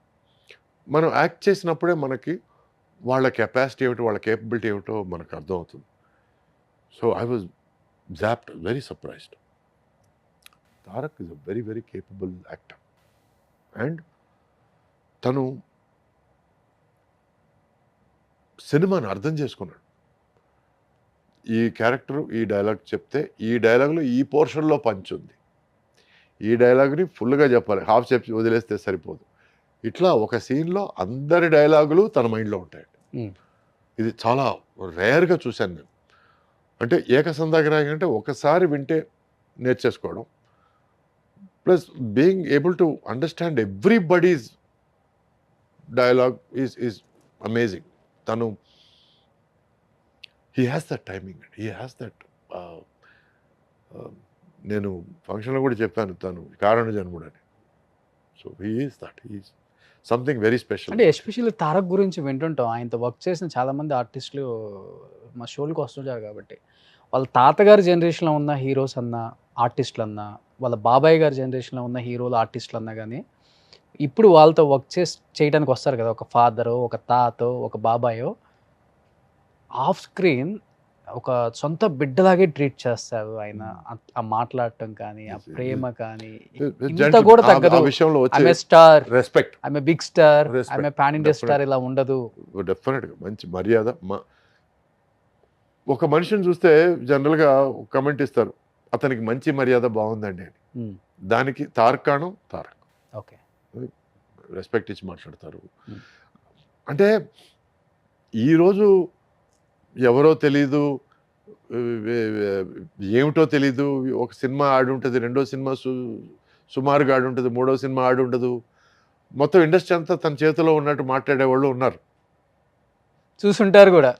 మనం యాక్ట్ చేసినప్పుడే మనకి వాళ్ళ కెపాసిటీ ఏమిటో వాళ్ళ కేపబిలిటీ ఏమిటో మనకు అర్థమవుతుంది. So I was zapped, very surprised. Tarak is a very very capable actor. And తను సినిమాని అర్థం చేసుకున్నాడు. ఈ క్యారెక్టర్ ఈ డైలాగ్ చెప్తే ఈ డైలాగ్లో ఈ పోర్షన్లో పంచ్ ఉంది, ఈ డైలాగ్ని ఫుల్గా చెప్పాలి, హాఫ్ చెప్పి వదిలేస్తే సరిపోదు. ఇట్లా ఒక సీన్లో అందరి డైలాగులు తన మైండ్లో ఉంటాయి. ఇది చాలా రేర్గా చూశాను నేను. అంటే ఏకసంధాగ్రాహి అంటే ఒకసారి వింటే నేర్చేసుకోవడం, plus being able to understand everybody's dialogue is amazing. తను he has that timing, he has that. నేను ఫంక్షన్లో కూడా చెప్పాను తను కారణ జన్ముడు అని. So he is that, he is something very special. అంటే ఎస్పెషల్లీ తారక్ గురించి వింటుంటాం, ఆయనతో వర్క్ చేసిన చాలామంది ఆర్టిస్టులు మా షోలకు వస్తుంటారు కాబట్టి వాళ్ళ తాతగారి జనరేషన్లో ఉన్న హీరోస్ అన్నా ఆర్టిస్టులు అన్నా, వాళ్ళ బాబాయ్ గారి జనరేషన్లో ఉన్న హీరోలు ఆర్టిస్టులు అన్నా కానీ ఇప్పుడు వాళ్ళతో వర్క్ చేయడానికి వస్తారు కదా, ఒక ఫాదరో ఒక తాతో ఒక బాబాయో, ఆఫ్ స్క్రీన్ ఒక సొంత బిడ్డలాగే ట్రీట్ చేస్తారు ఆయన. ఆ మాట్లాడటం కానీ ఆ ప్రేమ కానీ ఇంత కూడా తగ్గదు. ఆమె స్టార్, రెస్పెక్ట్, ఆమె బిగ్ స్టార్, ఆమె పాన్ ఇండియా స్టార్ ఇలా ఉండదు. డెఫినెట్గా మంచి మర్యాద. ఒక మనిషిని చూస్తే జనరల్గా కమెంట్ ఇస్తారు, అతనికి మంచి మర్యాద బాగుందండి అని. దానికి తార్కాణం తారక్. ఓకే, రెస్పెక్ట్ ఇచ్చి మాట్లాడతారు. అంటే ఈరోజు ఎవరో తెలీదు, ఏమిటో తెలీదు, ఒక సినిమా ఆడి ఉంటుంది, రెండో సినిమా సుమారుగా ఆడి ఉంటుంది, మూడో సినిమా ఆడి ఉండదు, మొత్తం ఇండస్ట్రీ అంతా తన చేతిలో ఉన్నట్టు మాట్లాడేవాళ్ళు ఉన్నారు, చూసుంటారు కూడా.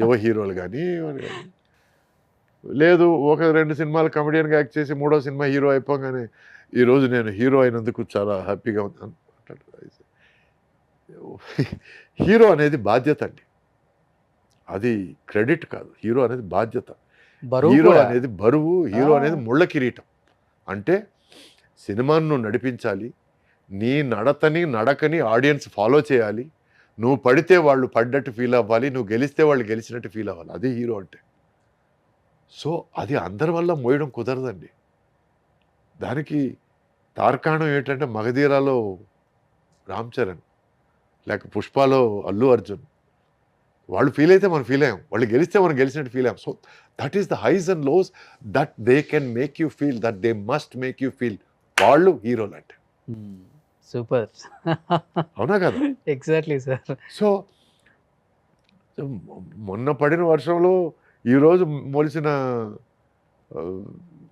యువ హీరోలు కానీ లేదు, ఒక రెండు సినిమాలు కమెడియన్గా యాక్ట్ చేసి మూడో సినిమా హీరో అయిపోగానే ఈరోజు నేను హీరో అయినందుకు చాలా హ్యాపీగా ఉన్నాను. హీరో అనేది బాధ్యత అండి, అది క్రెడిట్ కాదు. హీరో అనేది బాధ్యత, హీరో అనేది బరువు, హీరో అనేది ముళ్ళ కిరీటం. అంటే సినిమాను నువ్వు నడిపించాలి, నీ నడకని ఆడియన్స్ ఫాలో చేయాలి, నువ్వు పడితే వాళ్ళు పడ్డట్టు ఫీల్ అవ్వాలి, నువ్వు గెలిస్తే వాళ్ళు గెలిచినట్టు ఫీల్ అవ్వాలి, అదే హీరో అంటే. సో అది అందరి వల్ల మోయడం కుదరదండి. దానికి తార్కాణం ఏంటంటే మగధీరాలో రామ్ చరణ్, లేక పుష్పలో అల్లు అర్జున్, వాళ్ళు ఫీల్ అయితే మనం ఫీల్ అయ్యాం, వాళ్ళు గెలిస్తే మనం గెలిచినట్టు ఫీల్ అయ్యాం. So that is the highs and lows that they can make you feel, that they must make you feel. వాళ్ళు హీరోలు అంటే. సూపర్, అవునా కదా? Exactly sir. సో మొన్న పడిన వర్షంలో ఈరోజు మొలిచిన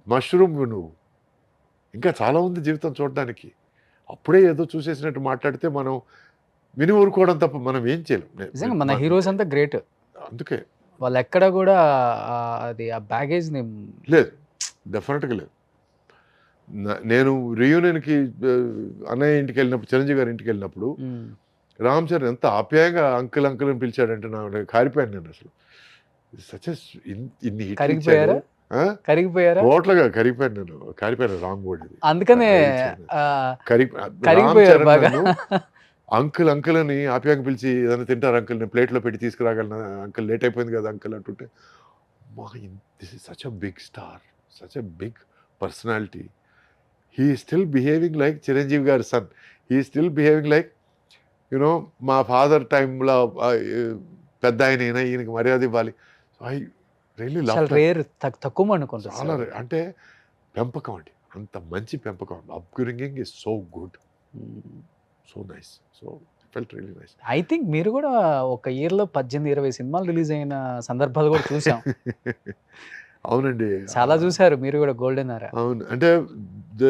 మష్రూమ్ నువ్వు, ఇంకా చాలా ఉంది జీవితం చూడడానికి. అప్పుడే ఏదో చూసేసినట్టు మాట్లాడితే మనం విని ఊరుకోవడం తప్ప మనం ఏం చేయలేం. నిజంగా మన హీరోస్ అంతా గ్రేట్. అందుకే వాళ్ళు ఎక్కడ కూడా అది ఆ బ్యాగేజ్ లేదు, డెఫినెట్గా లేదు. నేను రియూనియన్కి అన్నయ్య ఇంటికి వెళ్ళినప్పుడు, చిరంజీవి గారి ఇంటికి వెళ్ళినప్పుడు రామ్ చరణ్ ఎంత ఆప్యాయంగా అంకుల్ అంకుల్ అని పిలిచాడంటే నాకు కారిపోయాను నేను. అసలు ఇన్ని కరిగిపోయారా? టోటల్గా కరిగిపోయాను నేను, కారిపోయాను రాంగ్ వర్డ్ ఇది. అందుకనే అంకుల్ అంకుల్ అని ఆప్యాయంగా పిలిచి ఏదైనా తింటారు అంకుల్, నేను ప్లేట్లో పెట్టి తీసుకురాగలను అంకుల్, లేట్ అయిపోయింది కదా అంకుల్ అంటుంటే, this is such a big star, such a big personality. He still behaving like Chiranjeevi గారి son, he still behaving like you know మా ఫాదర్ టైంలో పెద్ద ఆయన, ఈయనకి మర్యాద ఇవ్వాలి. I really love. తక్కువ అనుకుంటా చాలా, అంటే పెంపకం అండి, అంత మంచి పెంపకం. Upbringing is so good, so nice. So felt really nice. I think మీరు కూడా ఒక ఇయర్లో 18-20 సినిమాలు రిలీజ్ అయిన సందర్భాలు కూడా చూసాం. అవునండి, చాలా చూసారు మీరు కూడా గోల్డెన్ ఎరా. అవును, అంటే the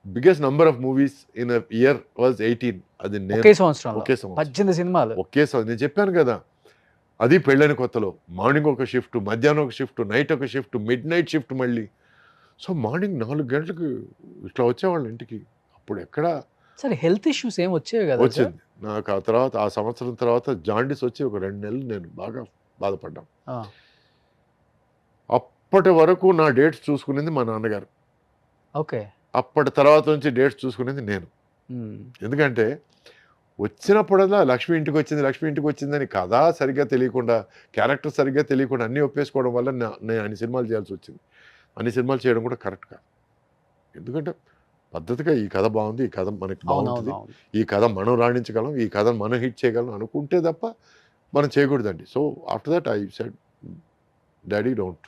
biggest number of movies in a year was 18. అది ఒకే సంవత్సరం 18 సినిమాలు ఒకే సంవత్సరం. నేను చెప్పాను కదా, అది పెళ్ళైన కొత్తలో మార్నింగ్ ఒక షిఫ్ట్, మధ్యాహ్నం ఒక షిఫ్ట్, నైట్ ఒక షిఫ్ట్, మిడ్ నైట్ షిఫ్ట్ మళ్ళీ. సో మార్నింగ్ 4 గంటలకు ఇట్లా వచ్చేవాళ్ళు ఇంటికి. అప్పుడు ఎక్కడ సరే హెల్త్ ఇష్యూస్ ఏం వచ్చేవి కదా? వచ్చింది నాకు. ఆ తర్వాత ఆ సంవత్సరం తర్వాత జాండీస్ వచ్చి ఒక 2 నెలలు నేను బాగా బాధపడ్డాను. అప్పటి వరకు నా డేట్స్ చూసుకునేది మా నాన్నగారు. ఓకే. అప్పటి తర్వాత నుంచి డేట్స్ చూసుకునేది నేను. ఎందుకంటే వచ్చినప్పుడల్లా లక్ష్మి ఇంటికి వచ్చిందని కథ సరిగ్గా తెలియకుండా, క్యారెక్టర్ సరిగ్గా తెలియకుండా అన్నీ ఒప్పేసుకోవడం వల్ల నేను అన్ని సినిమాలు చేయాల్సి వచ్చింది. అన్ని సినిమాలు చేయడం కూడా కరెక్ట్ కాదు. ఎందుకంటే పద్ధతిగా ఈ కథ బాగుంది, ఈ కథ మనకి బాగుంటుంది, ఈ కథ మనం రాణించగలం, ఈ కథను మనం హిట్ చేయగలం అనుకుంటే తప్ప మనం చేయకూడదండి. So after that I said daddy don't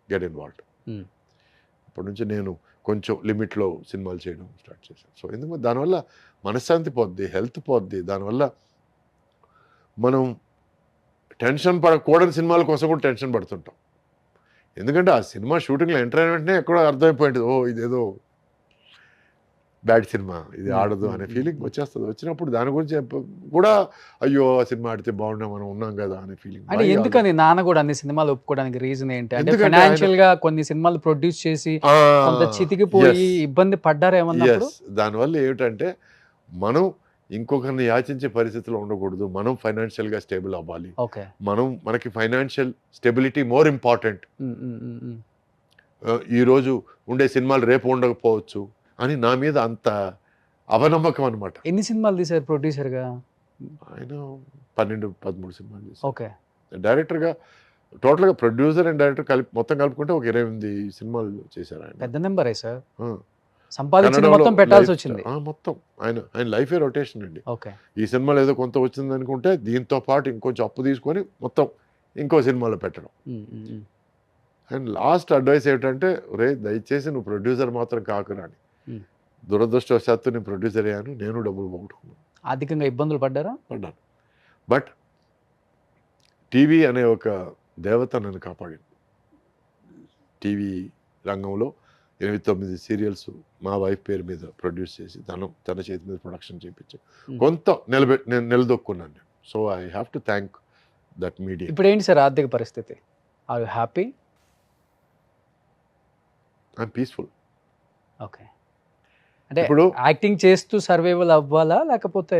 get involved. అప్పటి నుంచి నేను కొంచెం లిమిట్లో సినిమాలు చేయడం స్టార్ట్ చేశాను. సో ఎందుకంటే దానివల్ల మనశ్శాంతి పోద్ది, హెల్త్ పోద్ది. దానివల్ల మనం టెన్షన్ పడకూడని సినిమాల కోసం కూడా టెన్షన్ పడుతుంటాం. ఎందుకంటే ఆ సినిమా షూటింగ్లో ఎంటర్ అయిన వెంటనే ఎక్కడో అర్థమైపోయింది, ఓ ఇదేదో బ్యాడ్ సినిమా, ఇది ఆడదు అనే ఫీలింగ్ వచ్చేస్తుంది. వచ్చినప్పుడు దాని గురించి కూడా అయ్యో ఆ సినిమా ఆడితే బాగున్నా, మనం ఉన్నాం కదా అనే ఫీలింగ్. అంటే ఎందుకని నాన్న కూడా అన్ని సినిమాలు ఒప్పుకోవడానికి రీజన్ ఏంటి? అంటే ఫైనాన్షియల్ గా కొన్ని సినిమాలు ప్రొడ్యూస్ చేసి కొంత చితికిపోయి ఇబ్బంది పడ్డారేమన్నా? దానివల్ల ఏమిటంటే మనం ఇంకొకరిని యాచించే పరిస్థితిలో ఉండకూడదు. మనం ఫైనాన్షియల్గా స్టేబుల్ అవ్వాలి. మనకి ఫైనాన్షియల్ స్టెబిలిటీ మోర్ ఇంపార్టెంట్. ఈరోజు ఉండే సినిమాలు రేపు ఉండకపోవచ్చు అని నా మీద అంత అపనమ్మకం అనమాట. ఎన్ని సినిమాలు తీశారు ప్రొడ్యూసర్గా? ఆయన 12-13 సినిమాలు చేశారు. ఓకే. డైరెక్టర్గా టోటల్గా ప్రొడ్యూసర్ అండ్ డైరెక్టర్ మొత్తం కలుపుకుంటే ఒక 28 సినిమాలు చేశారు ఆయన. పెద్ద నెంబరే సార్. సంపాదించిన మొత్తం పెట్టాల్సి వచ్చింది మొత్తం. ఆయన లైఫే రొటేషన్ అండి. ఓకే. ఈ సినిమాలో ఏదో కొంత వచ్చింది అనుకుంటే దీంతో పాటు ఇంకొంచెం అప్పు తీసుకొని మొత్తం ఇంకో సినిమాలో పెట్టడం. అండ్ లాస్ట్ అడ్వైస్ ఏమిటంటే, రే దయచేసి నువ్వు ప్రొడ్యూసర్ మాత్రం కాకురా అని. దురదృష్టవశాత్తు నేను ప్రొడ్యూసర్ అయ్యాను, నేను డబ్బులు పోగొట్టుకున్నాను. ఆర్థికంగా ఇబ్బందులు పడ్డాను. బట్ టీవీ అనే ఒక దేవత నన్ను కాపాడింది. టీవీ రంగంలో 8-9 సీరియల్స్ మా వైఫ్ పేరు మీద ప్రొడ్యూస్ చేసి తన చేతి మీద ప్రొడక్షన్ చేయించి కొంత నేను నిలదొక్కున్నాను. So I have to thank that media. ఇప్పుడు ఏంటి సార్ ఆర్థిక పరిస్థితి? Are you happy? I'm peaceful. Okay. అంటే ఇప్పుడు యాక్టింగ్ చేస్తూ సర్వైవల్ అవ్వాలా, లేకపోతే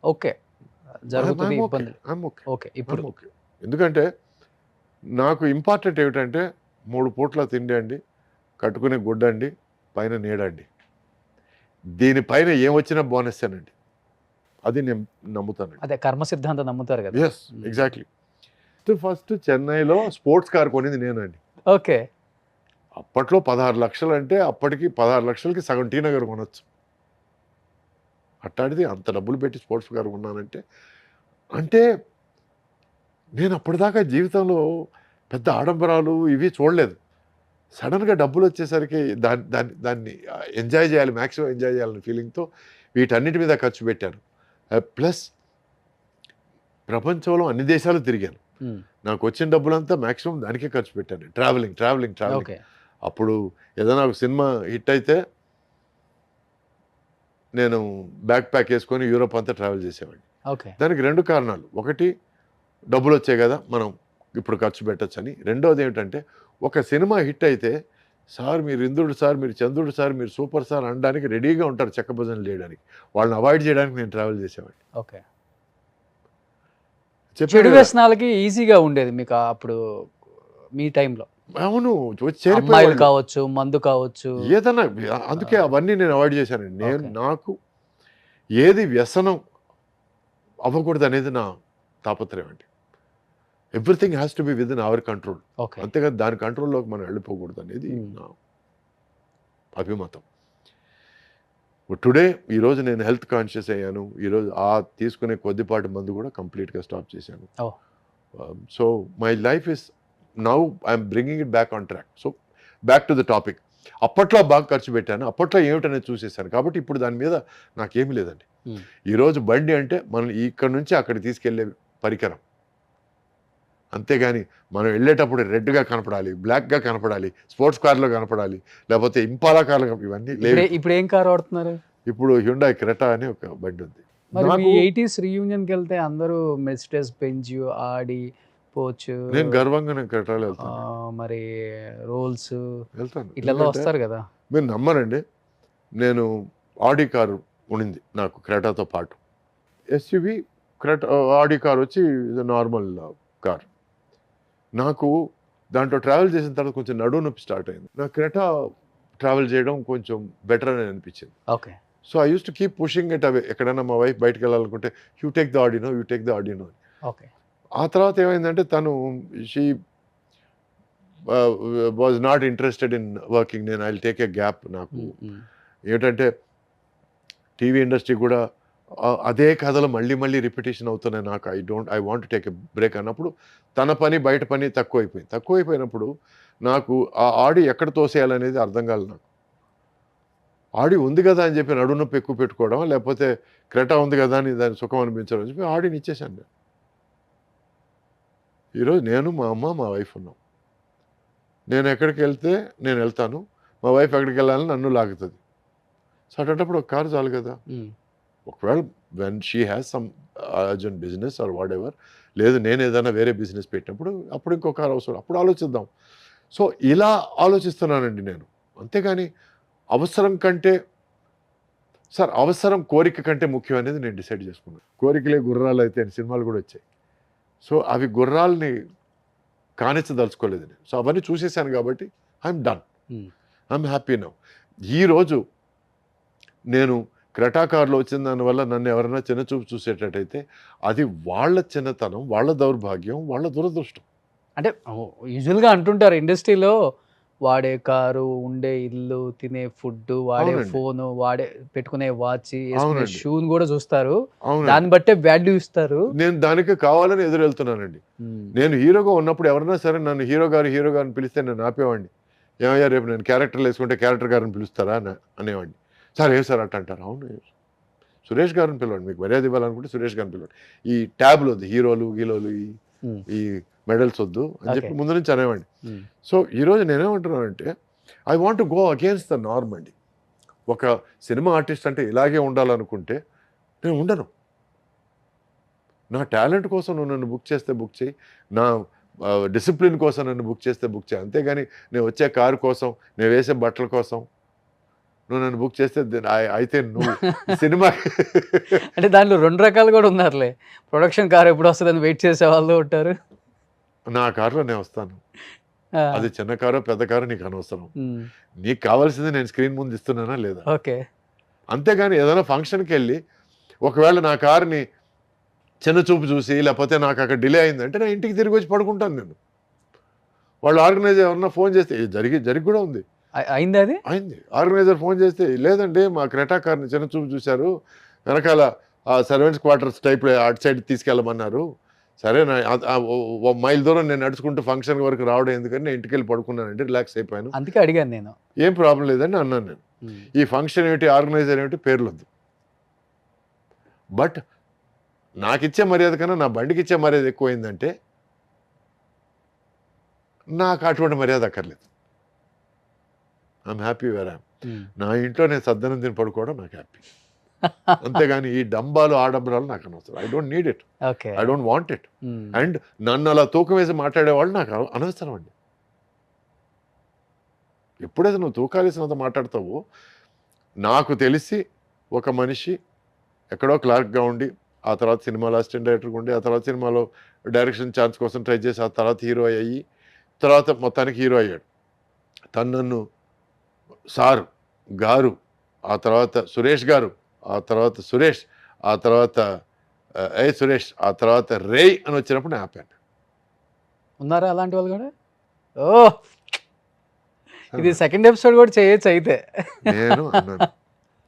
ఓకే జరుగుతుంది ఇబ్బంది? ఓకే. ఇప్పుడు ఓకే. ఎందుకంటే నాకు ఇంపార్టెంట్ ఏమిటంటే 3 పూట్ల తిండి అండి, కట్టుకునే గుడ్డ అండి, పైన నీడండి. దీనిపైన ఏం వచ్చినా బోనస్ అనండి. అది నేను నమ్ముతానండి. అదే కర్మ సిద్ధాంతం నమ్ముతారు కదా. Yes, exactly. ఫస్ట్ చెన్నైలో స్పోర్ట్స్ కార్ కొనింది నేనండి. ఓకే. అప్పట్లో 16 లక్షలు అంటే అప్పటికి 16 లక్షలకి సగం టీ నగర్ కొనొచ్చు. అట్టాడిది అంత డబ్బులు పెట్టి స్పోర్ట్స్ కార్ కొన్నానంటే, అంటే నేను అప్పటిదాకా జీవితంలో పెద్ద ఆడంబరాలు ఇవి చూడలేదు. సడన్గా డబ్బులు వచ్చేసరికి దాన్ని ఎంజాయ్ చేయాలి, మ్యాక్సిమం ఎంజాయ్ చేయాలనే ఫీలింగ్తో వీటన్నిటి మీద ఖర్చు పెట్టాను. ప్లస్ ప్రపంచంలో అన్ని దేశాలు తిరిగాను. నాకు వచ్చిన డబ్బులంతా మ్యాక్సిమం దానికే ఖర్చు పెట్టాను. ట్రావెలింగ్. అప్పుడు ఏదైనా ఒక సినిమా హిట్ అయితే నేను బ్యాక్ ప్యాక్ వేసుకొని యూరోప్ అంతా ట్రావెల్ చేసేవాడిని. దానికి 2 కారణాలు. ఒకటి, డబ్బులు వచ్చాయి కదా మనం ఇప్పుడు ఖర్చు పెట్టచ్చు అని. రెండోది ఏమిటంటే, ఒక సినిమా హిట్ అయితే సార్ మీరు ఇంద్రుడు సార్, మీరు చంద్రుడు సార్, మీరు సూపర్ సార్ అనడానికి రెడీగా ఉంటారు చెక్క భజనలు చేయడానికి. వాళ్ళని అవాయిడ్ చేయడానికి నేను ట్రావెల్ చేసేవాడిని. ఓకే. చెడు వ్యసనాలకి ఈజీగా ఉండేది మీకు అప్పుడు మీ టైంలో? అవును, అమ్మాయిలు కావచ్చు, మందు కావచ్చు, ఏదన్నా. అందుకే అవన్నీ నేను అవాయిడ్ చేశానండి. నాకు ఏది వ్యసనం అవ్వకూడదు అనేది నా తాపత్రయం అండి. Everything has to be with in our control. అంతేకాదు దాని కంట్రోల్లోకి మనం వెళ్ళిపోకూడదు అనేది నా అభిమతం. టుడే ఈరోజు నేను హెల్త్ కాన్షియస్ అయ్యాను. ఈరోజు తీసుకునే కొద్దిపాటి మందు కూడా కంప్లీట్గా స్టాప్ చేశాను. So my life is now I'm bringing it back on track. So back to the topic. అప్పట్లో బాగా ఖర్చు పెట్టాను, అప్పట్లో ఏమిటనేది చూసేసాను. కాబట్టి ఇప్పుడు దాని మీద నాకేమీ లేదండి. ఈరోజు బండి అంటే మనం ఇక్కడి నుంచి అక్కడికి తీసుకెళ్లే పరికరం. అంతేగాని మనం వెళ్ళేటప్పుడు రెడ్గా కనపడాలి, బ్లాక్గా కనపడాలి, స్పోర్ట్స్ కార్లో కనపడాలి, లేకపోతే ఇంపాలా కార్లో ఇవన్నీ లేదు. ఇప్పుడు ఏం కార్ వాడుతున్నారు? ఇప్పుడు హ్యుండాయ్ క్రెటా అని ఒక బండి ఉంది. మరి 80s రీయూనియన్కి వెళ్తే అందరూ మెర్సిడెస్ బెంజ్, ఆడి, పోర్ష్, నేను గర్వంగా నేను క్రెటాలో వెళ్తాను. మరి రోల్స్ వెళ్తాను, ఇట్లా వస్తారు కదా. మీరు నమ్మరండి, నేను ఆడి కారు ఉండింది నాకు క్రెటాతో పాటు. ఎస్యూవి క్రెటా, ఆడి కార్ వచ్చి నార్మల్ కార్. నాకు దాంట్లో ట్రావెల్ చేసిన తర్వాత కొంచెం నడువు నొప్పి స్టార్ట్ అయింది. నాకు క్రెటా ట్రావెల్ చేయడం కొంచెం బెటర్ అని అనిపించింది. Okay. So I use to keep pushing it away. ఎక్కడైనా మా వైఫ్ బయటకు వెళ్ళాలనుకుంటే యూ టేక్ ద ఆడినో, యూ టేక్ ద ఆడినో. ఓకే. ఆ తర్వాత ఏమైందంటే తను she was not interested in working. నేను I will take a gap. నాకు ఏంటంటే టీవీ ఇండస్ట్రీ కూడా అదే కథలు మళ్ళీ మళ్ళీ రిపిటేషన్ అవుతున్నాయి. నాకు I want take a break అన్నప్పుడు తన పని బయట పని తక్కువైపోయినప్పుడు నాకు ఆ ఆడి ఎక్కడ తోసేయాలనేది అర్థం కాలేదు. నాకు ఆడి ఉంది కదా అని చెప్పి నడువు నొప్పి ఎక్కువ పెట్టుకోవడం, లేకపోతే క్రెటా ఉంది కదా అని దాని సుఖం అనిపించడం అని చెప్పి ఆడిని ఇచ్చేసాను నేను. ఈరోజు నేను, మా అమ్మ, మా వైఫ్ ఉన్నాం. నేను ఎక్కడికి వెళ్తే నేను వెళ్తాను, మా వైఫ్ ఎక్కడికి వెళ్ళాలని నన్ను లాగుతుంది. సో అటువంటిప్పుడు ఒక కారు చాలు కదా. ఒకవేళ when she has some urgent business are what ever, లేదు నేను ఏదైనా వేరే బిజినెస్ పెట్టినప్పుడు అప్పుడు ఇంకో కారు అవసరం, అప్పుడు ఆలోచిద్దాం. సో ఇలా ఆలోచిస్తున్నానండి నేను. అంతేగాని అవసరం కంటే సార్ అవసరం కోరిక కంటే ముఖ్యం అనేది నేను డిసైడ్ చేసుకున్నాను. కోరికలే గుర్రాలు అయితే అని సినిమాలు కూడా వచ్చాయి. సో అవి గుర్రాలని కానిచ్చదలుచుకోలేదు నేను. సో అవన్నీ చూసేసాను కాబట్టి I'm done, I'm happy now. ఈరోజు నేను క్రెటా కార్లో వచ్చిన దానివల్ల నన్ను ఎవరైనా చిన్నచూపు చూసేటట్టయితే అది వాళ్ళ చిన్నతనం, వాళ్ళ దౌర్భాగ్యం, వాళ్ళ దురదృష్టం. అంటే యూజువల్గా అంటుంటారు ఇండస్ట్రీలో, వాడే కారు, ఉండే ఇల్లు, తినే ఫుడ్, వాడే ఫోను, వాడే పెట్టుకునే వాచ్, షూని కూడా చూస్తారు, దాన్ని బట్టే వాల్యూ ఇస్తారు. నేను దానికి కావాలని ఎదురు వెళ్తున్నానండి. నేను హీరోగా ఉన్నప్పుడు ఎవరైనా సరే నన్ను హీరో గారిని పిలిస్తే నేను ఆపేవాడిని. ఏమయ్యా రేపు నేను క్యారెక్టర్లు వేసుకుంటే క్యారెక్టర్ గారిని పిలుస్తారా అనేవాడిని. సార్ ఏం సార్ అట్ట అంటారు. అవును సురేష్ గారిని పిలవండి, మీకు మర్యాద ఇవ్వాలనుకుంటే సురేష్ గారిని పిలవండి. ఈ ట్యాబ్లు వద్దు, హీరోలు ఈ మెడల్స్ వద్దు అని చెప్పి ముందు నుంచి అనేవాడిని. సో ఈరోజు నేనేమంటున్నానంటే I want to go against the norm అండి. ఒక సినిమా ఆర్టిస్ట్ అంటే ఇలాగే ఉండాలనుకుంటే నేను ఉండను. నా టాలెంట్ కోసం నువ్వు నన్ను బుక్ చేస్తే బుక్ చేయి, నా డిసిప్లిన్ కోసం నన్ను బుక్ చేస్తే బుక్ చేయి. అంతేగాని నేను వచ్చే కారు కోసం, నేను వేసే బట్టల కోసం నువ్వు నన్ను బుక్ చేస్తే అయితే నువ్వు సినిమా అంటే దాంట్లో 2 రకాలు కూడా ఉన్నారులే. ప్రొడక్షన్ కార్ ఎప్పుడు వస్తుందని వెయిట్ చేసే వాళ్ళు ఉంటారు. నా కారులో నేను వస్తాను. అది చిన్న కారో పెద్ద కారో నీకు అనవసరం. నీకు కావాల్సింది నేను స్క్రీన్ ముందు ఇస్తున్నానా లేదా. ఓకే. అంతేగాని ఏదైనా ఫంక్షన్కి వెళ్ళి ఒకవేళ నా కారుని చిన్న చూపు చూసి లేకపోతే నాకు అక్కడ డిలే అయిందంటే నా ఇంటికి తిరిగి వచ్చి పడుకుంటాను నేను. వాళ్ళు ఆర్గనైజర్ ఎవరన్నా ఫోన్ చేస్తే జరిగి కూడా ఉంది. అయింది. అది అయింది. ఆర్గనైజర్ ఫోన్ చేస్తే లేదండి మా క్రెటా కార్ని చిన్న చూపు చూశారు, వెనకాల సర్వెంట్స్ క్వార్టర్స్ టైప్ అటు సైడ్ తీసుకెళ్ళమన్నారు. సరే మైల్ దూరం నేను నడుచుకుంటూ ఫంక్షన్ వరకు రావడం ఎందుకని నేను ఇంటికి వెళ్ళి పడుకున్నానండి, రిలాక్స్ అయిపోయాను. అందుకే అడిగాను నేను. ఏం ప్రాబ్లం లేదని అన్నాను నేను. ఈ ఫంక్షన్ ఏమిటి, ఆర్గనైజర్ ఏమిటి, పేర్లొద్దు. బట్ నాకు ఇచ్చే మర్యాద కన్నా నా బండికి ఇచ్చే మర్యాద ఎక్కువైందంటే నాకు అటువంటి మర్యాద అక్కర్లేదు. I'm happy where I'm. నా ఇంట్లో నేను సద్దనం తిని పడుకోవడం నాకు హ్యాపీ. అంతేగాని ఈ డంబాలు ఆడంబరాలు నాకు అనవసరం. I don't need it, I don't want it. And నన్ను అలా తూకం వేసి మాట్లాడేవాళ్ళు నాకు అనవసరం అండి. ఎప్పుడైతే నువ్వు తూకాలేసినంత మాట్లాడతావో, నాకు తెలిసి ఒక మనిషి ఎక్కడో క్లార్క్గా ఉండి ఆ తర్వాత సినిమాలో అసిస్టెంట్ డైరెక్టర్గా ఉండి ఆ తర్వాత సినిమాలో డైరెక్షన్ ఛాన్స్ కోసం ట్రై చేసి ఆ తర్వాత హీరో అయ్యి తర్వాత మొత్తానికి హీరో అయ్యాడు. తను నన్ను సారు గారు, ఆ తర్వాత సురేష్ గారు, ఆ తర్వాత సురేష్, ఆ తర్వాత సురేష్, ఆ తర్వాత రే అని వచ్చినప్పుడు నేను ఆపాను. ఉన్నారా అలాంటి వాళ్ళు కూడా? ఓ ఇది సెకండ్ ఎపిసోడ్ కూడా చేయొచ్చు అయితే. నేను అన్నాను,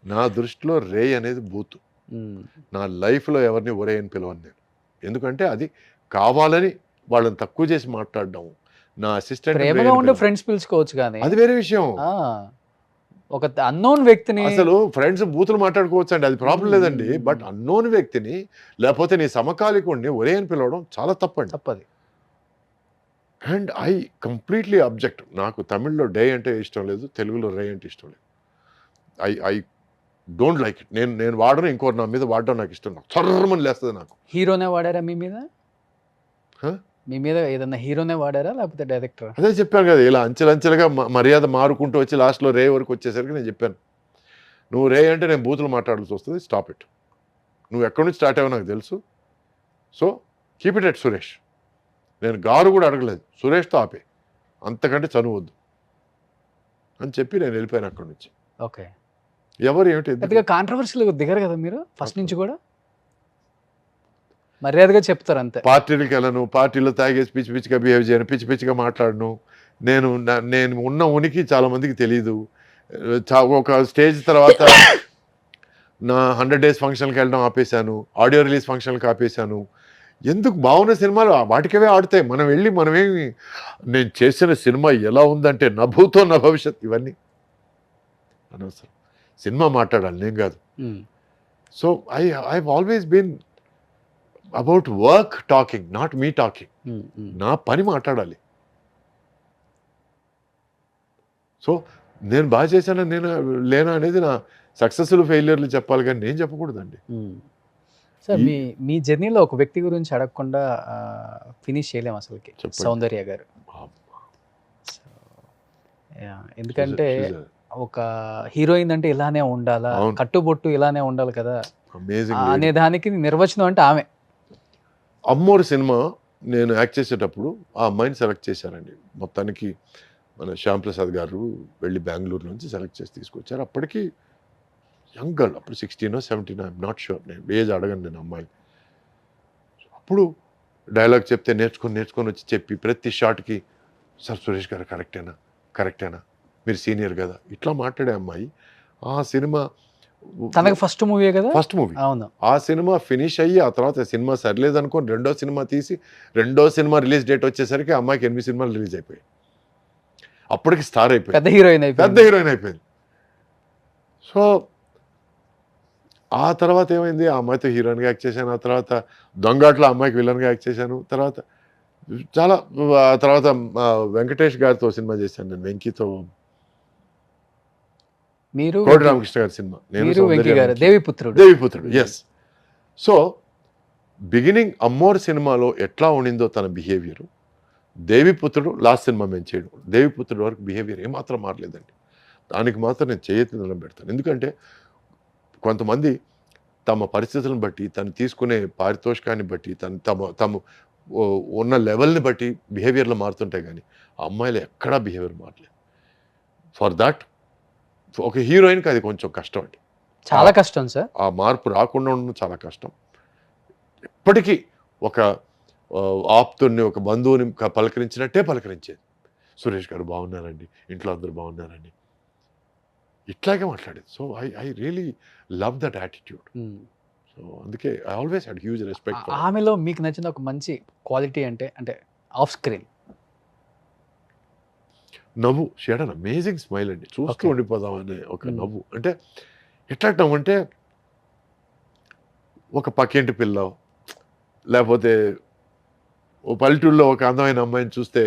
నా దృష్టిలో రే అనేది బూతు. నా లైఫ్లో ఎవరిని ఒరే అని పిలవను నేను. ఎందుకంటే అది కావాలని వాళ్ళని తక్కువ చేసి మాట్లాడడం. నా అసిస్టెంట్ ప్రేమగా ఉండే ఫ్రెండ్స్ పిలుచుకోవచ్చు కానీ అది వేరే విషయం. ఒక అన్నోన్ వ్యక్తిని అసలు ఫ్రెండ్స్ బూతులు మాట్లాడుకోవచ్చు అండి, అది ప్రాబ్లం లేదండి. బట్ అన్నోన్ వ్యక్తిని లేకపోతే నీ సమకాలికుడిని ఒరే అని పిలవడం చాలా తప్పది. And I completely object. నాకు తమిళ్లో డే అంటే ఇష్టం లేదు, తెలుగులో రే అంటే ఇష్టం లేదు. I don't like it. నేను వాడను, ఇంకోటి నా మీద వాడడం నాకు ఇష్టం. నాకు చర్రమని లేస్తుంది నాకు. హీరోనే వాడారా మీ మీద? మీ మీద ఏదన్నా హీరోనే వాడారా లేకపోతే డైరెక్టర్? అదే చెప్పాను కదా, ఇలా అంచెలంచెలుగా మర్యాద మారుకుంటూ వచ్చి లాస్ట్లో రే వరకు వచ్చేసరికి నేను చెప్పాను, నువ్వు రే అంటే నేను బూతులు మాట్లాడాల్సి వస్తుంది, స్టాప్ ఇట్. నువ్వు ఎక్కడి నుంచి స్టార్ట్ అయ్యావో నాకు తెలుసు. So keep it at Suresh. నేను గారు కూడా అడగలేదు, సురేష్తో ఆపే, అంతకంటే చనువద్దు అని చెప్పి నేను వెళ్ళిపోయాను అక్కడి నుంచి. ఓకే. ఎవరు ఏమిటి ఎందుకు? పెద్దగా కాంట్రవర్సీలు దిగరు కదా మీరు ఫస్ట్ నుంచి కూడా, మర్యాదగా చెప్తారు అంతే. పార్టీలకు వెళ్ళను, పార్టీలో తాగేసి పిచ్చి పిచ్చిగా బిహేవ్ చేయను, పిచ్చి పిచ్చిగా మాట్లాడను. నేను ఉన్న ఉనికి చాలా మందికి తెలియదు. ఒక స్టేజ్ తర్వాత నా 100 days ఫంక్షన్కి వెళ్ళడం ఆపేశాను, ఆడియో రిలీజ్ ఫంక్షన్కి ఆపేశాను. ఎందుకు? బాగున్న సినిమాలు వాటికవే ఆడుతాయి. మనమేమి నేను చేసిన సినిమా ఎలా ఉందంటే నా భూతో నా భవిష్యత్ ఇవన్నీ అనవసరం. సినిమా మాట్లాడాలి, నేను కాదు. So I always been about work talking, not me talking. నా పని మాట్లాడాలి. సో నేను బాగా చేశాను, నేను లేనా అనేది నా సక్సెస్ఫుల్ ఫెయిల్యూర్లు చెప్పాలి, కానీ నేను చెప్పకూడదండి. సార్ మీ జర్నీలో ఒక వ్యక్తి గురించి అడగకుండా ఫినిష్ చేయలేము అసలుకి, సౌందర్య గారు. ఎందుకంటే ఒక హీరోయిన్ అంటే ఇలానే ఉండాలా, కట్టుబొట్టు ఇలానే ఉండాలి కదా అనే దానికి నిర్వచనం అంటే ఆమె. అమ్మోరు సినిమా నేను యాక్ట్ చేసేటప్పుడు ఆ అమ్మాయిని సెలెక్ట్ చేశారండి. మొత్తానికి మన శ్యామ్ ప్రసాద్ గారు వెళ్ళి బెంగళూరు నుంచి సెలెక్ట్ చేసి తీసుకొచ్చారు. అప్పటికి యంగ్ గర్ల్, అప్పుడు 16 or 17, ఐఎమ్ నాట్ షూర్, నేను ఏజ్ అడగను నేను అమ్మాయి. అప్పుడు డైలాగ్ చెప్తే నేర్చుకొని వచ్చి చెప్పి ప్రతి షాట్కి సార్ సురేష్ గారు కరెక్టేనా మీరు సీనియర్ కదా ఇట్లా మాట్లాడే అమ్మాయి. ఆ సినిమా తనకు ఫస్ట్ మూవీ కదా, ఫస్ట్ మూవీ. అవును. ఆ సినిమా ఫినిష్ అయ్యి ఆ తర్వాత సినిమా సరిలేదు అనుకోని రెండో సినిమా తీసి రెండో సినిమా రిలీజ్ డేట్ వచ్చేసరికి అమ్మాయికి 8 సినిమాలు రిలీజ్ అయిపోయాయి. అప్పటికి స్టార్ అయిపోయింది, పెద్ద హీరోయిన్ అయిపోయింది. సో ఆ తర్వాత ఏమైంది, ఆ అమ్మాయితో హీరోయిన్గా యాక్ట్ చేశాను. ఆ తర్వాత దొంగాట్లో అమ్మాయికి విలన్గా యాక్ట్ చేశాను. తర్వాత వెంకటేష్ గారితో సినిమా చేశాను నేను, వెంకీతో, మీరు కోటి రామకృష్ణ గారి cinema, Deviputrudu. Yes. So beginning Ammoru సినిమాలో ఎట్లా ఉండిందో తన బిహేవియర్, దేవిపుత్రుడు లాస్ట్ సినిమా మేము చేయడం, దేవిపుత్రుడు వరకు బిహేవియర్ ఏమాత్రం మారలేదండి. దానికి మాత్రం నేను చేయెత్తి దండం పెడతాను. ఎందుకంటే కొంతమంది తమ పరిస్థితులను బట్టి, తను తీసుకునే పారితోషికాన్ని బట్టి, తమ ఉన్న లెవెల్ని బట్టి బిహేవియర్లో మారుతుంటాయి, కానీ ఆ అమ్మాయిలు ఎక్కడా బిహేవియర్ మారలేదు. ఫర్ దాట్ ఒక హీరోయిన్కి అది కొంచెం కష్టం అండి, చాలా కష్టం సార్. ఆ మార్పు రాకుండా ఉండడం చాలా కష్టం. ఎప్పటికీ ఒక ఆప్తుడిని, ఒక బంధువుని పలకరించినట్టే పలకరించేది. సురేష్ గారు బాగున్నారండి, ఇంట్లో అందరూ బాగున్నారండి, ఇట్లాగే మాట్లాడేది. So I really love that attitude. So అందుకే I always had huge respect. ఆమెలో మీకు నచ్చిన ఒక మంచి క్వాలిటీ అంటే ఆఫ్ స్క్రీన్ నవ్వు. She had an amazing smile అండి, చూస్తూ ఉండిపోదామనే ఒక నవ్వు. అంటే ఎట్లా అంటే ఒక పక్కింటి పిల్ల, లేకపోతే ఓ పల్లెటూరులో ఒక అందమైన అమ్మాయిని చూస్తే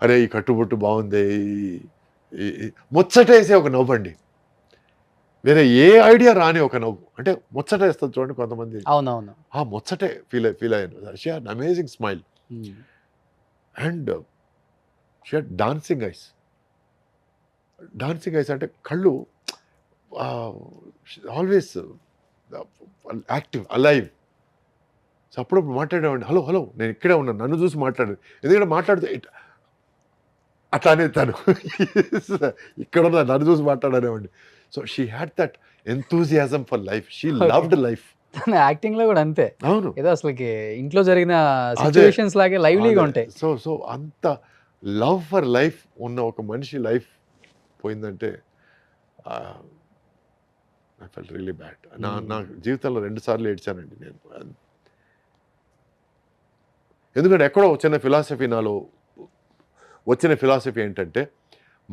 అరే ఈ కట్టుబొట్టు బాగుంది, ముచ్చటేసే ఒక నవ్వు అండి. వేరే ఏ ఐడియా రాని ఒక నవ్వు, అంటే ముచ్చట వేస్తుంది చూడండి కొంతమంది. అవునవును, ఆ ముచ్చటే ఫీల్ అయ్యాను. She had amazing smile and she had dancing ice అంటే కళ్ళు ఆల్వేస్ యాక్టివ్, అలైవ్. సో అప్పుడప్పుడు మాట్లాడేవాడిని, హలో నేను ఇక్కడే ఉన్నాను, నన్ను చూసి మాట్లాడేది. ఎందుకంటే మాట్లాడితే అట్లానే తను ఇక్కడ ఉన్న నన్ను చూసి మాట్లాడనేవాడిని. So she had that enthusiasm for life, she loved life. Acting లో కూడా అంతే. అవును, ఏదో అసలుకి ఇంట్లో జరిగిన సిచ్యువేషన్స్ లాగే లైవ్లీగా ఉంటాయి. సో అంత లవ్ ఫర్ లైఫ్ ఉన్న ఒక మనిషి లైఫ్ పోయిందంటే ఐ ఫెల్ట్ రియలీ బ్యాడ్. నా జీవితంలో 2 సార్లు ఏడ్చానండి నేను. ఎందుకంటే ఎక్కడో చిన్న ఫిలాసఫీ, నాలో వచ్చిన ఫిలాసఫీ ఏంటంటే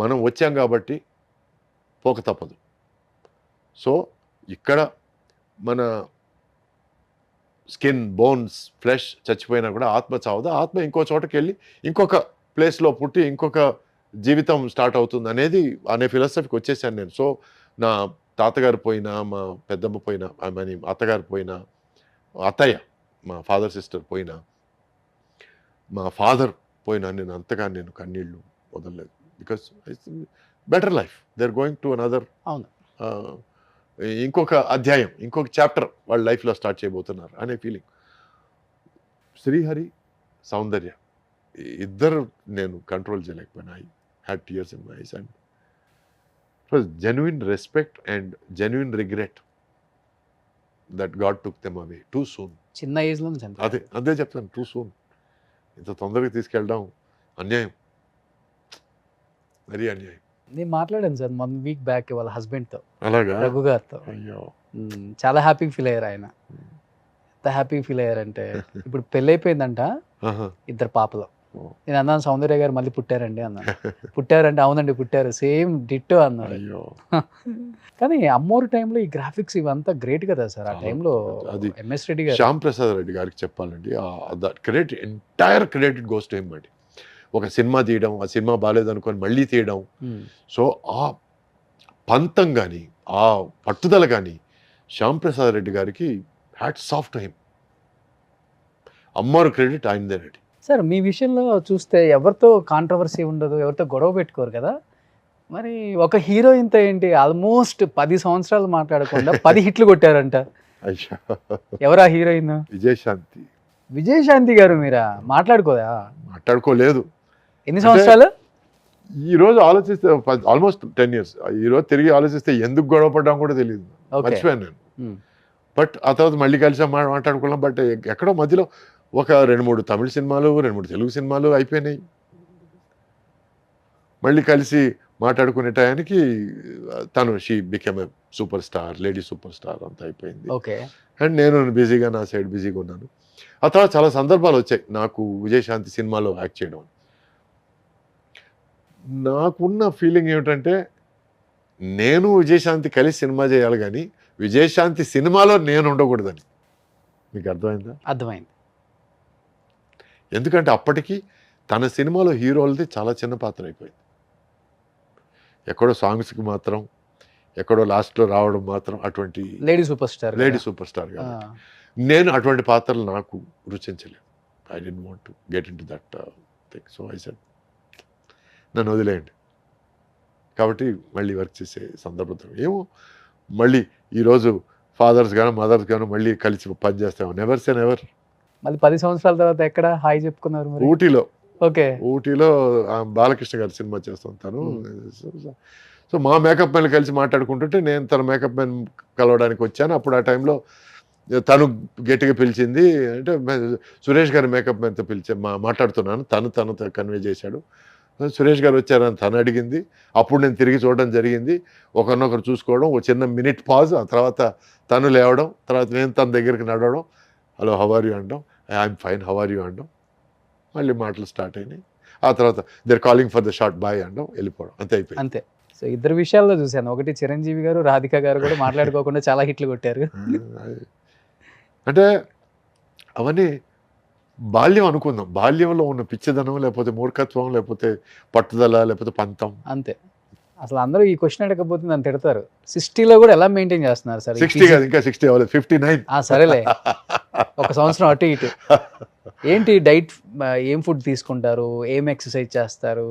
మనం వచ్చాం కాబట్టి పోక తప్పదు. సో ఇక్కడ మన స్కిన్, బోన్స్, ఫ్లెష్ చచ్చిపోయినా కూడా ఆత్మ చావదు. ఆత్మ ఇంకో చోటకి వెళ్ళి ఇంకొక ప్లేస్లో పుట్టి ఇంకొక జీవితం స్టార్ట్ అవుతుంది అనే ఫిలాసఫీకి వచ్చేసాను నేను. సో నా తాతగారు పోయినా, మా పెద్దమ్మ పోయినా, అత్తగారు పోయినా, అత్తయ్య మా ఫాదర్ సిస్టర్ పోయినా, మా ఫాదర్ పోయినా నేను కన్నీళ్ళు వదలలేదు. Because better life, they are going to another, ఇంకొక అధ్యాయం, ఇంకొక చాప్టర్ వాళ్ళ లైఫ్లో స్టార్ట్ చేయబోతున్నారు అనే ఫీలింగ్. శ్రీహరి, సౌందర్య ఇద్దరు నేను కంట్రోల్ చేయలేకపోయినా. I had tears in my eyes and it was genuine respect and genuine regret that God took them away too soon. చిన్న ఏజ్ లో అదే చెప్తాను, టూ సూన్. ఇంత తొందరగా తీసుకెళ్ళడం అన్యాయం, మరీ అన్యాయం. నేను మాట్లాడాను సార్ 1 వీక్ బ్యాక్ వాళ్ళ హస్బెండ్ తో, అలాగా? రఘు గారితో. అయ్యో. చాలా హ్యాపీ ఫీల్ అయ్యారు ఆయన. ఎంత హ్యాపీ ఫీల్ అయ్యారంటే ఇప్పుడు పెళ్ళి అయిపోయిందంట, ఆహా. 2 పాపలు. ఓ. నేను అన్నాను సౌందర్య గారు మళ్ళీ పుట్టారండి అన్నాను. పుట్టారంటే అవునండి పుట్టారు, సేమ్ డిట్టో అన్నారు. అయ్యో. కానీ అమ్మోరు టైంలో ఈ గ్రాఫిక్స్ ఇవంతా గ్రేట్ కదా సార్ ఆ చాలా. టైంలో. అది ఎంఎస్ రెడ్డి గారు శ్యామ్ ప్రసాద్ రెడ్డి గారికి చెప్పాలండి, credit entire credit goes to him అండి. ఒక సినిమా తీయడం, ఆ సినిమా బాగాలేదనుకొని మళ్ళీ తీయడం, సో ఆ పంతం కానీ ఆ పట్టుదల కానీ శ్యామ్ ప్రసాద్ రెడ్డి గారికి హ్యాట్స్ ఆఫ్ టు హిమ్. అమ్మారు క్రెడిట్ ఆయనదేనండి. సార్ మీ విషయంలో చూస్తే ఎవరితో కాంట్రవర్సీ ఉండదు, ఎవరితో గొడవ పెట్టుకోరు కదా. మరి ఒక హీరోయిన్తో ఏంటి ఆల్మోస్ట్ 10 సంవత్సరాలు మాట్లాడకుండా 10 హిట్లు కొట్టారంట. అయ్యా, ఎవరా హీరోయిన్? విజయశాంతి. విజయశాంతి గారు మీరా? మాట్లాడుకోదా? మాట్లాడుకోలేదు. ఎన్ని సంవత్సరాలు? ఈ రోజు ఆలోచిస్తే ఆల్మోస్ట్ 10 years. ఈ రోజు తిరిగి ఆలోచిస్తే ఎందుకు గొడవ పడ్డాం కూడా తెలియదు, మర్చిపోయాను నేను. బట్ ఆ తర్వాత మళ్ళీ కలిసి మాట్లాడుకున్నాం. బట్ ఎక్కడో మధ్యలో ఒక 2-3 తమిళ సినిమాలు, 2-3 తెలుగు సినిమాలు అయిపోయినాయి. మళ్ళీ కలిసి మాట్లాడుకునే టయానికి తను she became a super star, lady super star, అంతా అయిపోయింది. ఓకే. అండ్ నేను బిజీగా నా సైడ్ బిజీగా ఉన్నాను. ఆ తర్వాత చాలా సందర్భాలు వచ్చాయి నాకు విజయశాంతి సినిమాలో యాక్ట్ చేయడం. నాకున్న ఫీలింగ్ ఏమిటంటే నేను విజయశాంతి కలిసి సినిమా చేయాలి కానీ విజయశాంతి సినిమాలో నేను ఉండకూడదని. మీకు అర్థమైందా? అర్థమైంది. ఎందుకంటే అప్పటికి తన సినిమాలో హీరోలది చాలా చిన్న పాత్ర అయిపోయింది. ఎక్కడో సాంగ్స్కి మాత్రం, ఎక్కడో లాస్ట్లో రావడం మాత్రం, అటువంటి లేడీ సూపర్ స్టార్. కాబట్టి నేను అటువంటి పాత్రలు నాకు రుచించలేదు. I don't want to get into that thing. So I said నన్ను వదిలేయండి. కాబట్టి మళ్ళీ వర్క్ చేసే సందర్భం ఏమో, మళ్ళీ ఈరోజు ఫాదర్స్ గాను మదర్స్ గాను మళ్ళీ కలిసి పని చేస్తాము. Never say never. మళ్ళీ 10 సంవత్సరాల తర్వాత ఎక్కడ హాయ్ చెప్పుకున్నారు మరి? ఊటీలో. ఓకే. ఊటీలో బాలకృష్ణ గారి సినిమా చేస్తుంటాను. సో మా మేకప్ మ్యాన్ కలిసి మాట్లాడుకుంటుంటే నేను తన మేకప్ మ్యాన్ కలవడానికి వచ్చాను. అప్పుడు ఆ టైంలో తను గట్టిగా పిలిచింది, అంటే సురేష్ గారి మేకప్ మ్యాన్తో మాట్లాడుతున్నాను, తను కన్వే చేశాడు. సురేష్ గారు వచ్చారని తను అడిగింది. అప్పుడు నేను తిరిగి చూడడం జరిగింది. ఒకరినొకరు చూసుకోవడం, ఒక చిన్న మినిట్ పాజ్, ఆ తర్వాత తను లేవడం, తర్వాత నేను తన దగ్గరికి నడవడం, హలో హౌ ఆర్ యూ అనడం, I'm fine how are you అనడం, మళ్ళీ మాటలు స్టార్ట్ అయినాయి. ఆ తర్వాత they're calling for the short boy అనడం, వెళ్ళిపోవడం, అంతే అయిపోయింది. అంతే. సో 2 విషయాల్లో చూశాను. ఒకటి చిరంజీవి గారు, రాధిక గారు కూడా మాట్లాడుకోకుండా చాలా హిట్లు కొట్టారు. అంటే అవన్నీ బాల్యం అనుకుందాం. బాల్యంలో ఉన్న పిచ్చిదనం, లేకపోతే మూర్ఖత్వం, లేకపోతే పట్టుదల, లేకపోతే పంతం, అంతే. అసలు అందరూ ఈ క్వశ్చన్ అడగకపోతే నన్ను తిడతారు. 60లో కూడా ఎలా మెయింటైన్ చేస్తున్నారు సార్? 60 కాదు, ఇంకా 60 అవ్వలేదు, 59. సరేలే, ఒక సంవత్సరం అటు ఇటు. ఏంటి డైట్, ఏం ఫుడ్ తీసుకుంటారు, ఏం ఎక్సర్సైజ్ చేస్తారు?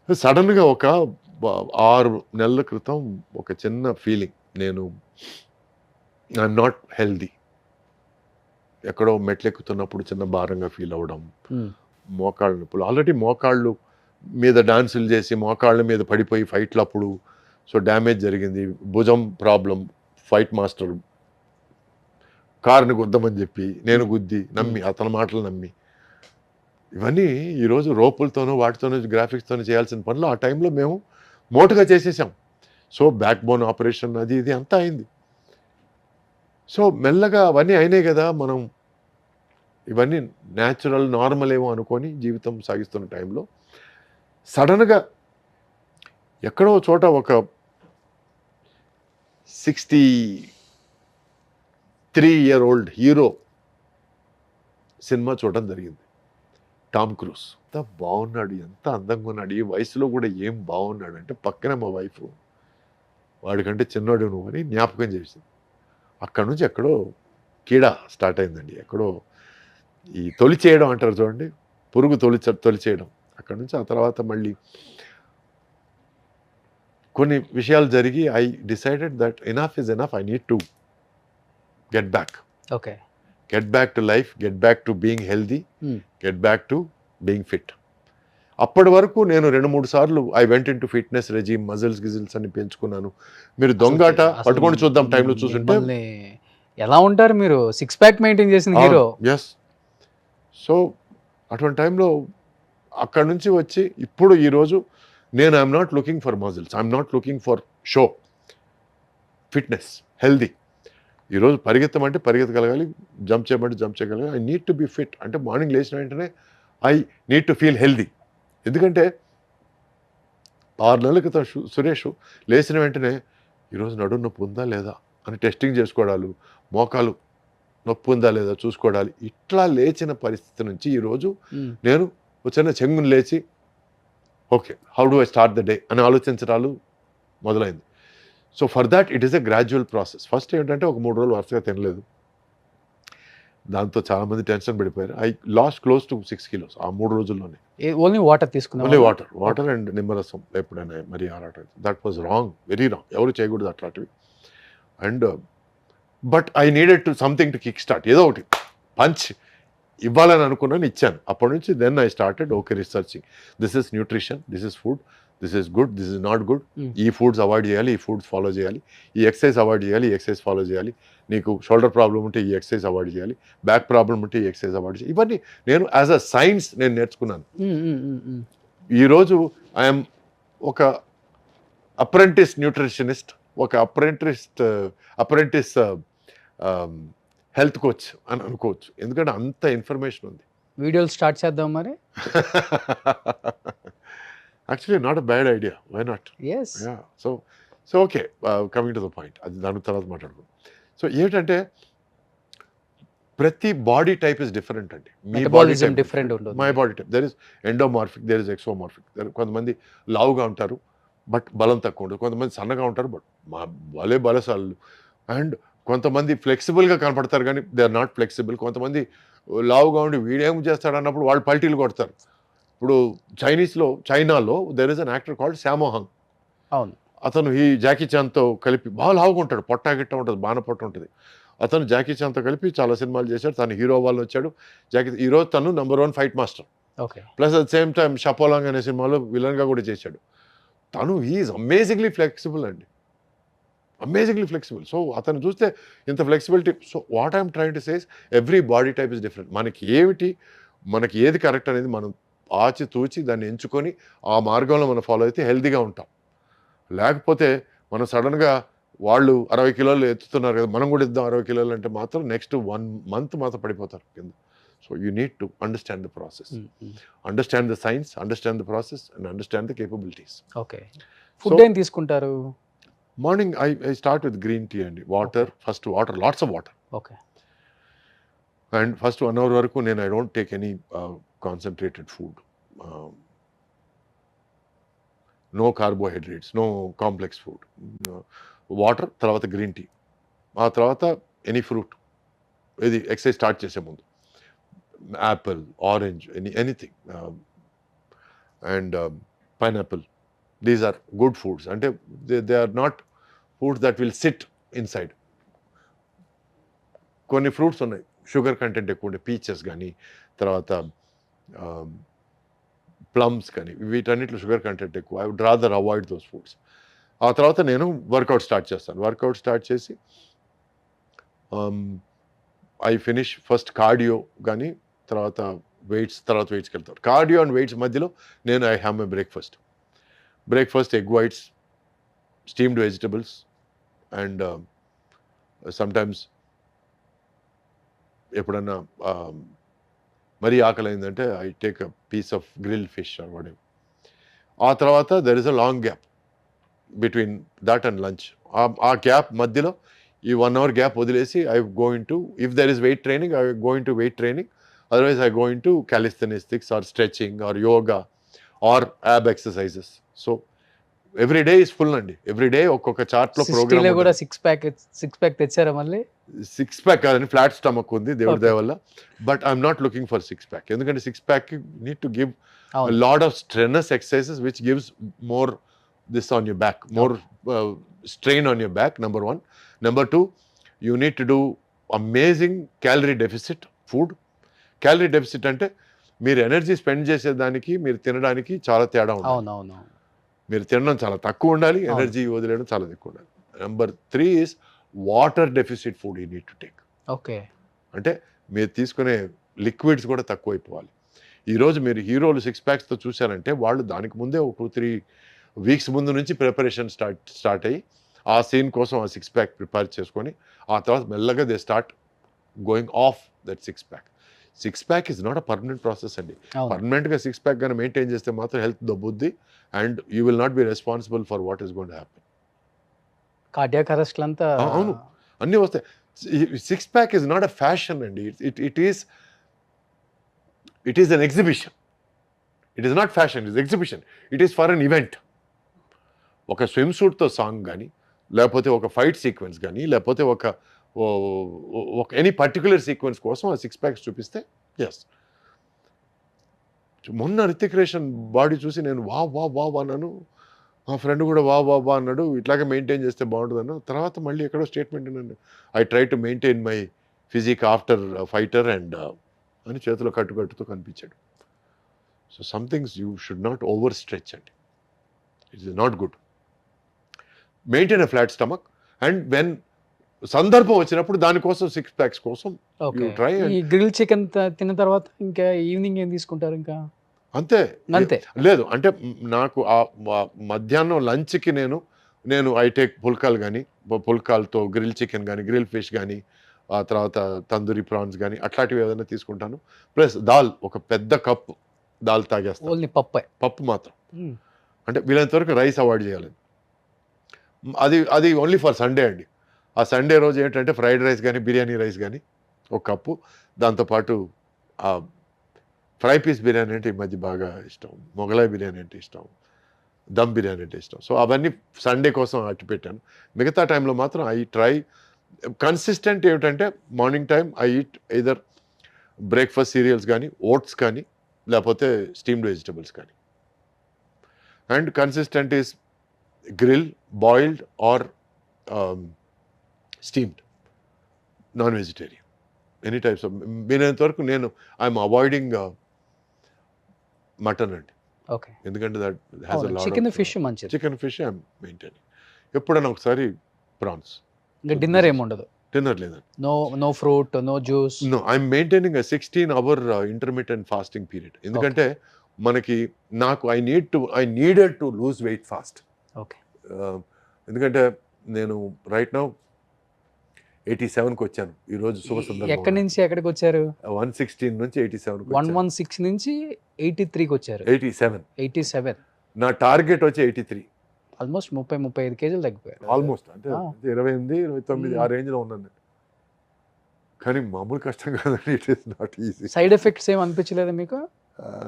సడన్గా ఒక 6 నెలల క్రితం ఒక చిన్న ఫీలింగ్, నేను ఐఎమ్ నాట్ హెల్దీ. ఎక్కడో మెట్లెక్కుతున్నప్పుడు చిన్న భారంగా ఫీల్ అవ్వడం, మోకాళ్ళ నొప్పులు. ఆల్రెడీ మోకాళ్ళు మీద డాన్సులు చేసి మోకాళ్ళ మీద పడిపోయి ఫైట్లు అప్పుడు సో డ్యామేజ్ జరిగింది. భుజం ప్రాబ్లం, ఫైట్ మాస్టర్ కారుని గుద్దమని చెప్పి నేను గుద్ది, నమ్మి, అతని మాటలు నమ్మి, ఇవన్నీ ఈరోజు రోపులతోనూ వాటితోనూ గ్రాఫిక్స్తోనూ చేయాల్సిన పనులు ఆ టైంలో మేము మోటుగా చేసేసాం. సో బ్యాక్ బోన్ ఆపరేషన్ అది ఇది అంతా అయింది. సో మెల్లగా అవన్నీ అయినాయి కదా, మనం ఇవన్నీ న్యాచురల్ నార్మల్ ఏమో అనుకొని జీవితం సాగిస్తున్న టైంలో సడన్గా ఎక్కడో చోట ఒక 63-year-old హీరో సినిమా చూడడం జరిగింది. Tom cruise. ఎంత బాగున్నాడు, ఎంత అందంగా ఉన్నాడు, ఈ వయసులో కూడా ఏం బాగున్నాడు అంటే పక్కనే మా వైఫ్, వాడికంటే చిన్నోడు నువ్వు అని జ్ఞాపకం చేసింది. అక్కడ నుంచి ఎక్కడో కీడ స్టార్ట్ అయిందండి. ఎక్కడో ఈ తొలి చేయడం అంటారు చూడండి, పురుగు తొలి చేయడం. అక్కడ నుంచి ఆ తర్వాత మళ్ళీ కొన్ని విషయాలు జరిగి I decided that enough is enough, I need to get back. Okay. Get back to life, get back to being healthy, get back to being fit. అప్పటి వరకు నేను 2-3 సార్లు I went into fitness regime, muscles గిజిల్స్ అని పెంచుకున్నాను. మీరు దొంగాట పట్టుకొని చూద్దాం టైంలో చూసుంటే ఎలా ఉంటారు మీరు, 6 ప్యాక్ మెయింటైన్ చేసిన హీరో. ఎస్. సో అటువంటి టైంలో అక్కడ నుంచి వచ్చి ఇప్పుడు ఈరోజు నేను I'm not looking for muscles, I'm not looking for show, fitness, healthy. ఈరోజు పరిగెత్తమంటే పరిగెత్తగలగాలి, జంప్ చేయమంటే జంప్ చేయగలగాలి. I need to be fit. అంటే మార్నింగ్ లేచిన వెంటనే I need to feel healthy. ఎందుకంటే 6 నెలల క్రితం సురేష్ లేచిన వెంటనే ఈరోజు నడుము నొప్పి ఉందా లేదా అని టెస్టింగ్ చేసుకోవడాలు, మోకాలు నొప్పి ఉందా లేదా చూసుకోవడాలు, ఇట్లా లేచిన పరిస్థితి నుంచి ఈరోజు నేను చిన్న చెంగుని లేచి okay how do I start the day అని ఆలోచించడాలు మొదలైంది. So for that it is a gradual process. First ఏంటంటే ఒక 3 రోజులు వరుసగా తినలేదు, దాంతో చాలా మంది టెన్షన్ పడిపోయారు. I lost close to 6 kilos ఆ 3 రోజుల్లోనే. ఓన్లీ వాటర్ తీసుకున్నాం, ఓన్లీ వాటర్ అండ్ నిమ్మరసం ఎప్పుడైనా మరి ఆరాట. That was wrong, very wrong. ఎవరు చేయకూడదు అట్లాంటివి. And but I needed to something to kick start, ఏదో ఒకటి పంచ్ ఇవ్వాలని అనుకున్నాను, ఇచ్చాను. అప్పటి నుంచి then I started okay researching. This is nutrition, this is food, this is good, this is not good. ఈ ఫుడ్స్ అవాయిడ్ చేయాలి, ఈ ఫుడ్స్ ఫాలో చేయాలి, ఈ ఎక్సర్సైజ్ అవాయిడ్ చేయాలి, ఈ ఎక్సర్సైజ్ ఫాలో చేయాలి. నీకు షోల్డర్ ప్రాబ్లం ఉంటే ఈ ఎక్సర్సైజ్ అవాయిడ్ చేయాలి, బ్యాక్ ప్రాబ్లం ఉంటే ఈ ఎక్సర్సైజ్ అవాయిడ్ చేయాలి. ఇవన్నీ నేను యాజ్ అ సైన్స్ నేను నేర్చుకున్నాను. ఈరోజు ఐఎమ్ ఒక అప్రెంటిస్ న్యూట్రిషనిస్ట్, ఒక అప్రెంటిస్ హెల్త్ కోచ్ అని అనుకోవచ్చు. ఎందుకంటే అంత ఇన్ఫర్మేషన్ ఉంది. వీడియోలు స్టార్ట్ చేద్దాం మరి. Actually not a bad idea, why not. yes yeah. So okay, coming to the point, అది దాని తర్వాత మాట్లాడుకుందాం. సో ఏంటంటే ప్రతి బాడీ టైప్ ఇస్ డిఫరెంట్ అండి. మీ బాడీ టైప్ డిఫరెంట్ ఉంటుంది. My body type there is endomorphic, there is exomorphic. కొంతమంది లావుగా ఉంటారు బట్ బలం తక్కువ ఉంటుంది, కొంతమంది సన్నగా ఉంటారు బట్ బలశాలు, అండ్ కొంతమంది ఫ్లెక్సిబుల్గా కనపడతారు కానీ దే ఆర్ నాట్ ఫ్లెక్సిబుల్. కొంతమంది లావుగా ఉండి వీడేం చేస్తాడు అన్నప్పుడు వాళ్ళు పల్టీలు కొడతారు. ఇప్పుడు చైనాలో there is an actor called Sammo Hung. అవును, అతను ఈ జాకీ చాన్తో కలిపి బాగా లావుగా ఉంటాడు, పొట్టా గిట్ట ఉంటుంది, బాణ పొట్ట ఉంటుంది. అతను జాకీ చాన్తో కలిపి చాలా సినిమాలు చేశాడు. తను హీరో వాళ్ళు వచ్చాడు. ఈరోజు తను #1 fight master. Okay. Plus at same time Sha Po Lang అనే సినిమాలో విలన్గా కూడా చేశాడు. తను హీఈస్ అమేజింగ్లీ ఫ్లెక్సిబుల్ అండి, అమేజింగ్లీ ఫ్లెక్సిబుల్. సో అతను చూస్తే ఇంత flexibility. So what I'm trying to says, every body type is different. మనకి ఏది కరెక్ట్ అనేది మనం ఆచితూచి దాన్ని ఎంచుకొని ఆ మార్గంలో మనం ఫాలో అయితే హెల్తీగా ఉంటాం. లేకపోతే మనం సడన్గా వాళ్ళు 60 కిలోలు ఎత్తుతున్నారు కదా, మనం కూడా ఇద్దాం 60 కిలోలు అంటే మాత్రం నెక్స్ట్ 1 month మాత్రం పడిపోతారు కింద. So you need to understand the process, understand the science, understand the process and understand the capabilities. Okay. Food ఏం తీసుకుంటారు? Morning I start with green tea అండి. First water, lots of water. Okay. And first 1 hour వరకు నేను I don't take any concentrated food, no carbohydrates, no complex food. Water, తర్వాత green tea, ఆ తర్వాత any fruit. ఇది exercise start చేసే ముందు apple, orange, anything, and pineapple. These are good foods. అంటే they are not foods that will sit inside. కొన్ని fruits ఉన్నాయి sugar content ఎక్కువ ఉండే, పీచెస్ కానీ, తర్వాత ప్లమ్స్ కానీ, వీటన్నిటిలో షుగర్ కంటెంట్ ఎక్కువ. I would rather avoid those foods. ఆ తర్వాత నేను వర్కౌట్ స్టార్ట్ చేస్తాను. వర్కౌట్ స్టార్ట్ చేసి ఐ ఫినిష్ ఫస్ట్ కార్డియో కానీ, తర్వాత వెయిట్స్కి వెళ్తాను. కార్డియో అండ్ వెయిట్స్ మధ్యలో నేను I have my breakfast egg whites, steamed vegetables, and sometimes ఎప్పుడన్నా మరీ ఆకలి అయిందంటే I take a piece of grill fish or whatever. ఆ తర్వాత there is a long gap between that and lunch. ఆ gap మధ్యలో ఈ 1 hour గ్యాప్ వదిలేసి I going to, if there is weight training, I going to weight training. Otherwise I going to calisthenics or stretching or yoga or ab exercises. So every day is full అండి. Every day ఒక్కొక్క చార్ట్లో programme. కూడా 6 pack తెచ్చారా మళ్ళీ? 6 pack కాదని, flat stomach ఉంది దేవుడి దయ వల్ల. But I'm not looking for 6 pack. ఎందుకంటే 6 pack need to give lot of strenuous exercises which gives more this on your back, more strain on your back, number 1. Number 2, you need to do amazing calorie deficit food. Calorie deficit ante మీరు energy spend చేసేదానికి మీరు తినడానికి చాలా తేడా ఉంది. అవునవును. మీరు తినడం చాలా తక్కువ ఉండాలి, ఎనర్జీ వదిలేయడం చాలా ఎక్కువ ఉండాలి. Number 3 is water deficit food you need to take. Okay. అంటే మీరు తీసుకునే లిక్విడ్స్ కూడా తక్కువైపోవాలి. ఈరోజు మీరు హీరోలు 6 ప్యాక్స్తో చూశారంటే వాళ్ళు దానికి ముందే ఒక 2-3 వీక్స్ ముందు నుంచి ప్రిపరేషన్ స్టార్ట్ అయ్యి ఆ సీన్ కోసం ఆ 6 ప్యాక్ ప్రిపేర్ చేసుకొని ఆ తర్వాత మెల్లగా they start going off that 6 pack. 6 pack is not a permanent process అండి. పర్మనెంట్గా 6 ప్యాక్ కానీ మెయింటైన్ చేస్తే మాత్రం హెల్త్ దొబ్బుద్ది and you will not be responsible for what is going to happen. Cardiac అరెస్ట్లంతా అవును, అన్నీ వస్తాయి. 6 pack is not a fashion అండి. It is an exhibition. It is not fashion, it is exhibition. It is for an event. ఒక swim సూట్తో song కానీ, లేకపోతే ఒక fight sequence కానీ, లేకపోతే ఒక ఎనీ పర్టికులర్ సీక్వెన్స్ కోసం ఆ 6 ప్యాక్స్ చూపిస్తే ఎస్. మొన్న రితిక్ రోషన్ బాడీ చూసి నేను వా అన్నాను. మా ఫ్రెండ్ కూడా వా అన్నాడు. ఇట్లాగే మెయింటైన్ చేస్తే బాగుంటుంది అన్న. తర్వాత మళ్ళీ ఎక్కడో స్టేట్మెంట్ అన్నాను, I try to maintain my physique after fighter and అని చేతిలో కట్టుతో కనిపించాడు. So some things you should not over stretch అండి. It is not good. Maintain a flat stomach and when సందర్భం వచ్చినప్పుడు దానికోసం 6 ప్యాక్స్ కోసం ఓకే. ట్రై. ఈ గ్రిల్ చికెన్ తిన్న తర్వాత ఇంకా ఈవినింగ్ ఏం తీసుకుంటారు? ఇంకా అంతే అంతే లేదు అంటే నాకు ఆ మధ్యాహ్నం లంచ్కి నేను ఐ టేక్ పుల్కాలతో గ్రిల్ చికెన్ కానీ, గ్రిల్ ఫిష్ కానీ, ఆ తర్వాత తందూరి ప్రాన్స్ కానీ అట్లాంటివి ఏదైనా తీసుకుంటాను. ప్లస్ దాల్, ఒక పెద్ద కప్పు దాల్ తాగేస్తాను. ఓన్లీ పప్పు మాత్రం. అంటే వీలైనంత వరకు రైస్ అవాయిడ్ చేయాలి. అది ఓన్లీ ఫర్ సండే అండి. ఆ సండే రోజు ఏంటంటే ఫ్రైడ్ రైస్ కానీ, బిర్యానీ రైస్ కానీ ఒక కప్పు, దాంతోపాటు ఫ్రై పీస్ బిర్యానీ అంటే ఈ మధ్య బాగా ఇష్టం, మొగలాయి బిర్యానీ అంటే ఇష్టం, దమ్ బిర్యానీ అంటే ఇష్టం. సో అవన్నీ సండే కోసం అట్టి పెట్టాను. మిగతా టైంలో మాత్రం ఐ ట్రై కన్సిస్టెంట్. ఏమిటంటే morning time I eat either breakfast cereals కానీ, ఓట్స్ కానీ, లేకపోతే స్టీమ్డ్ వెజిటబుల్స్ కానీ. And consistent is grill, boiled or steamed, non vegetarian, any types of. వీలైనంత వరకు నేను ఐఎమ్ అవాయిడింగ్ మటన్ అండి. ఓకే. ఎందుకంటే that has a lot chicken of fish మంచిది. Chicken fish I'm maintaining. ఎప్పుడైనా ఒకసారి ప్రాన్స్. ఇంకా డిన్నర్ ఏముండదు? డిన్నర్ లేదండి. No fruit, no juice. No, I'm maintaining 16-hour intermittent fasting period. ఎందుకంటే మనకి I needed to lose weight fast. Okay. ఎందుకంటే నేను రైట్ నౌ 87కి వచ్చాను. ఈరోజు శుభ సందర్భం. ఎక్కడి నుంచి ఎక్కడికి వచ్చారు? 116 నుంచి 87 116 నుంచి 83కి వచ్చారు. 87. నా టార్గెట్ వచ్చి 83. ఆల్మోస్ట్ 30-35 కేజీలు తగ్గిపోయారు. ఆల్మోస్ట్ అంటే 28-29 ఆ రేంజ్లో ఉన్నాను. కానీ మామూలు కష్టం కాదండి. It is not easy. Side effects ఏం అనిపించలేదు మీకు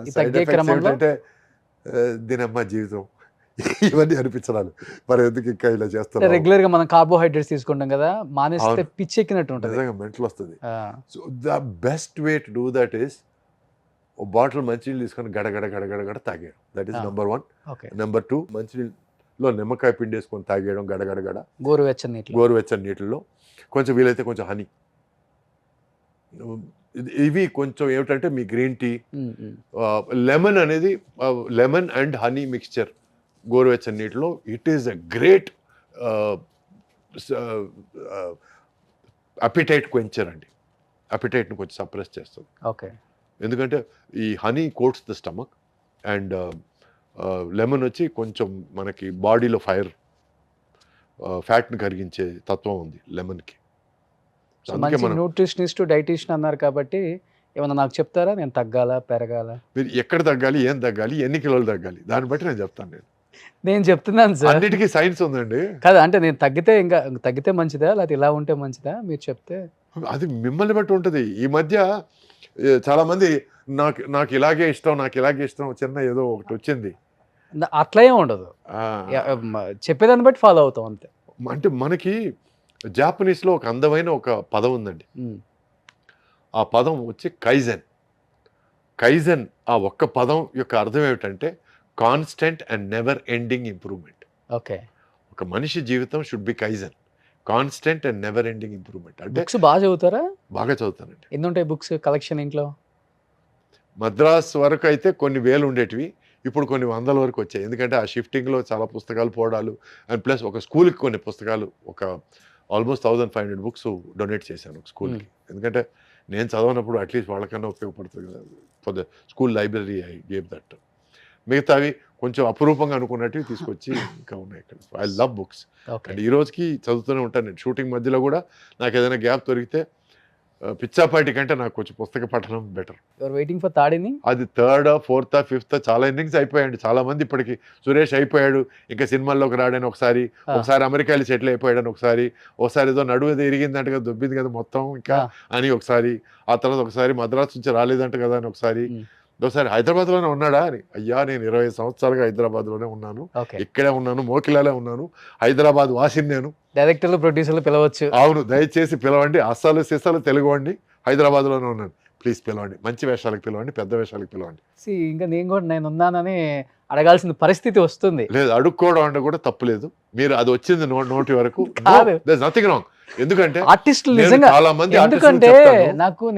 ఈ తగ్గే క్రమంలో? అంటే దీనమ్మ జీవితం ఇవన్నీ అనిపించడాలు. మరి ఎందుకు ఇంకా ఇలా చేస్తారు? రెగ్యులర్ గా మనం కార్బోహైడ్రేట్స్ తీసుకుంటాం కదా, మానేస్తే పిచ్చి ఎక్కినట్టు ఉంటుంది. నిజంగా మెంటల్ వస్తుంది. So the best way to do that is ఒక బాటిల్ మంచినీళ్ళు తీసుకొని గడగడ తాగేయడం. That is number 1. నెంబర్ 2, మంచినీళ్ళలో నిమ్మకాయ పిండి వేసుకొని తాగేయడం గడగడ, గోరువెచ్చని నీటిలో. కొంచెం వీలైతే కొంచెం హనీ. ఇవి కొంచెం ఏమిటంటే మీ గ్రీన్ టీ, లెమన్ అనేది, లెమన్ అండ్ హనీ మిక్స్చర్ గోరువెచ్చని నీటిలో, it is a great appetite quencher అండి. అపిటైట్ని కొంచెం సప్రెస్ చేస్తుంది. ఓకే. ఎందుకంటే ఈ honey coats the stomach and lemon వచ్చి కొంచెం మనకి బాడీలో ఫ్యాట్ని కరిగించే తత్వం ఉంది లెమన్కి. న్యూట్రిషనిస్ట్, డైటీషియన్ అన్నారు కాబట్టి ఏమన్నా నాకు చెప్తారా? నేను తగ్గాలా, పెరగాల? మీరు ఎక్కడ తగ్గాలి, ఏం తగ్గాలి, ఎన్ని కిలోలు తగ్గాలి, దాన్ని బట్టి నేను చెప్తాను. నేను చెప్తున్నాను సార్, అన్నిటికీ సైన్స్ ఉందండి. కదా అంటే నేను తగ్గితే మంచిదా, లేకపోతే ఇలా ఉంటే మంచిదా? మీరు చెప్తే. అది మిమ్మల్ని బట్టి ఉంటుంది. ఈ మధ్య చాలా మంది నాకు ఇలాగే ఇష్టం చిన్న ఏదో ఒకటి వచ్చింది, అట్లా ఏం ఉండదు. చెప్పేదాన్ని బట్టి ఫాలో అవుతాం అంతే. అంటే మనకి జాపనీస్లో ఒక అందమైన ఒక పదం ఉందండి. ఆ పదం వచ్చి కైజెన్. ఆ ఒక్క పదం యొక్క అర్థం ఏమిటంటే constant and never ending improvement. Okay. ఒక మనిషి జీవితం should be kaizen, constant and never ending improvement. అంటే బుక్స్ బాగా చదువుతారా? బాగా చదువుతానండి. ఎన్ని ఉంటాయి బుక్స్ కలెక్షన్ ఇంట్లో? మద్రాస్ వరకు అయితే కొన్ని వేలు ఉండేటివి, ఇప్పుడు కొన్ని వందల వరకు వచ్చాయి. ఎందుకంటే ఆ షిఫ్టింగ్లో చాలా పుస్తకాలు పోవడాలు, అండ్ ప్లస్ ఒక స్కూల్కి కొన్ని పుస్తకాలు, ఒక ఆల్మోస్ట్ 1500 బుక్స్ డొనేట్ చేశాను ఒక స్కూల్కి. ఎందుకంటే నేను చదవనప్పుడు అట్లీస్ట్ వాళ్ళకన్నా ఉపయోగపడుతుంది కదా, for the school library I gave that. మిగతావి కొంచెం అపురూపంగా అనుకున్నట్టు తీసుకొచ్చి ఇంకా ఉన్నాయి ఇక్కడ. ఐ లవ్ బుక్స్ అండ్ ఈ రోజుకి చదువుతూనే ఉంటాను నేను. షూటింగ్ మధ్యలో కూడా నాకు ఏదైనా గ్యాప్ దొరికితే పిచ్చాపాటి కంటే నాకు కొంచెం పుస్తక పఠనం better. Waiting for third inning. అది థర్డ్, ఫోర్త్, ఫిఫ్త్ చాలా ఇన్నింగ్స్ అయిపోయాయండి. చాలా మంది ఇప్పటికి సురేష్ అయిపోయాడు ఇంకా సినిమాల్లోకి రాడని ఒకసారి అమెరికాలో సెటిల్ అయిపోయాడని ఒకసారి ఏదో నడువు ఏదో ఇరిగిందంట కదా, దొబ్బింది కదా మొత్తం ఇంకా అని ఒకసారి, ఆ తర్వాత ఒకసారి మద్రాసు నుంచి రాలేదంట కదా అని ఒకసారి హైదరాబాద్లోనే ఉన్నాడా అని. అయ్యా నేను 20 సంవత్సరాలుగా హైదరాబాద్లోనే ఉన్నాను, ఇక్కడే ఉన్నాను, మోకిలాలే ఉన్నాను, హైదరాబాద్ వాసిని నేను. డైరెక్టర్లు ప్రొడ్యూసర్లు పిలవచ్చు. అవును, దయచేసి పిలవండి, అస్సాలు సిస్సాలు తెలుగు అండి, హైదరాబాద్లోనే ఉన్నాను, ప్లీజ్ పిలవండి, మంచి వేషాలకు పిలవండి, పెద్ద వేషాలకు పిలవండి. ఇంకా నేను ఉన్నానని అడగాల్సిన పరిస్థితి వస్తుంది. లేదు, అడుక్కోవడం అంటే కూడా తప్పులేదు. మీరు అది వచ్చింది నోటి వరకు, నథింగ్ రాంగ్. ఎందుకంటే ఆర్టిస్టులు నిజంగా, చాలా మంది, ఎందుకంటే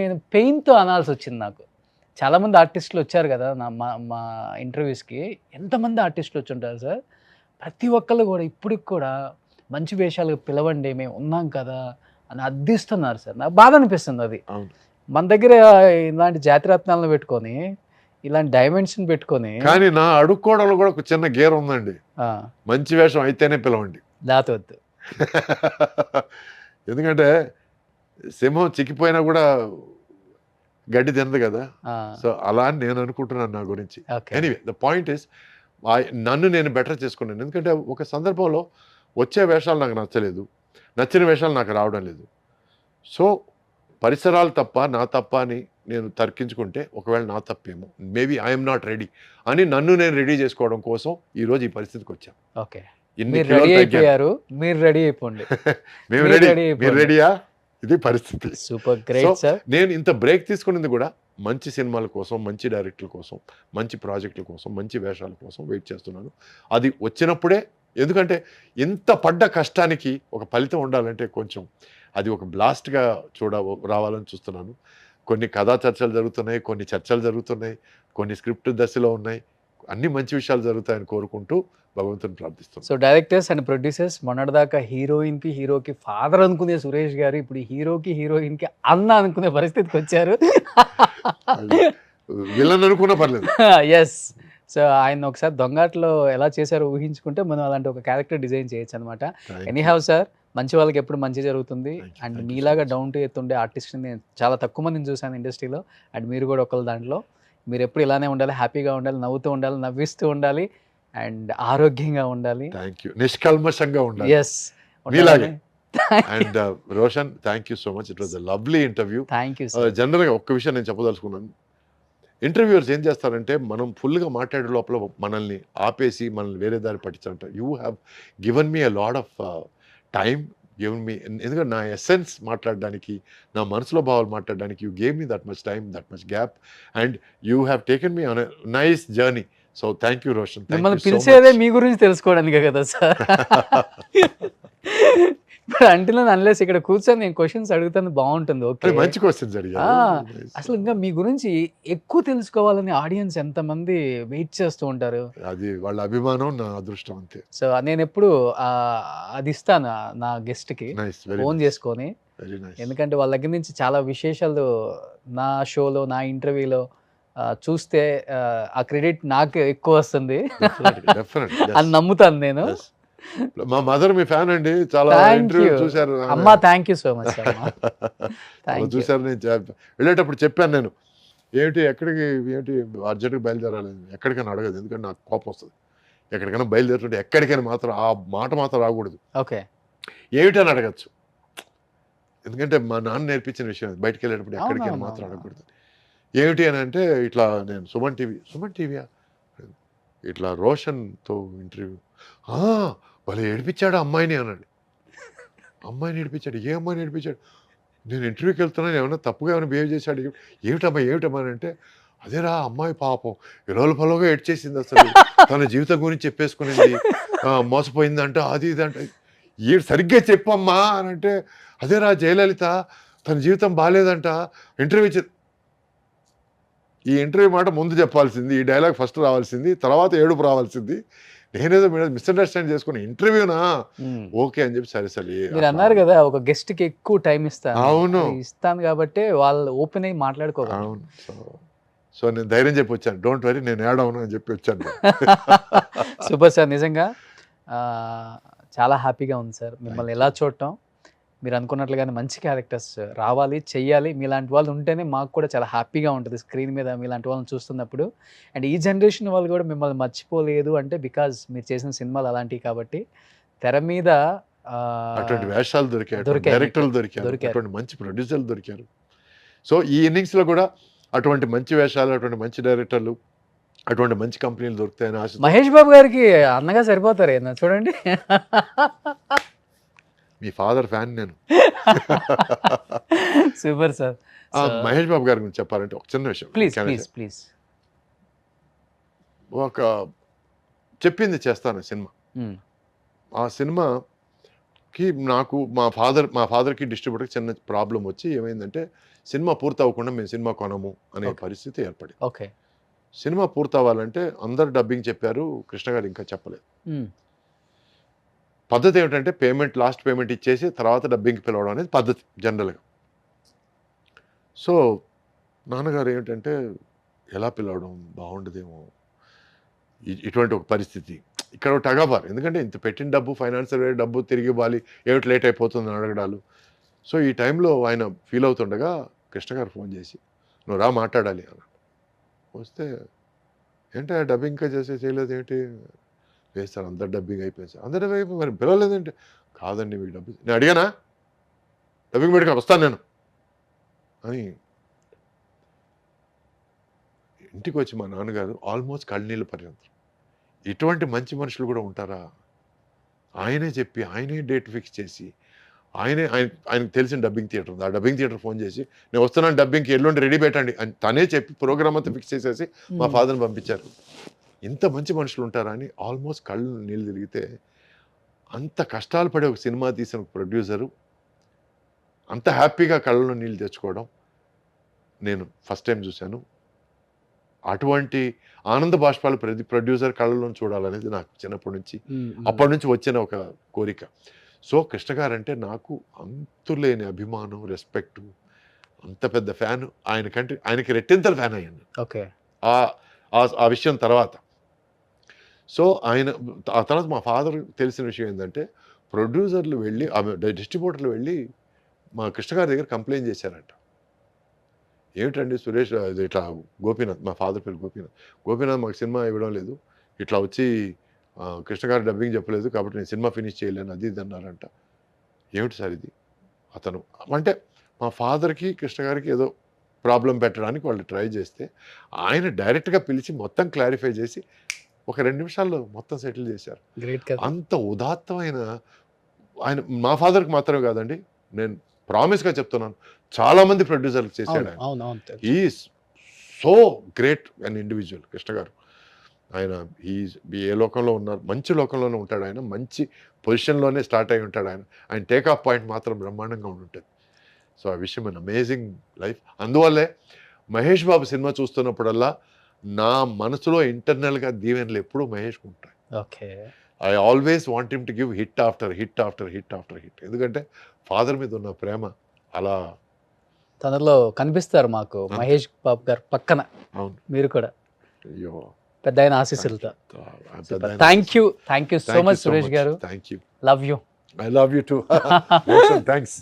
నేను పెయిన్ తో అనాల్సి వచ్చింది. నాకు చాలా మంది ఆర్టిస్టులు వచ్చారు కదా మా ఇంటర్వ్యూస్కి, ఎంతమంది ఆర్టిస్టులు వచ్చి ఉంటారు సార్. ప్రతి ఒక్కళ్ళు కూడా ఇప్పటికి కూడా మంచి వేషాలకు పిలవండి, మేము ఉన్నాం కదా అని అర్థిస్తున్నారు సార్. నాకు బాధ అనిపిస్తుంది అది. మన దగ్గర ఇలాంటి జాతిరత్నాలను పెట్టుకొని, ఇలాంటి డైమెన్షన్ పెట్టుకొని, కానీ నా అడుక్కోవడంలో కూడా ఒక చిన్న గేర్ ఉందండి. మంచి వేషం అయితేనే పిలవండి, దాతవద్దు. ఎందుకంటే సింహం చిక్కిపోయినా కూడా గడ్డి తినదు కదా. సో అలా అని నేను అనుకుంటున్నాను నా గురించి. ఎనీవే ద పాయింట్ ఇస్, నన్ను నేను బెటర్ చేసుకున్నాను. ఎందుకంటే ఒక సందర్భంలో వచ్చే వేషాలు నాకు నచ్చలేదు, నచ్చిన వేషాలు నాకు రావడం లేదు. సో పరిసరాలు తప్ప నా తప్ప అని నేను తర్కించుకుంటే, ఒకవేళ నా తప్పేమో, మేబీ ఐఎమ్ నాట్ రెడీ అని నన్ను నేను రెడీ చేసుకోవడం కోసం ఈరోజు ఈ పరిస్థితికి వచ్చాను. ఓకే, మీరు రెడీ అయిపోయారు, మీరు రెడీ అయిపోండి. మేము రెడీ, మీరు రెడీయా? ఇది పరిస్థితి. Super great sir. నేను ఇంత బ్రేక్ తీసుకునేది కూడా మంచి సినిమాల కోసం, మంచి డైరెక్టర్ల కోసం, మంచి ప్రాజెక్టుల కోసం, మంచి వేషాల కోసం వెయిట్ చేస్తున్నాను. అది వచ్చినప్పుడే, ఎందుకంటే ఇంత పడ్డ కష్టానికి ఒక ఫలితం ఉండాలంటే కొంచెం అది ఒక బ్లాస్ట్గా రావాలని చూస్తున్నాను. కొన్ని కథా చర్చలు జరుగుతున్నాయి, కొన్ని చర్చలు జరుగుతున్నాయి, కొన్ని స్క్రిప్ట్ దశలో ఉన్నాయి. అన్ని మంచి విషయాలు జరుగుతాయని కోరుకుంటూ భగవంతుని ప్రార్థిస్తాం. సో డైరెక్టర్స్ అండ్ ప్రొడ్యూసర్స్, మొన్నటిదాకా హీరోకి ఫాదర్ అనుకునే సురేష్ గారు ఇప్పుడు హీరోయిన్కి అన్న అనుకునే పరిస్థితికి వచ్చారు. విలన్ అనుకున్నా పర్లేదు. ఎస్. సో ఆయన ఒకసారి దొంగాట్లో ఎలా చేశారో ఊహించుకుంటే మనం అలాంటి ఒక క్యారెక్టర్ డిజైన్ చేయొచ్చు అనమాట. ఎనీహౌ సార్, మంచి వాళ్ళకి ఎప్పుడు మంచి జరుగుతుంది. అండ్ మీలాగా డౌన్ టు ఎర్త్ ఉండే ఆర్టిస్ట్ని నేను చాలా తక్కువ మందిని చూశాను ఇండస్ట్రీలో. అండ్ మీరు కూడా ఒకళ్ళు దాంట్లో. మీరు ఎప్పుడు ఇలానే ఉండాలి, హ్యాపీగా ఉండాలి, నవ్వుతూ ఉండాలి, నవ్విస్తూ ఉండాలి, అండ్ ఆరోగ్యంగా ఉండాలి. నిష్కల్మషంగా ఉండాలి. ఎస్, మీలాగే. And Roshan, thank you so much. It was a lovely interview. Thank you. జనరల్గా ఒక్క విషయం నేను చెప్పదలుచుకున్నాను. ఇంటర్వ్యూవర్స్ ఏం చేస్తారంటే, మనం ఫుల్గా మాట్లాడే లోపల మనల్ని ఆపేసి మనల్ని వేరే దారి పట్టించాలంట. You have given me a load of time, given me, ఎందుకంటే నా ఎసెన్స్ మాట్లాడడానికి, నా మనసులో భావాలు మాట్లాడడానికి you gave me that much time, that much gap, and you have taken me on a nice journey. So thank you Roshan. మిమ్మల్ని పిలిచేదే మీ గురించి తెలుసుకోవడానికే కదా సార్. ఇప్పుడు అన్లెస్ ఇక్కడ కూర్చొని నేను క్వశ్చన్స్ అడుగుతాను బాగుంటుంది. ఓకే, మంచి క్వశ్చన్స్ అడిగారు. అసలు ఇంకా మీ గురించి ఎక్కువ తెలుసుకోవాలని ఆడియన్స్ ఎంతమంది వెయిట్ చేస్తూ ఉంటారు. అది వాళ్ళ అభిమానం, నా అదృష్టం అంతే. సో నేను ఎప్పుడు అది ఇస్తాను నా గెస్ట్ కి ఫోన్ చేసుకొని, ఎందుకంటే వాళ్ళ దగ్గర నుంచి చాలా విశేషాలు నా షోలో, నా ఇంటర్వ్యూలో చూస్తే ఆ క్రెడిట్ నాకు ఎక్కువ వస్తుంది అని నమ్ముతాను నేను. మా మదర్ మీ ఫ్యాన్ అండి, చాలా ఇంటర్వ్యూ చూశారు. అమ్మా, థ్యాంక్ యూ సో మచ్. చూశారు. నేను వెళ్ళేటప్పుడు చెప్పాను, నేను ఏమిటి అర్జెంట్గా బయలుదేరాలి, ఎక్కడికైనా అడగదు, ఎందుకంటే నాకు కోపం వస్తుంది. ఎక్కడికైనా బయలుదేరుతుంటే ఎక్కడికైనా మాత్రం ఆ మాట మాత్రం రాకూడదు. ఓకే, ఏమిటి అని అడగచ్చు, ఎందుకంటే మా నాన్న నేర్పించిన విషయం. బయటకు వెళ్ళేటప్పుడు ఎక్కడికైనా మాత్రం అడగకూడదు. ఏమిటి అని అంటే, ఇట్లా నేను సుమన్ టీవీయా ఇట్లా రోషన్తో ఇంటర్వ్యూ, భలే ఏడిపించాడు అమ్మాయిని అన్నాడు. అమ్మాయిని ఏడిపించాడు? ఏ అమ్మాయిని ఏడిపించాడు? నేను ఇంటర్వ్యూకి వెళ్తున్నాను, ఏమైనా తప్పుగా ఏమైనా బిహేవ్ చేశాడు? ఏమిటమ్మా అంటే, అదేరా అమ్మాయి పాపం ఇరవై ఏడ్చేసింది, అసలు తన జీవితం గురించి చెప్పేసుకునేది, మోసపోయిందంట, అది ఇది అంటే. సరిగ్గా చెప్పమ్మా అని అంటే, అదేరా జయలలిత తన జీవితం బాగాలేదంట, ఇంటర్వ్యూ ఈ ఇంటర్వ్యూ మాట ముందు చెప్పాల్సింది, ఈ డైలాగ్ ఫస్ట్ రావాల్సింది, తర్వాత ఏడుపు రావాల్సింది. నేనేదో మిస్అండర్స్టాండ్ చేసుకుని ఇంటర్వ్యూనా ఓకే అని చెప్పి సరే సరే మీరు అన్నారు కదా ఒక గెస్ట్ కి ఎక్కువ టైం ఇస్తాను. అవును. ఇస్తాను కాబట్టి వాళ్ళు ఓపెన్ అయ్యి మాట్లాడుకోవాలి. అవును. సో నేను ధైర్యం చెప్పి వచ్చాను, డోంట్ వరీ నేను యాడ్ అవును అని చెప్పి వచ్చాను. సూపర్ సార్, నిజంగా చాలా హ్యాపీగా ఉంది సార్ మిమ్మల్ని ఎలా చూడటం. మీరు అనుకున్నట్లుగానే మంచి క్యారెక్టర్స్ రావాలి, చెయ్యాలి. మీలాంటి వాళ్ళు ఉంటేనే మాకు కూడా చాలా హ్యాపీగా ఉంటుంది స్క్రీన్ మీద మీలాంటి వాళ్ళని చూస్తున్నప్పుడు. అండ్ ఈ జనరేషన్ వాళ్ళు కూడా మిమ్మల్ని మర్చిపోలేదు అంటే బికాజ్ మీరు చేసిన సినిమాలు అలాంటివి కాబట్టి. తెర మీద అటువంటి వేషాలు దొరికారు, దొరికాయి, డైరెక్టర్లు దొరికారు, అటువంటి మంచి ప్రొడ్యూసర్లు దొరికారు. సో ఈ ఇన్నింగ్స్లో కూడా అటువంటి మంచి వేషాలు, అటువంటి మంచి డైరెక్టర్లు, అటువంటి మంచి కంపెనీలు దొరుకుతాయని ఆశ. మహేష్ బాబు గారికి అన్నగా సరిపోతారు ఏమన్నా చూడండి. మీ ఫాదర్ ఫ్యాన్ నేను. Super sir. మహేష్ బాబు గారి గురించి చెప్పాలంటే ఒక చిన్న విషయం. Please please please. ఒక చెప్పింది చేస్తాను సినిమా. ఆ సినిమాకి నాకు మా ఫాదర్కి డిస్ట్రిబ్యూటర్కి చిన్న ప్రాబ్లం వచ్చి ఏమైందంటే సినిమా పూర్తి అవ్వకుండా మేము సినిమా కొనము అనే పరిస్థితి ఏర్పడింది. ఓకే. సినిమా పూర్తి అవ్వాలంటే అందరు డబ్బింగ్ చెప్పారు, కృష్ణ గారు ఇంకా చెప్పలేదు. పద్ధతి ఏమిటంటే లాస్ట్ పేమెంట్ ఇచ్చేసి తర్వాత డబ్బింగ్కి పిలవడం అనేది పద్ధతి జనరల్గా. సో నాన్నగారు ఏమిటంటే ఎలా పిలవడం బాగుండదేమో ఇటువంటి ఒక పరిస్థితి. ఇక్కడ ఒక టగాబార్, ఎందుకంటే ఇంత పెట్టిన డబ్బు ఫైనాన్షియల్ డబ్బు తిరిగి ఇవ్వాలి, ఏమిటి లేట్ అయిపోతుంది అడగడాలు. సో ఈ టైంలో ఆయన ఫీల్ అవుతుండగా కృష్ణ గారు ఫోన్ చేసి నువ్వు రా మాట్లాడాలి అన్నాడు. వస్తే ఏంటి డబ్బింగ్ ఇంకా చేయలేదు ఏంటి? లేదు సార్ అందరు డబ్బింగ్ అయిపోయింది సార్. అందరు డబ్బింగ్ అయిపోయి మరి పిలవలేదంటే కాదండి మీకు డబ్బింగ్ నేను అడిగానా, డబ్బింగ్ పెట్టుకొని వస్తాను నేను అని. ఇంటికి వచ్చి మా నాన్నగారు ఆల్మోస్ట్ కళ్ళనీళ్ళు పర్యంతం ఇటువంటి మంచి మనుషులు కూడా ఉంటారా, ఆయనే చెప్పి ఆయనే డేట్ ఫిక్స్ చేసి ఆయనకు తెలిసిన డబ్బింగ్ థియేటర్ ఉంది, ఆ డబ్బింగ్ థియేటర్ ఫోన్ చేసి నేను వస్తున్నాను డబ్బింగ్కి ఎల్లుండి రెడీ పెట్టండి అని తనే చెప్పి ప్రోగ్రామ్ అంతా ఫిక్స్ చేసేసి మా ఫాదర్ని పంపించారు. ఇంత మంచి మనుషులు ఉంటారా అని ఆల్మోస్ట్ కళ్ళు నీళ్ళు తిరిగితే, అంత కష్టాలు పడే ఒక సినిమా తీసిన ప్రొడ్యూసరు అంత హ్యాపీగా కళ్ళలో నీళ్ళు తెచ్చుకోవడం నేను ఫస్ట్ టైం చూశాను. అటువంటి ఆనంద బాష్పాలు ప్రతి ప్రొడ్యూసర్ కళ్ళలో చూడాలనేది నాకు చిన్నప్పటి నుంచి అప్పటి నుంచి వచ్చిన ఒక కోరిక. సో కృష్ణ గారు అంటే నాకు అంతులేని అభిమానం, రెస్పెక్టు, అంత పెద్ద ఫ్యాన్. ఆయనకి రెట్టింతల ఫ్యాన్ అయ్యాను ఓకే ఆ విషయం తర్వాత. సో ఆ తర్వాత మా ఫాదర్ తెలిసిన విషయం ఏంటంటే ప్రొడ్యూసర్లు వెళ్ళి డిస్ట్రిబ్యూటర్లు వెళ్ళి మా కృష్ణ గారి దగ్గర కంప్లైంట్ చేశారంట. ఏమిటండి సురేష్ ఇది ఇట్లా గోపీనాథ్, మా ఫాదర్ పేరు గోపీనాథ్ మాకు సినిమా ఇవ్వడం లేదు, ఇట్లా వచ్చి కృష్ణ గారు డబ్బింగ్ చెప్పలేదు కాబట్టి నేను సినిమా ఫినిష్ చేయలేను అది ఇది అన్నారంట. ఏమిటి సార్ ఇది? అతను అంటే మా ఫాదర్కి కృష్ణ గారికి ఏదో ప్రాబ్లం పెట్టడానికి వాళ్ళు ట్రై చేస్తే ఆయన డైరెక్ట్గా పిలిచి మొత్తం క్లారిఫై చేసి ఒక 2 నిమిషాల్లో మొత్తం సెటిల్ చేశారు. అంత ఉదాత్తమైన ఆయన మా ఫాదర్కి మాత్రమే కాదండి, నేను ప్రామిస్గా చెప్తున్నాను చాలామంది ప్రొడ్యూసర్లకు చేశాడు ఆయన. Is so great an individual Krishna గారు. ఆయన ఏ లోకంలో ఉన్నారు, మంచి లోకంలోనే ఉంటాడు ఆయన, మంచి పొజిషన్లోనే స్టార్ట్ అయి ఉంటాడు ఆయన టేక్ ఆఫ్ పాయింట్ మాత్రం బ్రహ్మాండంగా ఉంటుంది. సో ఆ విషయం అన్ అమేజింగ్ లైఫ్. అందువల్లే మహేష్ బాబు సినిమా చూస్తున్నప్పుడల్లా నా మనసులో ఇంటర్నల్గా దీవెనలు ఎప్పుడూ మహేష్కి ఉంటాయి. Okay. I always want him to give hit after hit after hit after hit. ఎందుకంటే ఫాదర్ మీద ఉన్న ప్రేమ అలా తనలో కనిపిస్తారు మాకు మహేష్ బాబు గారు పక్కన. అవును, మీరు కూడా అయ్యో పెద్ద ఆయన ఆశీస్సులతో. Thank you so much Suresh garu. Thank you. Love you. I love you too. Thanks.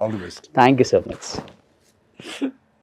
All the best. Thank you so much.